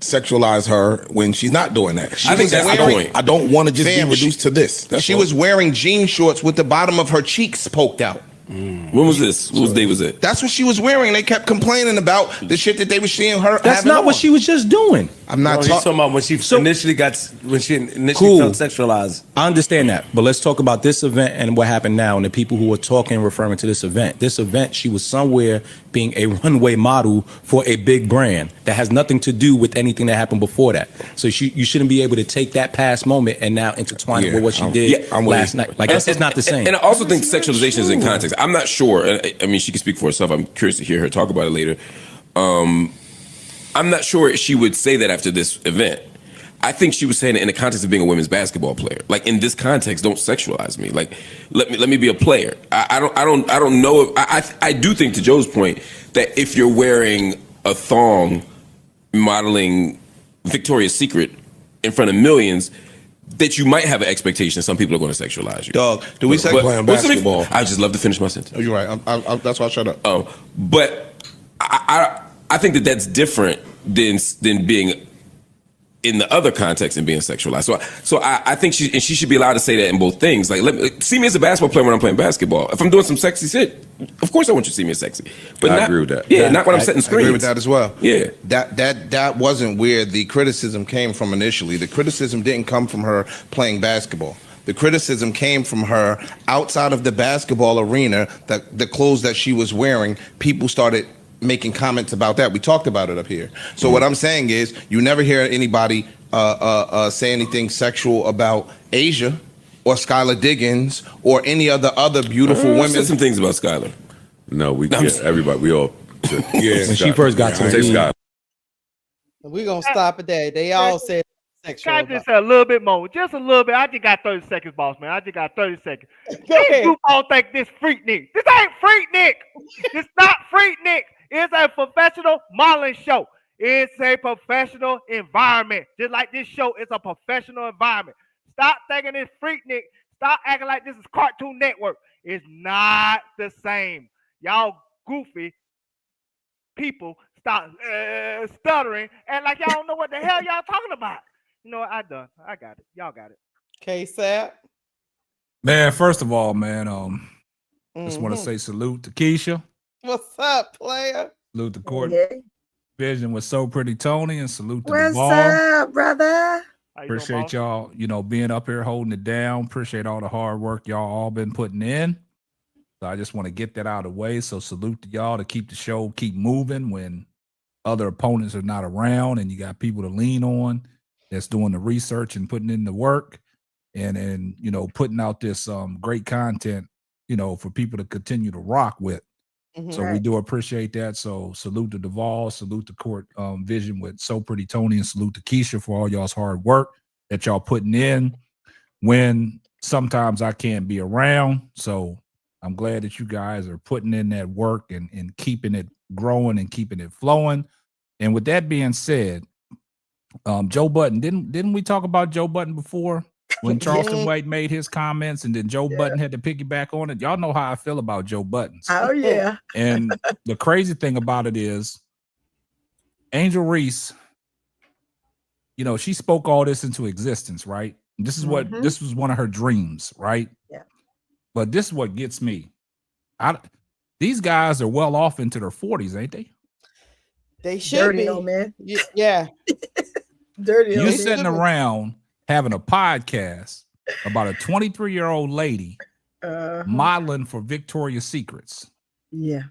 sexualize her when she's not doing that. I think that's the point. I don't want to just be reduced to this. She was wearing jean shorts with the bottom of her cheeks poked out. When was this? What day was it? That's what she was wearing. They kept complaining about the shit that they were seeing her. That's not what she was just doing. I'm not he's talking about when she initially felt sexualized. I understand that, but let's talk about this event and what happened now and the people who were talking and referring to this event. This event, she was somewhere being a runway model for a big brand that has nothing to do with anything that happened before that. So you shouldn't be able to take that past moment and now intertwine it with what she did last night. Like it's not the same. And I also think sexualization is in context. I'm not sure. I mean, she can speak for herself. I'm curious to hear her talk about it later. I'm not sure she would say that after this event. I think she was saying it in the context of being a women's basketball player. Like in this context, don't sexualize me. Like let me be a player. I don't know if I do think, to Joe's point, that if you're wearing a thong modeling Victoria's Secret in front of millions, that you might have an expectation that some people are going to sexualize you. Dog, do we say playing basketball? I just love to finish my sentence. Oh, you're right. That's why I shut up. Oh, but I think that that's different than being in the other context and being sexualized. So I think she should be allowed to say that in both things. Like, see me as a basketball player when I'm playing basketball. If I'm doing some sexy shit, of course I want you to see me as sexy. But I agree with that. Yeah, not when I'm setting screens. I agree with that as well. Yeah. That wasn't where the criticism came from initially. The criticism didn't come from her playing basketball. The criticism came from her outside of the basketball arena, the clothes that she was wearing. People started making comments about that. We talked about it up here. So what I'm saying is, you never hear anybody say anything sexual about Asia or Skylar Diggins or any other beautiful women. Said some things about Skylar. No, everybody, we all. Yeah, when she first got to the league. We're gonna stop it there. They all said sexual. Can I just say a little bit more? Just a little bit. I just got 30 seconds, boss man. I just got 30 seconds. You all think this Freaknik. This ain't Freaknik. It's not Freaknik. It's a professional modeling show. It's a professional environment. Just like this show, it's a professional environment. Stop thinking it's Freaknik. Stop acting like this is Cartoon Network. It's not the same. Y'all goofy people stop stuttering and like y'all don't know what the hell y'all talking about. You know what? I got it. Y'all got it. K-Sap. Man, first of all, man, just want to say salute to Keisha. What's up, player? Salute to Court Vision with So Pretty Tony, and salute to What's Duvall. up, brother? Appreciate y'all, being up here holding it down. Appreciate all the hard work y'all all been putting in. So I just want to get that out of the way. So salute to y'all to keep the show keep moving when other opponents are not around, and you got people to lean on that's doing the research and putting in the work, and putting out this great content, for people to continue to rock with. So we do appreciate that. So salute to Duvall, salute to Court Vision with So Pretty Tony, and salute to Keisha for all y'all's hard work that y'all putting in when sometimes I can't be around. So I'm glad that you guys are putting in that work and keeping it growing and keeping it flowing. And with that being said, Joe Budden, didn't we talk about Joe Budden before? When Charleston White made his comments and then Joe Budden had to piggyback on it. Y'all know how I feel about Joe Budden. Oh, yeah. And the crazy thing about it is Angel Reese, she spoke all this into existence, right? This is what this was one of her dreams, right? Yeah. But this is what gets me. These guys are well off into their 40s, ain't they? They should Dirty be. old man. Yeah. Dirty old You're man. sitting around having a podcast about a 23-year-old lady modeling for Victoria's Secrets. Yeah.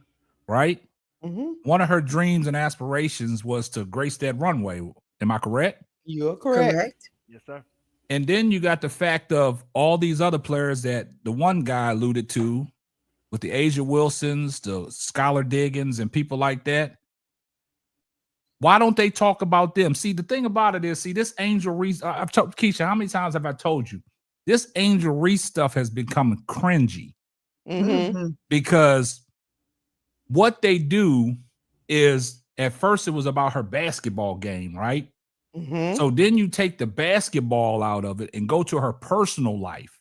Right? Mm-hmm. One of her dreams and aspirations was to grace that runway. Am I correct? You're correct. Yes, sir. And then you got the fact of all these other players that the one guy alluded to with the Asia Wilsons, the Skylar Diggins, and people like that. Why don't they talk about them? See, the thing about it is, this Angel Reese, I've told Keisha, how many times have I told you? This Angel Reese stuff has become cringy. Mm-hmm. Because what they do is, at first it was about her basketball game, right? Mm-hmm. So then you take the basketball out of it and go to her personal life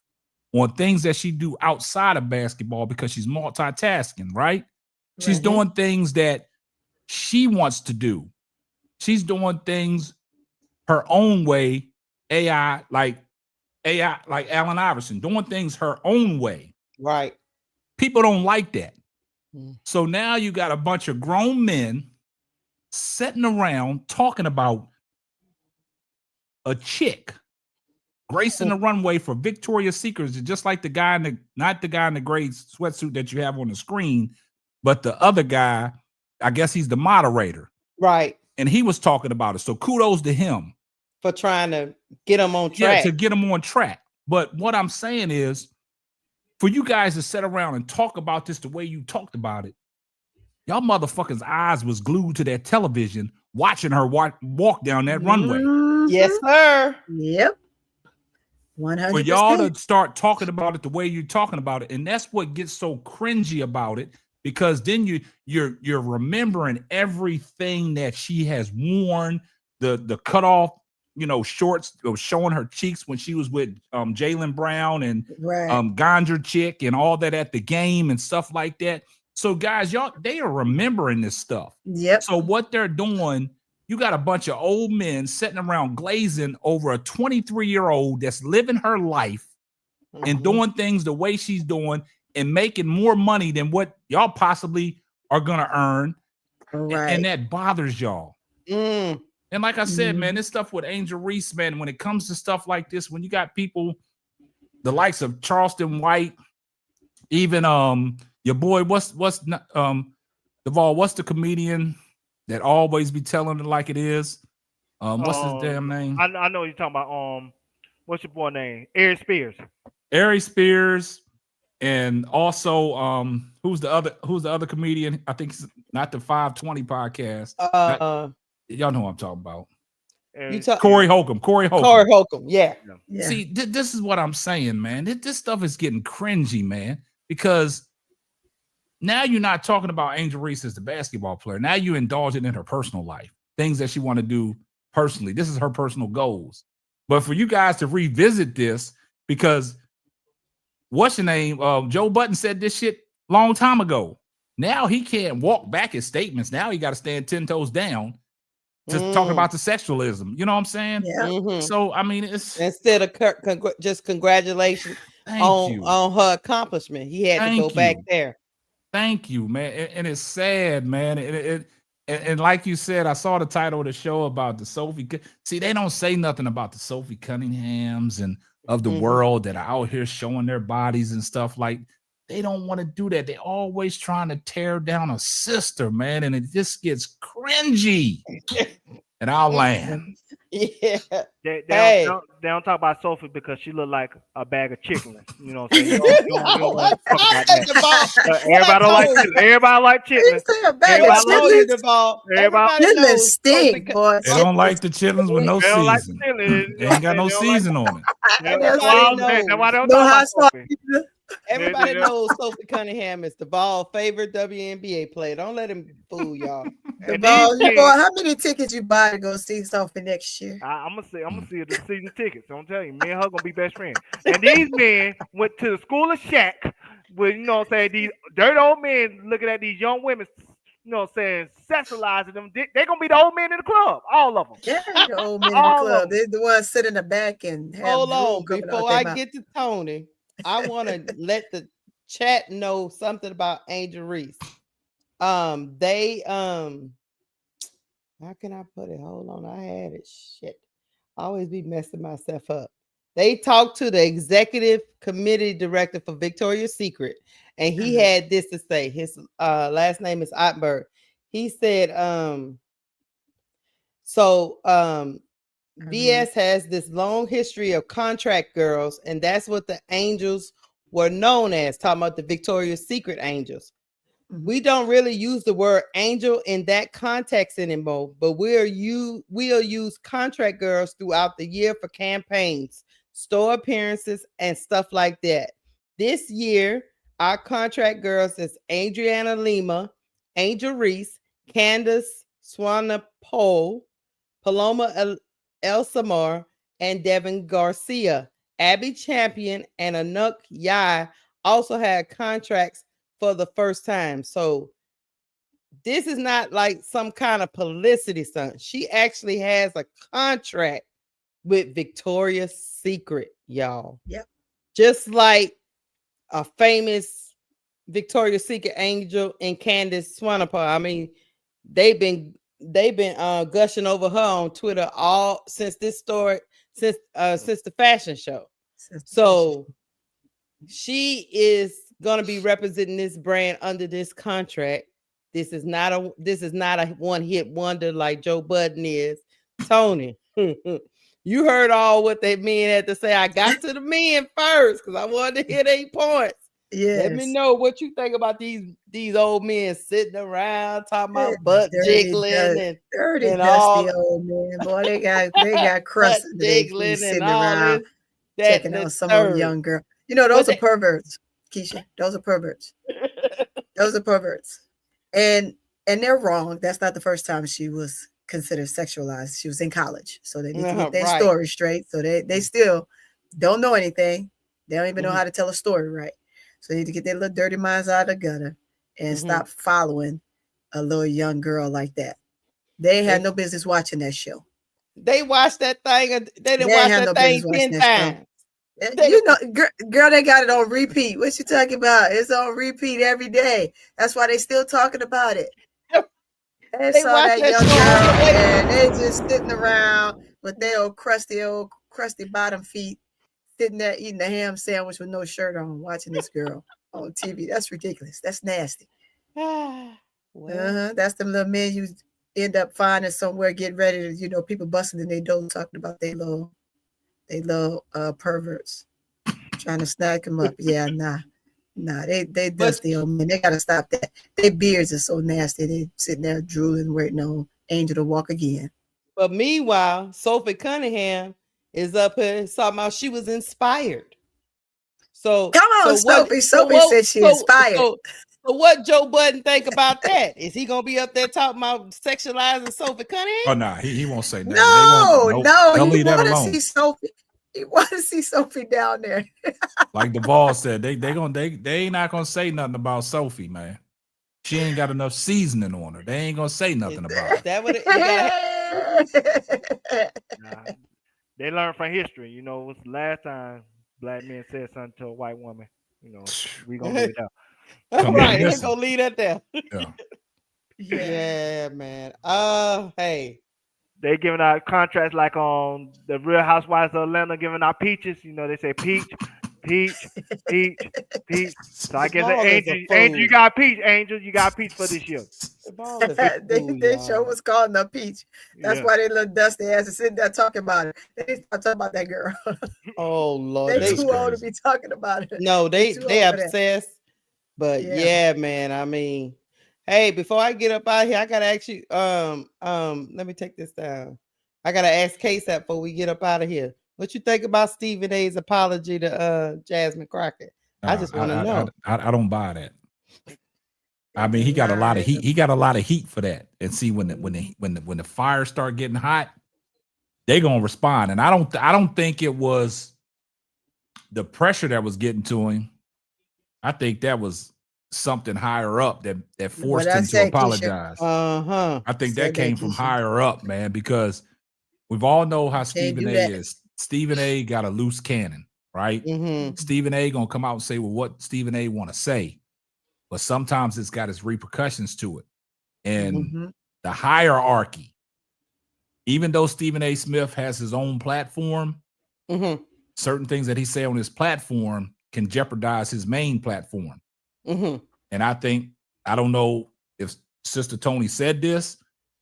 on things that she do outside of basketball, because she's multitasking, right? She's doing things that she wants to do. She's doing things her own way, AI like Allen Iverson, doing things her own way. Right. People don't like that. So now you got a bunch of grown men sitting around talking about a chick gracing the runway for Victoria's Secrets, just like the guy in the, not the guy in the gray sweatsuit that you have on the screen, but the other guy, I guess he's the moderator. Right. And he was talking about it. So kudos to him for trying to get him on track. Yeah, to get him on track. But what I'm saying is, for you guys to sit around and talk about this the way you talked about it, y'all motherfuckers' eyes was glued to that television watching her walk down that runway. Yes, sir. Yep. 100%. For y'all to start talking about it the way you're talking about it, and that's what gets so cringy about it, because then you're remembering everything that she has worn, the cut off, shorts showing her cheeks when she was with Jaylen Brown and Ganja chick and all that at the game and stuff like that. So guys, they are remembering this stuff. Yep. So what they're doing, you got a bunch of old men sitting around glazing over a 23-year-old that's living her life and doing things the way she's doing and making more money than what y'all possibly are gonna earn. And that bothers y'all. And like I said, man, this stuff with Angel Reese, man, when it comes to stuff like this, when you got people, the likes of Charleston White, even your boy, Duvall, what's the comedian that always be telling it like it is? What's his damn name? I know what you're talking about. What's your boy name? Ari Spears. Ari Spears, and also who's the other comedian? I think it's not the 520 podcast. Y'all know what I'm talking about. Corey Holcomb. Corey Holcomb. Yeah. See, this is what I'm saying, man. This stuff is getting cringy, man, because now you're not talking about Angel Reese as the basketball player. Now you indulge it in her personal life, things that she want to do personally. This is her personal goals. But for you guys to revisit this, because what's your name? Joe Budden said this shit long time ago. Now he can't walk back his statements. Now he got to stand 10 toes down to talk about the sexualism. You know what I'm saying? Yeah. So I mean, it's instead of just congratulations on her accomplishment, he had to go back there. Thank you, man. And it's sad, man. And like you said, I saw the title of the show about the Sophie. See, they don't say nothing about the Sophie Cunninghams and of the world that are out here showing their bodies and stuff. Like, they don't want to do that. They're always trying to tear down a sister, man. And it just gets cringy. And I'll land. Yeah. They don't talk about Sophie because she look like a bag of chitlins. You know what I'm saying? Everybody don't like chitlins. Everybody like chitlins. Everybody knows stink, boy. They don't like the chitlins with no season. They ain't got no season on it. Everybody knows Sophie Cunningham is the ball favorite WNBA player. Don't let him fool y'all. How many tickets you buy to go see Sophie next year? I'm gonna see the season tickets. I'm telling you, me and her gonna be best friends. And these men went to the school of Shaq with, you know what I'm saying, these dirty old men looking at these young women, you know what I'm saying, sexualizing them. They're gonna be the old men in the club, all of them. Yeah, the old men in the club. They're the ones sitting in the back and have hold on before I get to Tony. I want to let the chat know something about Angel Reese. How can I put it? Hold on, I had it. Shit, I always be messing myself up. They talked to the executive committee director for Victoria's Secret, and he had this to say. His last name is Ottenberg. He said, VS has this long history of contract girls, and that's what the angels were known as, talking about the Victoria's Secret angels. We don't really use the word angel in that context anymore, but we'll use contract girls throughout the year for campaigns, store appearances, and stuff like that. This year, our contract girls is Adriana Lima, Angel Reese, Candace Swanepoel, Paloma Elsamar, and Devin Garcia. Abby Champion and Anuk Yai also had contracts for the first time. So this is not like some kind of publicity stunt. She actually has a contract with Victoria's Secret, y'all. Yep. Just like a famous Victoria's Secret angel and Candace Swanepoel. I mean, they've been gushing over her on Twitter all since this story, since the fashion show. So she is gonna be representing this brand under this contract. This is not a one-hit wonder like Joe Budden is. Tony, you heard all what they men had to say. I got to the men first because I wanted to hit 8 points. Yes. Let me know what you think about these old men sitting around talking about butt jiggling and dirty, and dusty all old men. Boy, they got crust under their feet jiggling sitting and all around this, checking out some old young girl. You know, those are perverts, Keisha. Those are perverts. Those are perverts. And they're wrong. That's not the first time she was considered sexualized. She was in college. So they need to get their story straight. So they still don't know anything. They don't even know how to tell a story right. So they need to get their little dirty minds out of the gutter and stop following a little young girl like that. They had no business watching that show. They watched that thing. They didn't watch that thing 10 times. You know, girl, they got it on repeat. What you talking about? It's on repeat every day. That's why they still talking about it. They saw that young girl and they just sitting around with their old crusty bottom feet, sitting there eating a ham sandwich with no shirt on, watching this girl on TV. That's ridiculous. That's nasty. That's the little men you end up finding somewhere, getting ready to, you know, people busting in their door talking about they little perverts trying to snag them up. Yeah, nah, they dusty old men. They gotta stop that. Their beards are so nasty. They sitting there drooling, waiting on Angel to walk again. But meanwhile, Sophie Cunningham is up here talking about she was inspired. So come on, Sophie. Sophie said she inspired. So what Joe Budden think about that? Is he gonna be up there talking about sexualizing Sophie Cunningham? Oh no, he won't say that. No, They'll leave that want to alone. see Sophie. He want to see Sophie down there. Like Duvall said, they ain't not gonna say nothing about Sophie, man. She ain't got enough seasoning on her. They ain't gonna say nothing about it. That would they learn from history. You know, what's the last time black men said something to a white woman? You know, we gonna leave it out. All right, we're gonna leave that there. Yeah. Yeah, man. Hey. They giving out contracts like on the Real Housewives of Atlanta, giving out peaches. You know, they say peach. So I guess Angel, you got peach. Angel, you got peach for this year. They show was calling her peach. That's why they little dusty ass is sitting there talking about it. They start talking about that girl. Oh Lord, they too old to be talking about it. No, they obsessed. But yeah, man. I mean, hey, before I get up out here, I gotta ask you. Let me take this down. I gotta ask KSAP before we get up out of here. What you think about Stephen A's apology to Jasmine Crockett? I just want to know. I don't buy that. I mean, he got a lot of heat. He got a lot of heat for that. And see, when the fires start getting hot, they gonna respond. And I don't think it was the pressure that was getting to him. I think that was something higher up that forced him to apologize. I think that came from higher up, man, because we've all know how Stephen A is. Stephen A got a loose cannon, right? Stephen A gonna come out and say, well, what Stephen A want to say, but sometimes it's got its repercussions to it. And the hierarchy, even though Stephen A Smith has his own platform, certain things that he say on his platform can jeopardize his main platform. Mm-hmm. And I don't know if Sister Tony said this,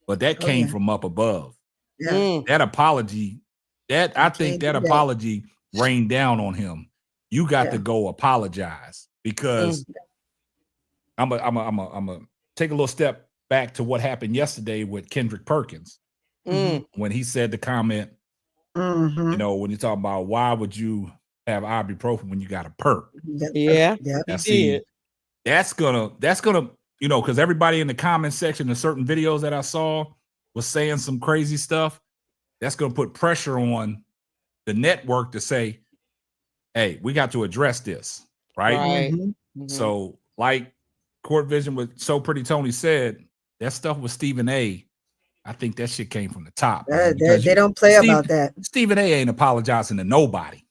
but that came from up above. Yeah. That apology, I think that apology rained down on him. You got to go apologize, because I'm gonna take a little step back to what happened yesterday with Kendrick Perkins when he said the comment. You know, when you talk about why would you have ibuprofen when you got a perk? Yeah, Now, he see, did. that's gonna, you know, because everybody in the comment section of certain videos that I saw was saying some crazy stuff. That's gonna put pressure on the network to say, hey, we got to address this, right? Right. So, like Court Vision with So Pretty Tony said, that stuff with Stephen A. I think that shit came from the top. They don't play about that. Stephen A. ain't apologizing to nobody.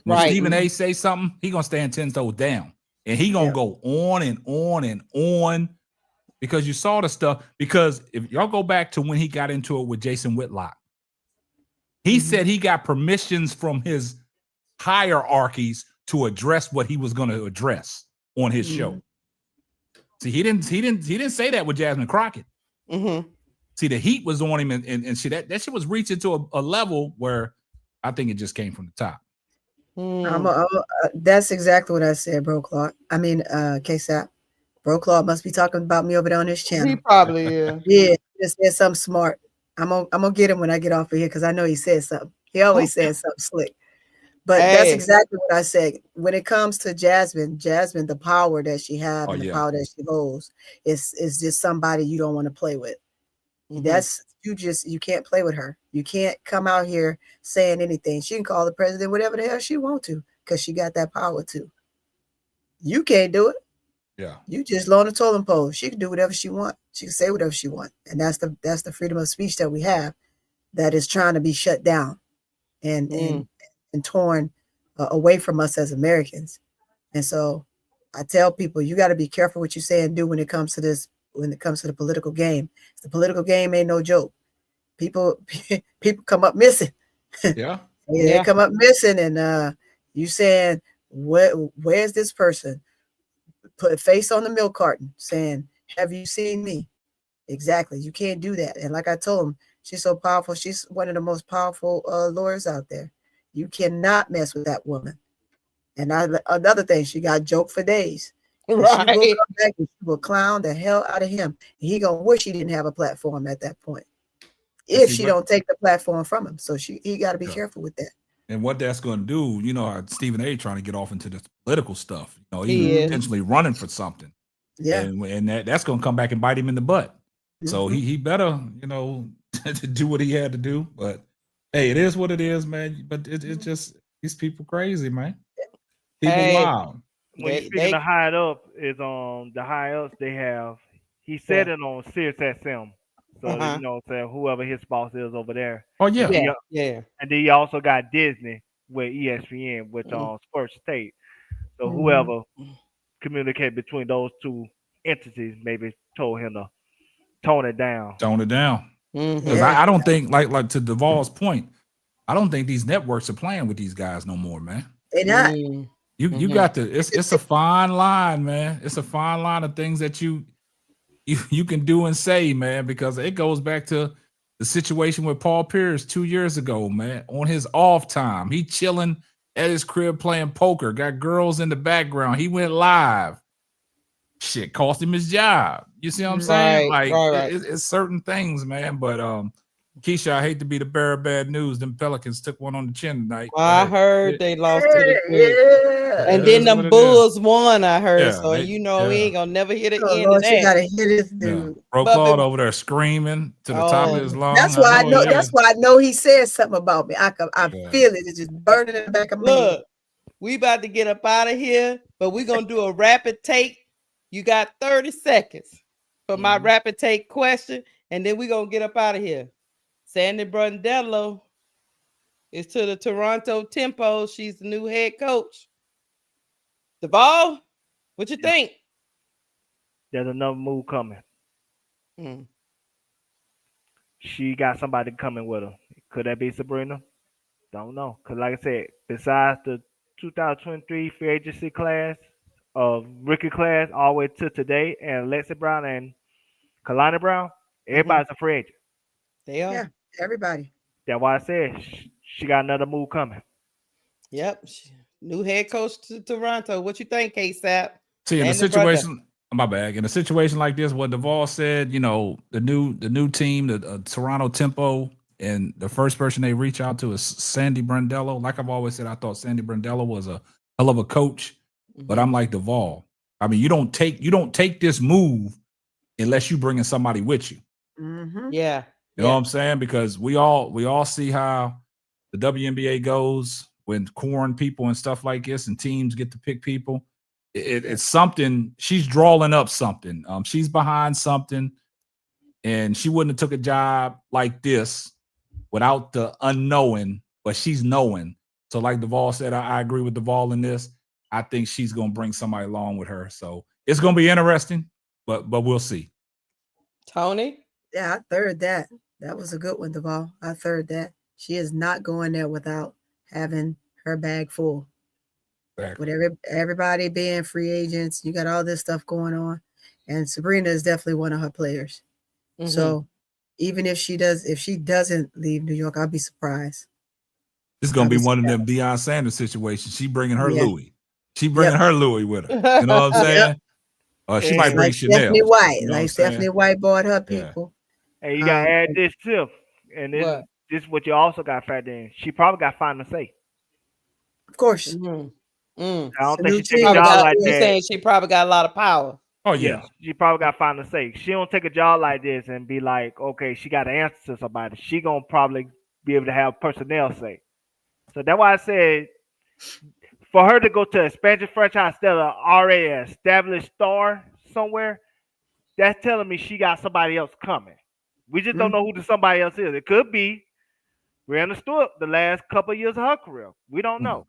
When Right. Stephen A. say something, he gonna stand 10 toes down, and he gonna go on and on and on, because you saw the stuff. Because if y'all go back to when he got into it with Jason Whitlock, he said he got permissions from his hierarchies to address what he was going to address on his show. See, he didn't say that with Jasmine Crockett. See, the heat was on him, and see that shit was reaching to a level where I think it just came from the top. That's exactly what I said, Bro Claude. I mean, KSAP. Bro Claude must be talking about me over there on his channel. He probably is. Yeah, just said something smart. I'm gonna get him when I get off of here, because I know he said something. He always says something slick. But that's exactly what I said. When it comes to Jasmine, the power that she has and the power that she holds is just somebody you don't want to play with. That's you can't play with her. You can't come out here saying anything. She can call the president whatever the hell she wants to, because she got that power too. You can't do it. Yeah. You just low on the totem pole. She can do whatever she wants. She can say whatever she wants. And that's the freedom of speech that we have that is trying to be shut down and torn away from us as Americans. And so I tell people, you got to be careful what you say and do when it comes to this, when it comes to the political game. The political game ain't no joke. People come up missing. Yeah. They come up missing, and you saying, where's this person? Put a face on the milk carton saying, have you seen me? Exactly. You can't do that. And like I told him, she's so powerful. She's one of the most powerful lawyers out there. You cannot mess with that woman. And another thing, she got joke for days. Right. She will come back and she will clown the hell out of him. And he gonna wish he didn't have a platform at that point, if she don't take the platform from him. So he got to be careful with that. And what that's going to do, you know, Stephen A. trying to get off into this political stuff. You know, he's potentially running for something. Yeah. And that's going to come back and bite him in the butt. So he better, you know, to do what he had to do. But hey, it is what it is, man. But it's just, these people crazy, man. People wild. When you're speaking of high up, is the high ups they have. He said it on Sirius XM. So you know what I'm saying, whoever his boss is over there. Oh yeah. And then you also got Disney with ESPN with Sports State. So whoever communicated between those two entities maybe told him to tone it down. Because I don't think, like to Duvall's point, I don't think these networks are playing with these guys no more, man. They're not. You got to. It's a fine line, man. It's a fine line of things that you can do and say, man, because it goes back to the situation with Paul Pierce 2 years ago, man. On his off time, he chilling at his crib playing poker, got girls in the background. He went live. Shit cost him his job. You see what I'm saying? It's certain things, man. But Keisha, I hate to be the bearer of bad news. Them Pelicans took one on the chin tonight. I heard they lost to the Grizzlies. And then them Bulls won, I heard. So you know we ain't gonna never hear the end of that. She gotta hear this dude. Bro Claude over there screaming to the top of his lungs. That's why I know. That's why I know he said something about me. I feel it. It's just burning in the back of my head. Look, we about to get up out of here, but we're gonna do a rapid take. You got 30 seconds for my rapid take question, and then we're gonna get up out of here. Sandy Brondello is to the Toronto Tempo. She's the new head coach. Duvall, what you think? There's another move coming. She got somebody coming with her. Could that be Sabrina? Don't know. Because, like I said, besides the 2023 free agency class of rookie class all the way to today, and Lexi Brown and Kalani Brown, everybody's a free agent. They are. Yeah, everybody. That's why I said she got another move coming. Yep. New head coach to Toronto. What you think, K-Sap? See, in a situation, my bad. In a situation like this, what Duvall said, the new team, the Toronto Tempo, and the first person they reach out to is Sandy Brondello. Like I've always said, I thought Sandy Brondello was a hell of a coach, but I'm like Duvall. I mean, you don't take this move unless you bring in somebody with you. Mm-hmm. Yeah. You know what I'm saying? Because we all see how the WNBA goes when corn people and stuff like this, and teams get to pick people. It's something. She's drawing up something. She's behind something, and she wouldn't have took a job like this without the unknowing. But she's knowing. So, like Duvall said, I agree with Duvall in this. I think she's going to bring somebody along with her. So it's going to be interesting, but we'll see. Tony? Yeah, I third that. That was a good one, Duvall. I third that. She is not going there without having her bag full. Exactly. With everybody being free agents, you got all this stuff going on. And Sabrina is definitely one of her players. Mm-hmm. So even if she doesn't leave New York, I'll be surprised. This is going to be one of them Deion Sanders situations. She bringing her Yeah. Louis. She bringing her Louis with her. You know what I'm saying? She might bring like Chanel. Stephanie White. You know Like Stephanie White bought her people. And you got to add this too. And this is what you also got factored in. She probably got final say. Of course. Mm-hmm. I don't think she take a job like that. Saying she probably got a lot of power. Oh yeah. She probably got final say. She don't take a job like this and be like, okay, she got to answer to somebody. She gonna probably be able to have personnel say. So that's why I said for her to go to an expansion franchise instead of already an established star somewhere, that's telling me she got somebody else coming. We just don't know who the somebody else is. It could be Brianna Stewart the last couple of years of her career. We don't know.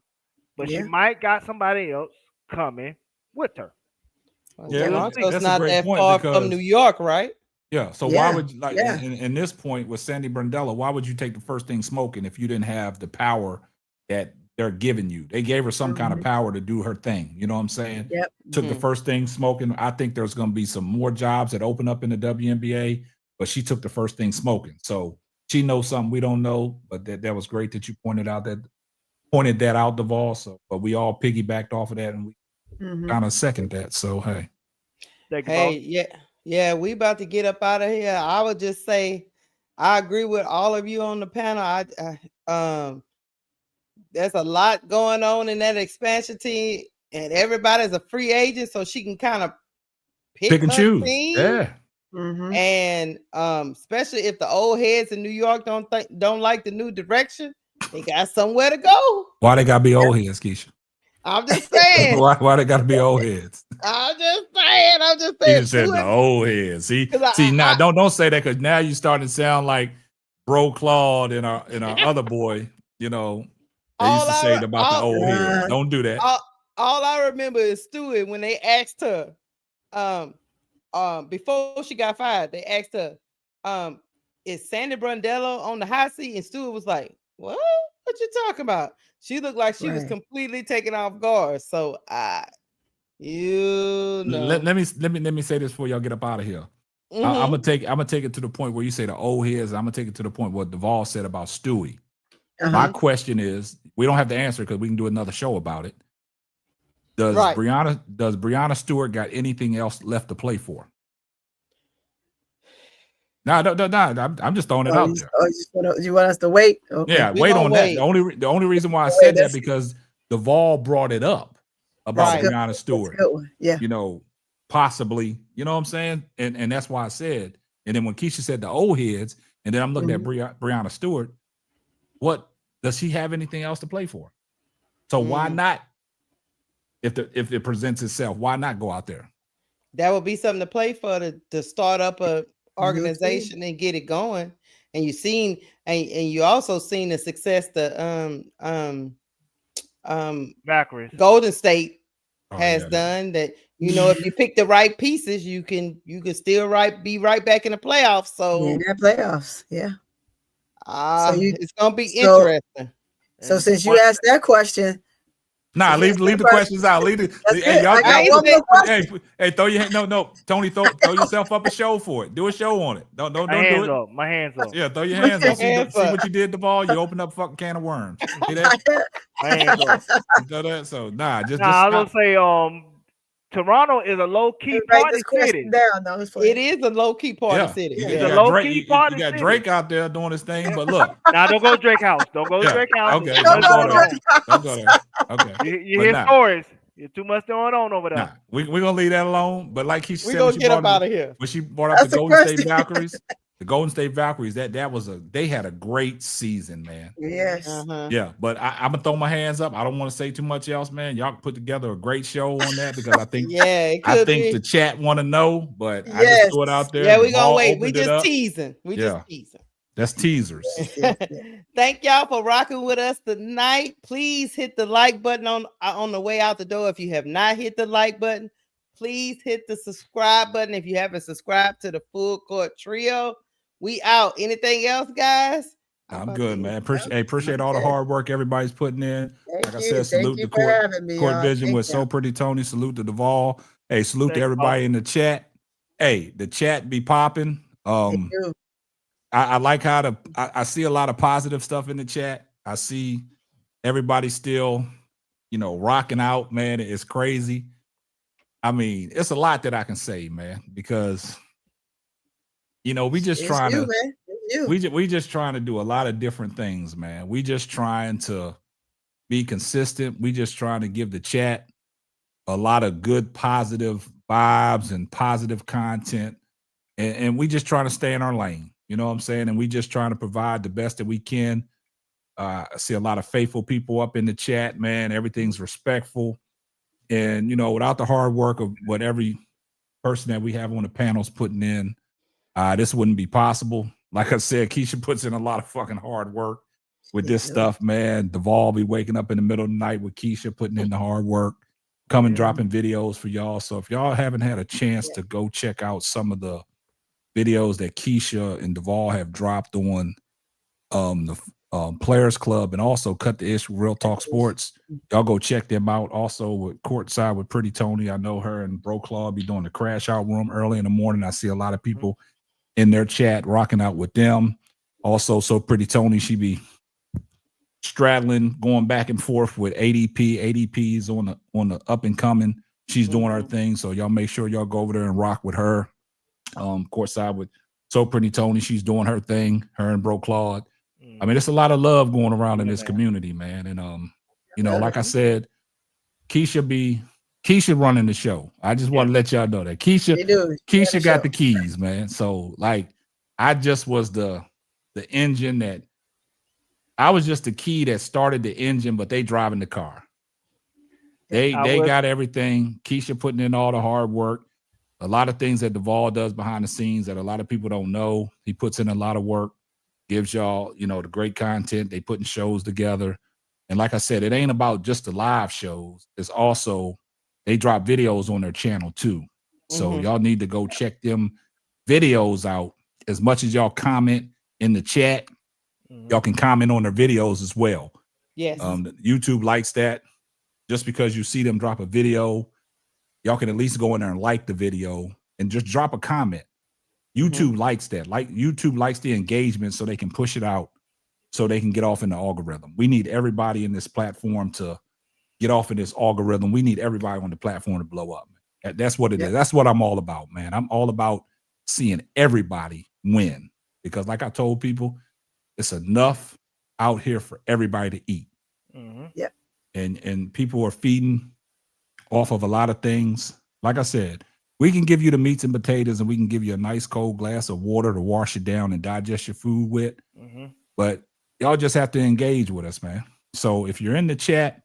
But she might got somebody else coming with her. Toronto's not that far from New York, right? Yeah. So why would in this point with Sandy Brondello, why would you take the first thing smoking if you didn't have the power that they're giving you? They gave her some kind of power to do her thing. You know what I'm saying? Yep. Took the first thing smoking. I think there's going to be some more jobs that open up in the WNBA, but she took the first thing smoking. So she knows something we don't know, but that was great that you pointed that out, Duvall. So, but we all piggybacked off of that and we kind of second that. So, hey. Yeah, we about to get up out of here. I would just say I agree with all of you on the panel. There's a lot going on in that expansion team, and everybody's a free agent, so she can kind of pick and choose. Team. Yeah. And especially if the old heads in New York don't like the new direction, they got somewhere to go. Why they gotta be old heads, Keisha? I'm just saying. why they gotta be old heads? I'm just saying. You just said the old heads. See, now don't say that because now you starting to sound like Bro Claude and our other boy. You know, they used to say about the old heads. Don't do that. All I remember is Stewart when they asked her, before she got fired, they asked her, is Sandy Brondello on the hot seat? And Stewart was like, what you talking about? She looked like she was completely taken off guard. So let me say this before y'all get up out of here. I'm gonna take it to the point where you say the old heads. I'm gonna take it to the point what Duvall said about Stewie. My question is, we don't have to answer because we can do another show about it. Does Brianna Stewart got anything else left to play for? No. I'm just throwing it out there. You want us to wait? Okay. Yeah, wait on that. The only reason why I said that because Duvall brought it up about Brianna Stewart. Yeah, you know, possibly. You know what I'm saying? And that's why I said. And then when Keisha said the old heads, and then I'm looking at Brianna Stewart. What does she have anything else to play for? So why not? If it presents itself, why not go out there? That would be something to play for to start up a organization and get it going. And you've seen and you also seen the success the Golden State has done. That if you pick the right pieces, you can still be right back in the playoffs. So in the playoffs, yeah. It's gonna be interesting. So since you asked that question, nah, leave the questions out. Leave the. Hey, y'all, hey, throw your hand. No, Tony, throw yourself up a show for it. Do a show on it. Don't do it. Up. My hands up. Yeah, throw your hands up. See what you did, the ball. You opened up a fucking can of worms. See that? My hands up. You know that? So I was gonna say Toronto is a low key party city. It is a low key party city. You got Drake out there doing his thing, but look. Now don't go to Drake house. Don't go to Drake house. Okay. Don't go there. Okay. You hear stories. There's too much going on over there. Nah, we're gonna leave that alone. But like he said, we're gonna get up out of here. When she brought up the Golden State Valkyries, they had a great season, man. Yes. Yeah, but I'm gonna throw my hands up. I don't want to say too much else, man. Y'all can put together a great show on that because I think the chat want to know, but I just threw it out there. Yeah, we're gonna wait. We just teasing. That's teasers. Thank y'all for rocking with us tonight. Please hit the like button on the way out the door. If you have not hit the like button, please hit the subscribe button. If you haven't subscribed to the Full Court Trio, we out. Anything else, guys? I'm good, man. Appreciate all the hard work everybody's putting in. Like I said, salute the Court Vision with So Pretty Tony. Salute to Duvall. Hey, salute to everybody in the chat. Hey, the chat be popping. I like how I see a lot of positive stuff in the chat. I see everybody still, rocking out, man. It's crazy. I mean, it's a lot that I can say, man, because we just trying to do a lot of different things, man. We just trying to be consistent. We just trying to give the chat a lot of good, positive vibes and positive content, and we just trying to stay in our lane. You know what I'm saying? And we just trying to provide the best that we can. I see a lot of faithful people up in the chat, man. Everything's respectful. And, without the hard work of what every person that we have on the panel's putting in, this wouldn't be possible. Like I said, Keisha puts in a lot of fucking hard work with this stuff, man. Duvall be waking up in the middle of the night with Keisha putting in the hard work, dropping videos for y'all. So if y'all haven't had a chance to go check out some of the videos that Keisha and Duvall have dropped on the Players Club and also Cut the Ish Real Talk Sports, y'all go check them out. Also with Courtside with Pretty Tony, I know her and Bro Claw be doing the Crash Out Room early in the morning. I see a lot of people in their chat rocking out with them. Also, So Pretty Tony, she be straddling, going back and forth with ADP. ADP's on the up and coming. She's doing her thing, so y'all make sure y'all go over there and rock with her. Courtside with So Pretty Tony, she's doing her thing. Her and Bro Claude. I mean, there's a lot of love going around in this community, man. And like I said, Keisha running the show. I just want to let y'all know that Keisha got the keys, man. So I just was the engine that I was just the key that started the engine, but they driving the car. They got everything. Keisha putting in all the hard work. A lot of things that Duvall does behind the scenes that a lot of people don't know. He puts in a lot of work. Gives y'all, the great content. They putting shows together. And like I said, it ain't about just the live shows. It's also, they drop videos on their channel too. So y'all need to go check them videos out. As much as y'all comment in the chat, y'all can comment on their videos as well. Yes. YouTube likes that. Just because you see them drop a video, y'all can at least go in there and like the video and just drop a comment. YouTube likes that. YouTube likes the engagement so they can push it out so they can get off in the algorithm. We need everybody in this platform to get off in this algorithm. We need everybody on the platform to blow up. That's what it is. That's what I'm all about, man. I'm all about seeing everybody win because like I told people, it's enough out here for everybody to eat. Yeah. And people are feeding off of a lot of things. Like I said, we can give you the meats and potatoes and we can give you a nice cold glass of water to wash it down and digest your food with. But y'all just have to engage with us, man. So if you're in the chat,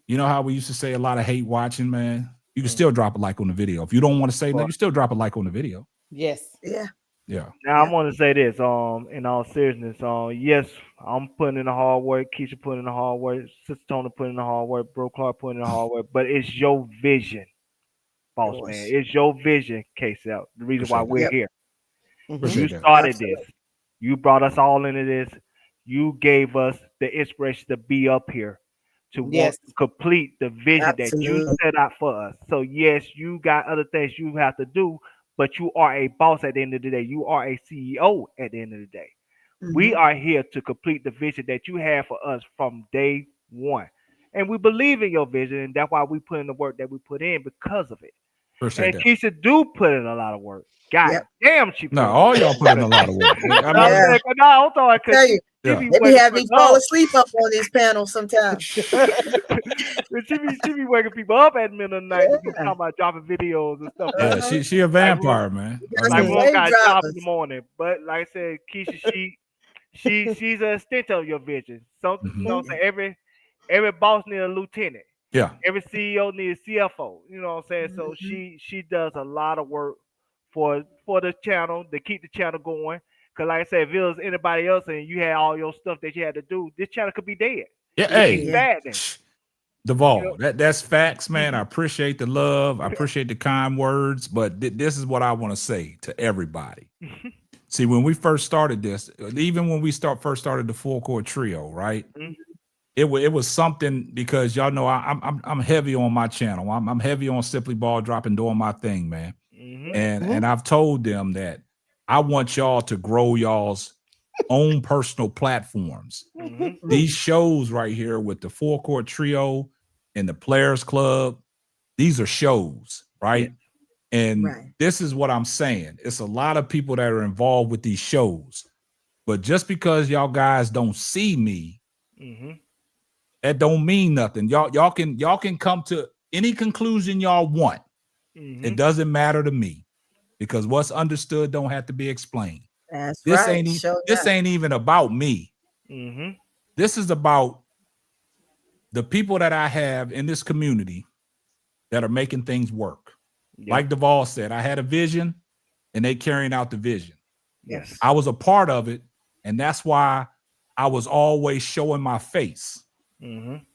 you know how we used to say a lot of hate watching, man. You can still drop a like on the video. If you don't want to say that, you still drop a like on the video. Yes. Yeah. Yeah. Now I want to say this, in all seriousness, yes, I'm putting in the hard work, Keisha putting in the hard work, Sister Tony putting in the hard work, Bro Clark putting in the hard work, but it's your vision. Boss man, it's your vision, K-Cell. The reason why we're here. You started this. You brought us all into this. you gave us the inspiration to be up here, to want Yes. to complete the vision that you Absolutely. set out for us. So yes, you got other things you have to do, but you are a boss at the end of the day. You are a CEO at the end of the day. We Mhm. are here to complete the vision that you have for us from day one. And we believe in your vision, and that's why we put in the work that we put in because of it. Appreciate And that. Keisha do put in a lot of work. God Yep. damn, she put No, in a all lot y'all of put in work. a lot of work. I You know what mean, I'm Yeah. saying? 'Cause no, I'm sorry, I because tell she you, yeah. be they be waking having me people fall up. asleep up on these panels sometimes. she be waking people up at the middle of the night to be talking Yeah. about dropping videos and stuff like Yeah, Uh-huh. she a like we don't vampire, man. We I got like some we mean, don't slave got a job in the drivers. morning. But like I said, Keisha, she's an extension of your vision. So you mhm. know what I'm saying? Every boss need a lieutenant. Yeah. Every CEO needs a CFO. You know what I'm saying? So Mhm. she does a lot of work for the channel to keep the channel going. Cause like I said, if it was anybody else and you had all your stuff that you had to do, this channel could be dead. Yeah, It would be hey, Yeah. stagnant. Duvall, that's facts, man. I You appreciate the love. I appreciate the kind words, but this is what I want to say to everybody. know? See, when we first started this, even when we first started the full court trio, right? Mhm. It was something because y'all know I'm heavy on my channel. I'm heavy on Simply Ball Dropping, doing my thing, man. Mhm. And I've told them that I want y'all to grow y'all's own personal platforms. Mhm. These shows right here with the full court trio and the Players Club, these are shows, right? And Right. this is what I'm saying. It's a lot of people that are involved with these shows. But just because y'all guys don't see me, Mhm. that don't mean nothing. Y'all can come to any conclusion y'all want. It Mhm. doesn't matter to me because what's understood don't have to be explained. That's This right. ain't Show this that. ain't even about me. Mhm. This is about the people that I have in this community that are making things work. Yeah. Like Duvall said, I had a vision and they carrying out the vision. Yes. I was a part of it, and that's why I was always showing my face. Mhm.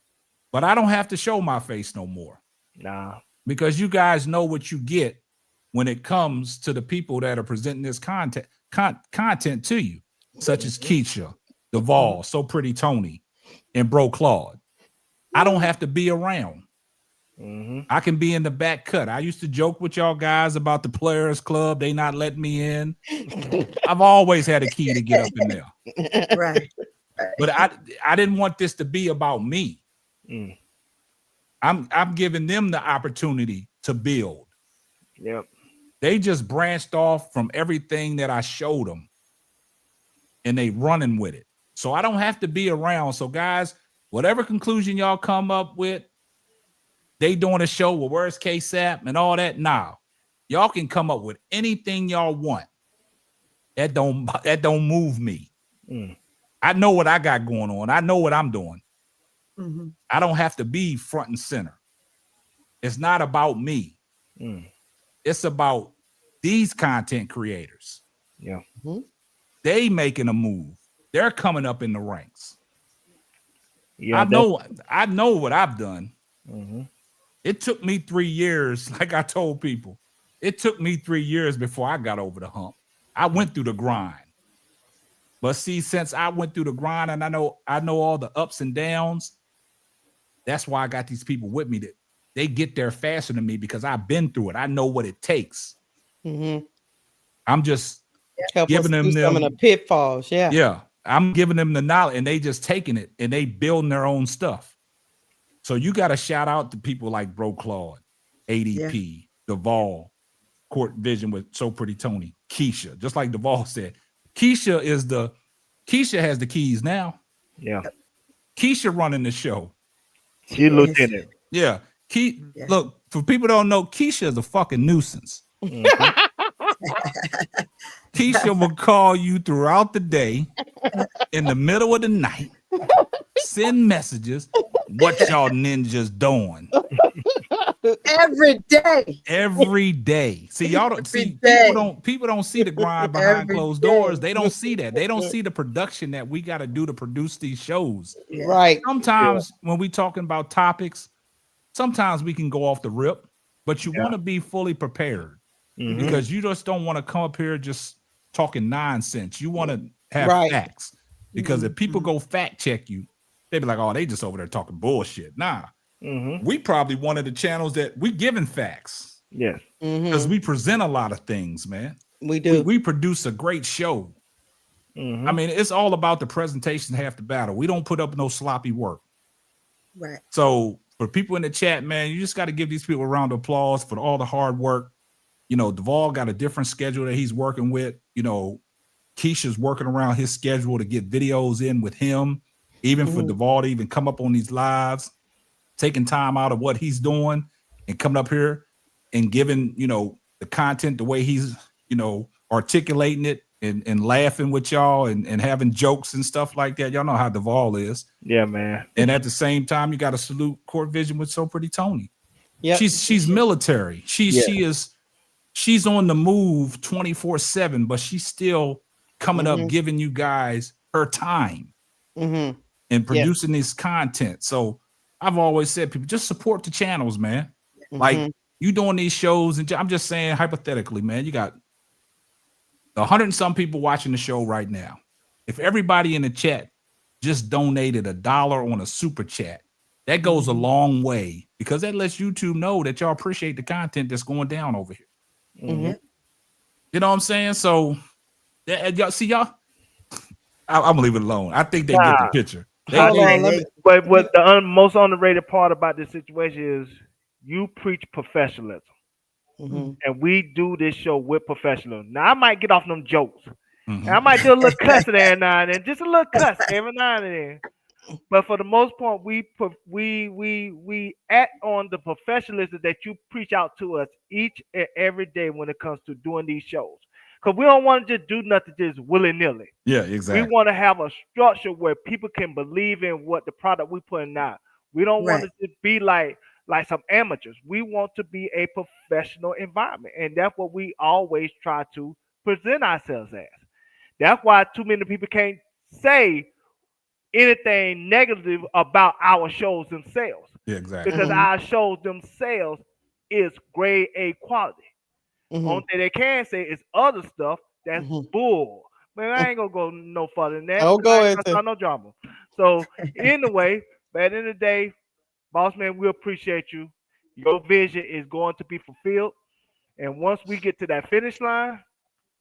But I don't have to show my face no more Nah. because you guys know what you get when it comes to the people that are presenting this content to you, such as Keisha, Duvall, So Pretty Tony, and Bro Claude. I don't have to be around. Mhm. I can be in the back cut. I used to joke with y'all guys about the Players Club. They not letting me in. I've always had a key to get up in there. Right. But I didn't want this to be about me. Mm. I'm giving them the opportunity to build. Yep. They just branched off from everything that I showed them and they running with it. So I don't have to be around. So guys, whatever conclusion y'all come up with, they doing a show with where's KSAP and all that. Now, y'all can come up with anything y'all want. That don't move me. Mm. I know what I got going on. I know what I'm doing. Mhm. I don't have to be front and center. It's not about me. Mm. It's about these content creators. Yeah. They making a move. They're coming up in the ranks. Yeah. I know what I've done. Mhm. It took me 3 years, like I told people. It took me 3 years before I got over the hump. I went through the grind. But see, since I went through the grind and I know all the ups and downs, that's why I got these people with me that they get there faster than me because I've been through it. I know what it takes. Mhm. I'm just Help us giving through them some of the pitfalls. Yeah. yeah, I'm giving them the knowledge and they just taking it and they building their own stuff. So you got to shout out to people like Bro Claude, ADP, Duvall, Court Vision with So Pretty Tony, Keisha. Just like Duvall said, Keisha has the keys now. Yeah. Keisha running the show. She lieutenant. Yeah. Look, for people who don't know, Keisha is a fucking nuisance. Mhm. Keisha will call you throughout the day, in the middle of the night, send messages. What y'all ninjas doing? Every day. Every day. See, y'all don't see people don't see the grind behind closed doors. They don't see that. They don't see the production that we got to do to produce these shows. Right. Sometimes when we talking about topics, sometimes we can go off the rip, but you want to be fully prepared because you just don't want to come up here just talking nonsense. You want to have facts. Because if people go fact check you, they be like, oh, they just over there talking bullshit. Nah. We probably one of the channels that we giving facts. Yes. Because we present a lot of things, man. We do. We produce a great show. I mean, it's all about the presentation, half the battle. We don't put up no sloppy work. Right. So for people in the chat, man, you just got to give these people a round of applause for all the hard work. You know, Duvall got a different schedule that he's working with. You know, Keisha's working around his schedule to get videos in with him, even for Duvall to even come up on these lives, taking time out of what he's doing and coming up here and giving, you know, the content the way he's, you know, articulating it and laughing with y'all and having jokes and stuff like that. Y'all know how Duvall is. Yeah, man. And at the same time, you got to salute Court Vision with So Pretty Tony. Yeah, she's military. She's on the move 24/7, but she's still coming up, giving you guys her time and producing this content. So I've always said, people just support the channels, man. Like you doing these shows, and I'm just saying hypothetically, man, you got 100 and some people watching the show right now. If everybody in the chat just donated $1 on a super chat, that goes a long way because that lets YouTube know that y'all appreciate the content that's going down over here. You know what I'm saying? So y'all see y'all. I'm gonna leave it alone. I think they get the picture. But what the most underrated part about this situation is you preach professionalism. And we do this show with professionals. Now I might get off them jokes. And I might do a little cussing every now and then, just a little cuss every now and then. But for the most part, we act on the professionalism that you preach out to us each and every day when it comes to doing these shows. Because we don't want to just do nothing just willy-nilly. Yeah, exactly. We want to have a structure where people can believe in what the product we putting out. We don't want to just be like some amateurs. We want to be a professional environment. And that's what we always try to present ourselves as. That's why too many people can't say anything negative about our shows themselves. Yeah, exactly. Because our shows themselves is grade A quality. Only thing they can say is other stuff that's bull. Man, I ain't gonna go no further than that. Don't go into no drama. So anyway, but at the end of the day, boss man, we appreciate you. Your vision is going to be fulfilled. And once we get to that finish line,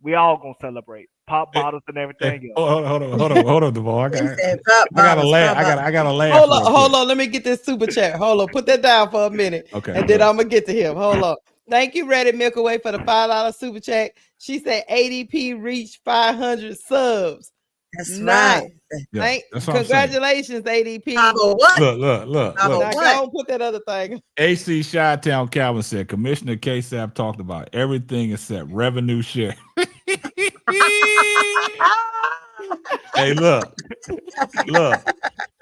we all gonna celebrate. Pop bottles and everything else. Hold on, Duvall. I gotta laugh. I gotta laugh. Hold on. Let me get this super chat. Hold on. Put that down for a minute. Okay. And then I'm gonna get to him. Hold on. Thank you, Reddit Milk Away, for the $5 super chat. She said ADP reached 500 subs. That's nice. Right. Congratulations, ADP. Look. Don't put that other thing. AC Chi-Town Calvin said Commissioner K-Sap talked about everything except revenue share. Hey, look.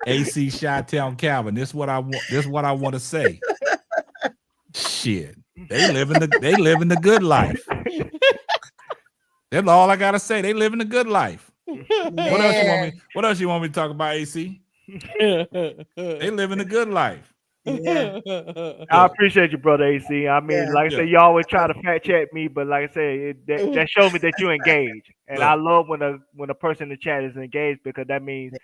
AC Chi-Town Calvin. This is what I want to say. Shit. They living the good life. That's all I gotta say. They living the good life. What else you want me to talk about, AC? They living the good life. Yeah. I appreciate you, brother AC. I mean, like I said, you always try to fact check me, but like I said, that shows me that you engage, and I love when a person in the chat is engaged because that means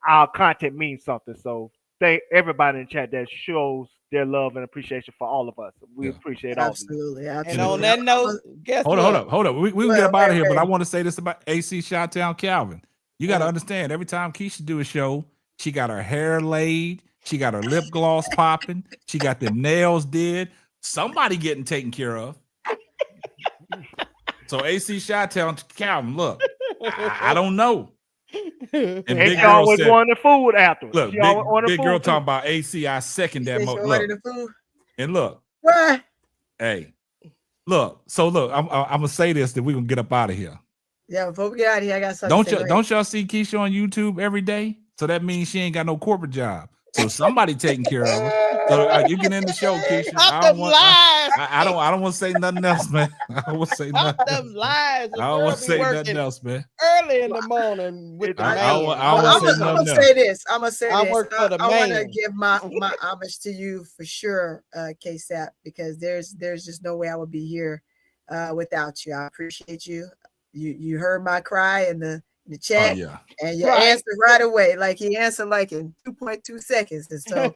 our content means something. So thank everybody in the chat that shows their love and appreciation for all of us. We appreciate all of you. Absolutely. And on that note, hold up. We can get up out of here, but I want to say this about AC Chi-Town Calvin. You got to understand, every time Keisha do a show, she got her hair laid, she got her lip gloss popping, she got the nails did. Somebody getting taken care of. So AC Chi-Town Calvin, look, I don't know. And Big girl always wanting the food after. Look, big girl talking about AC. I second that. And look, what? Hey, look. So look, I'm gonna say this that we're gonna get up out of here. Yeah, before we get out of here, I got something. Don't y'all see Keisha on YouTube every day? So that means she ain't got no corporate job. So somebody taking care of her. So you can end the show, Keisha. I don't want to say nothing else, man. I don't want to say nothing. Them lies. I don't want to say nothing else, man. Early in the morning with the I'm gonna say this. I want to give my homage to you for sure, K-Sap, because there's just no way I would be here without you. I appreciate you. You heard my cry in the chat, yeah. and you answer right away. Like he answered like in 2.2 seconds. And so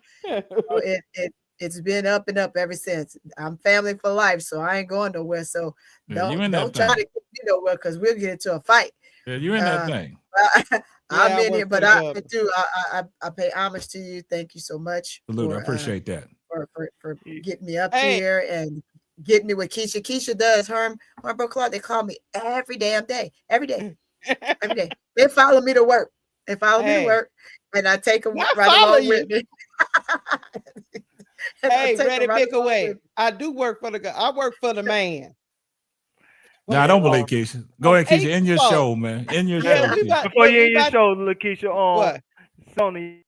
it's been up and up ever since. I'm family for life, so I ain't going nowhere. So don't try to get me nowhere because we'll get into a fight. Yeah, you in that thing. I'm in here, but I do. I pay homage to you. Thank you so much. Salute, I appreciate that. For getting me up here and getting me with Keisha. Keisha does her bro Clark. They call me every damn day. Every day. Every day. They follow me to work. They follow me to work. And I take them right along with me. Hey, ready, pick away. I do work for I work for the man. Nah, I don't believe Keisha. Go ahead, Keisha. In your show, man. In your show. Before you end your show, Lakeisha, what? Sony.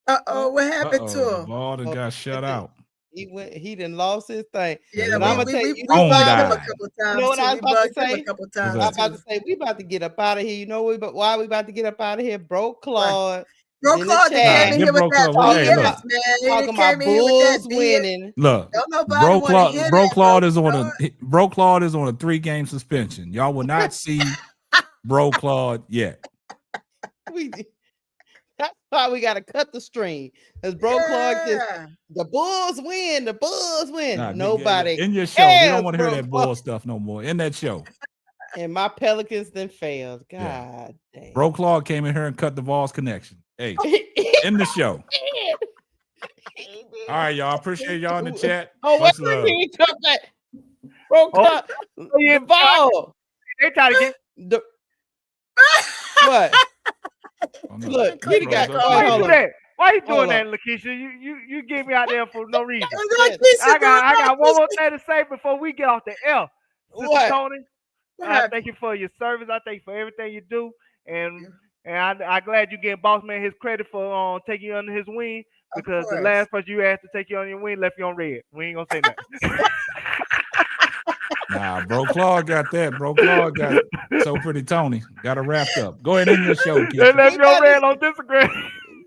What happened to him? Ball that got shut out. He done lost his thing. Yeah, but I'm gonna tell you, we bugged him a couple times. You know what I was about to say? A couple times. I was about to say we about to get up out of here. You know why we about to get up out of here? Bro Claude. Bro Claude came in here with that BS, man. Talking about Bulls winning. Look, Bro Claude is on a 3-game suspension. Y'all will not see Bro Claude yet. That's why we gotta cut the string. As Bro Clark says, the Bulls win. The Bulls win. Nah, nobody in your show. We don't want to hear that Bull stuff no more. In that show. And my Pelicans then failed. God damn. Bro Clark came in here and cut the Vols connection. Hey, in the show. All right, y'all. Appreciate y'all in the chat. Oh, much what love. you cut that? Bro Clark, the ball. They try to get the what? Look, he got Why you doing that, Lakeisha? You get me out there for no reason. I got one more thing to say before we get off the L. Sister Tony, I thank you for your service. I thank you for everything you do, and I'm glad you getting Boss Man his credit for taking you under his wing, because the last person you asked to take you on your wing left you on red. We ain't gonna say nothing. Nah, Bro Claude got that. Bro Claude got So Pretty Tony. Got it wrapped up. Go ahead in your show, kid. They left your red on disagree.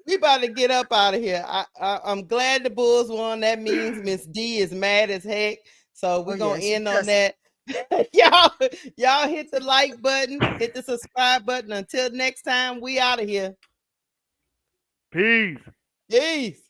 We about to get up out of here. I'm glad the Bulls won. That means Miss D is mad as heck. So we're gonna end on that. y'all hit the like button, hit the subscribe button. Until next time, we out of here. Peace. Peace.